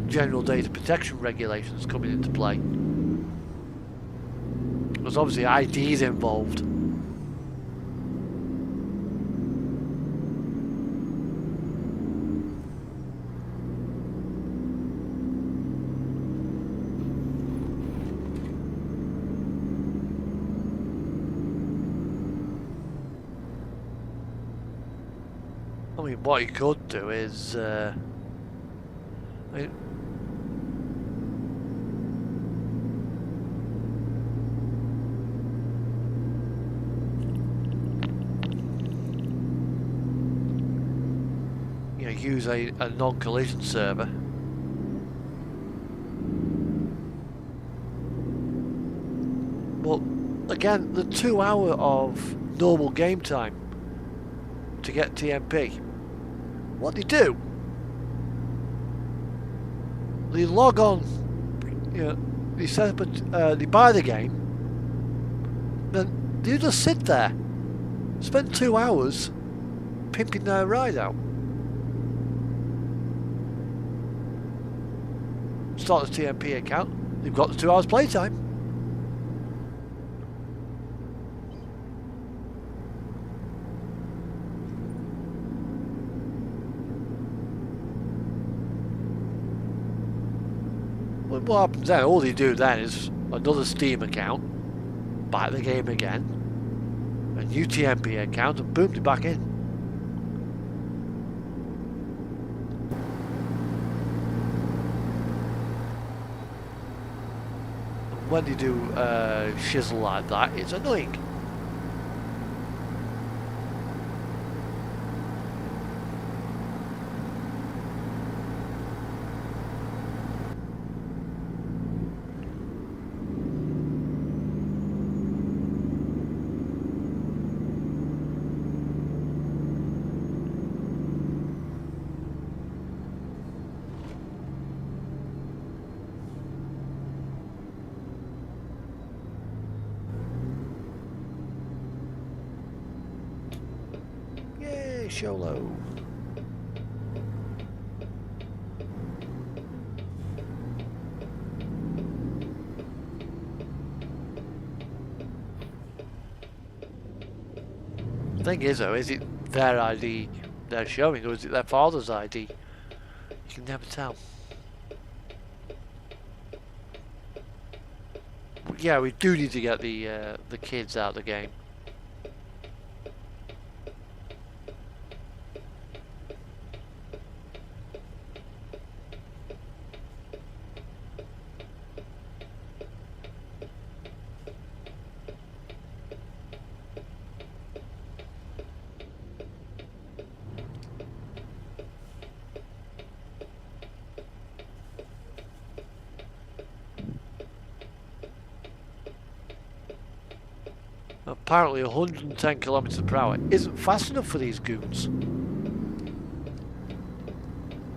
General Data Protection Regulations coming into play. Because obviously ID is involved. I mean, what you could do is use a non-collision server. But again, the 2 hour of normal game time to get TMP, what they do, they log on, they set up they buy the game, then they just sit there, spend 2 hours pimping their ride out. Start the TMP account, they've got the 2 hours playtime. Well, what happens then? All they do then is another Steam account, buy the game again, a new TMP account, and boom, they're back in. When they do shizzle like that, it's annoying. Hey, Sholo. The thing is, though, is it their ID they're showing, or is it their father's ID? You can never tell. Yeah, we do need to get the kids out of the game. Apparently 110 kilometers per hour isn't fast enough for these goons.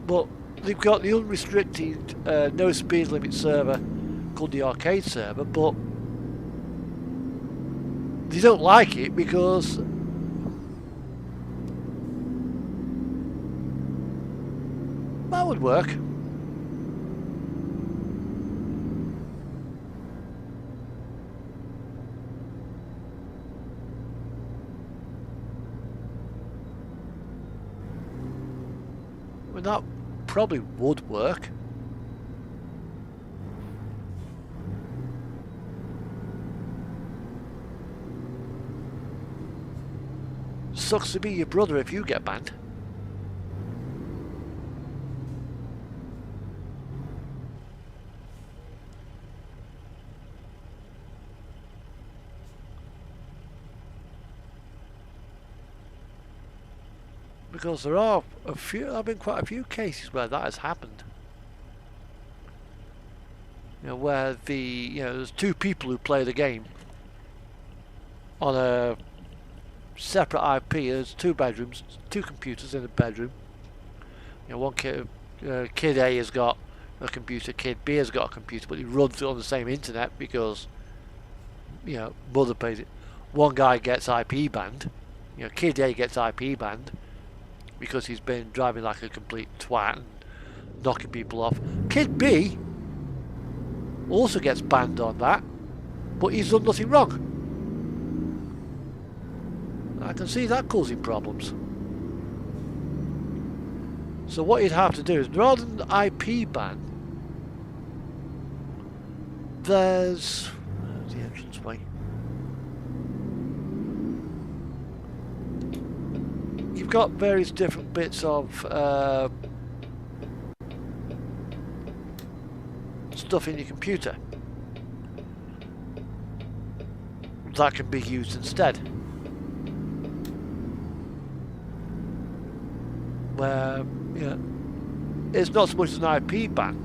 But they've got the unrestricted no speed limit server called the arcade server, but they don't like it because that would work. I mean, that probably would work. Sucks to be your brother if you get banned. Because there are have been quite a few cases where that has happened. You know, where there's two people who play the game on a separate IP. There's two bedrooms, two computers in a bedroom. You know, one kid A has got a computer, kid B has got a computer, but he runs it on the same internet because mother pays it. One guy gets IP banned. Kid A gets IP banned because he's been driving like a complete twat and knocking people off. Kid B also gets banned on that, but he's done nothing wrong. I can see that causing problems. So what you'd have to do is, rather than the IP ban, there's the entranceway. You've got various different bits of stuff in your computer that can be used instead. Where it's not so much as an IP ban.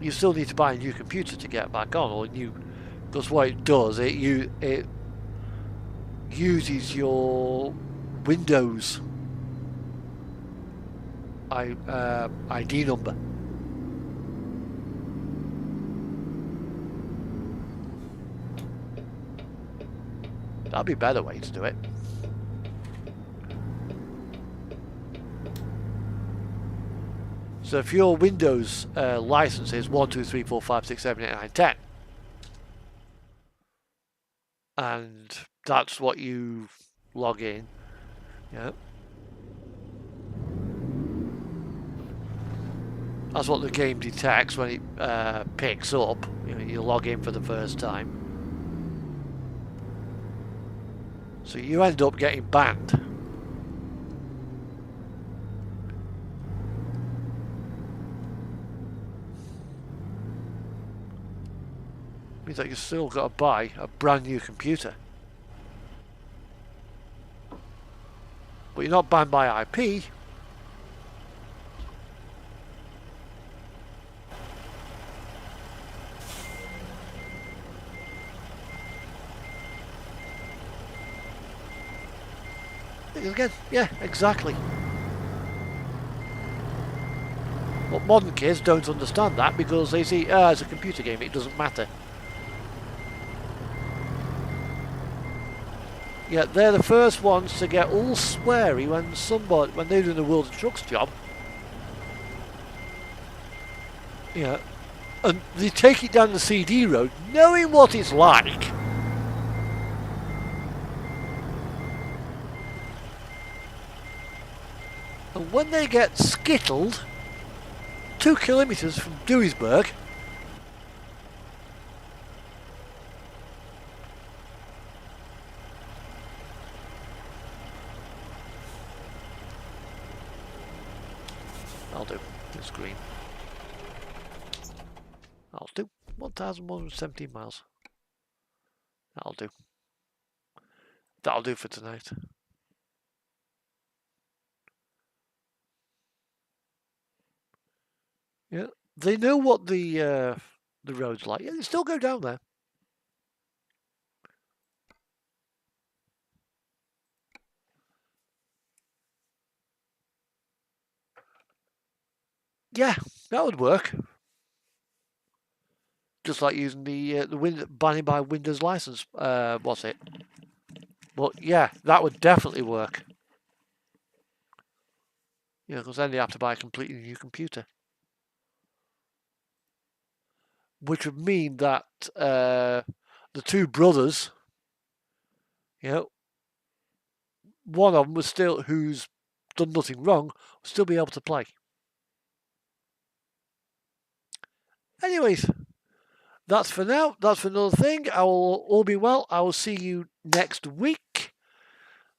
You still need to buy a new computer to get back on, or new, because what it does, it uses your Windows ID number. That'd be a better way to do it. So if your Windows license is 1, 2, 3, 4, 5, 6, 7, 8, 9, 10, and that's what you log in, that's what the game detects when it picks up. You log in for the first time, so you end up getting banned. Means that you've still got to buy a brand new computer. But you're not banned by IP. Again, yeah, exactly. But modern kids don't understand that because they see, it's a computer game, it doesn't matter. Yeah, they're the first ones to get all sweary when they're doing the World of Trucks job. Yeah, and they take it down the CD road, knowing what it's like. And when they get skittled 2 kilometres from Duisburg, I'll do. It's green. I'll do. 1,117 miles. That'll do. That'll do for tonight. Yeah, they know what the road's like. Yeah, they still go down there. Yeah, that would work. Just like using the banning by Windows license. What's it? But yeah, that would definitely work. Yeah, because then they have to buy a completely new computer, which would mean that the two brothers, you know, one of them was still who's done nothing wrong, will still be able to play. Anyways, that's for now. That's for another thing. I will all be well. I will see you next week.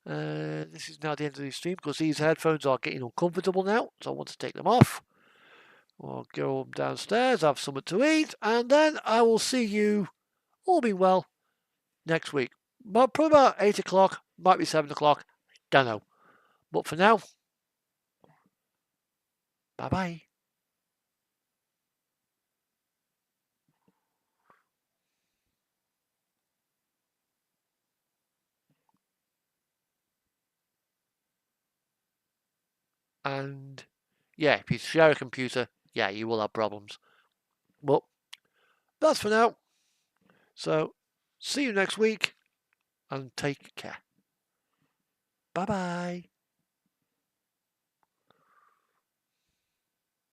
This is now the end of the stream because these headphones are getting uncomfortable now, so I want to take them off. I'll go downstairs, have something to eat, and then I will see you, all being well, next week. But probably about 8 o'clock, might be 7 o'clock, don't know. But for now, bye-bye. And yeah, if you share a computer, yeah, you will have problems. But that's for now. So, see you next week, and take care. Bye-bye.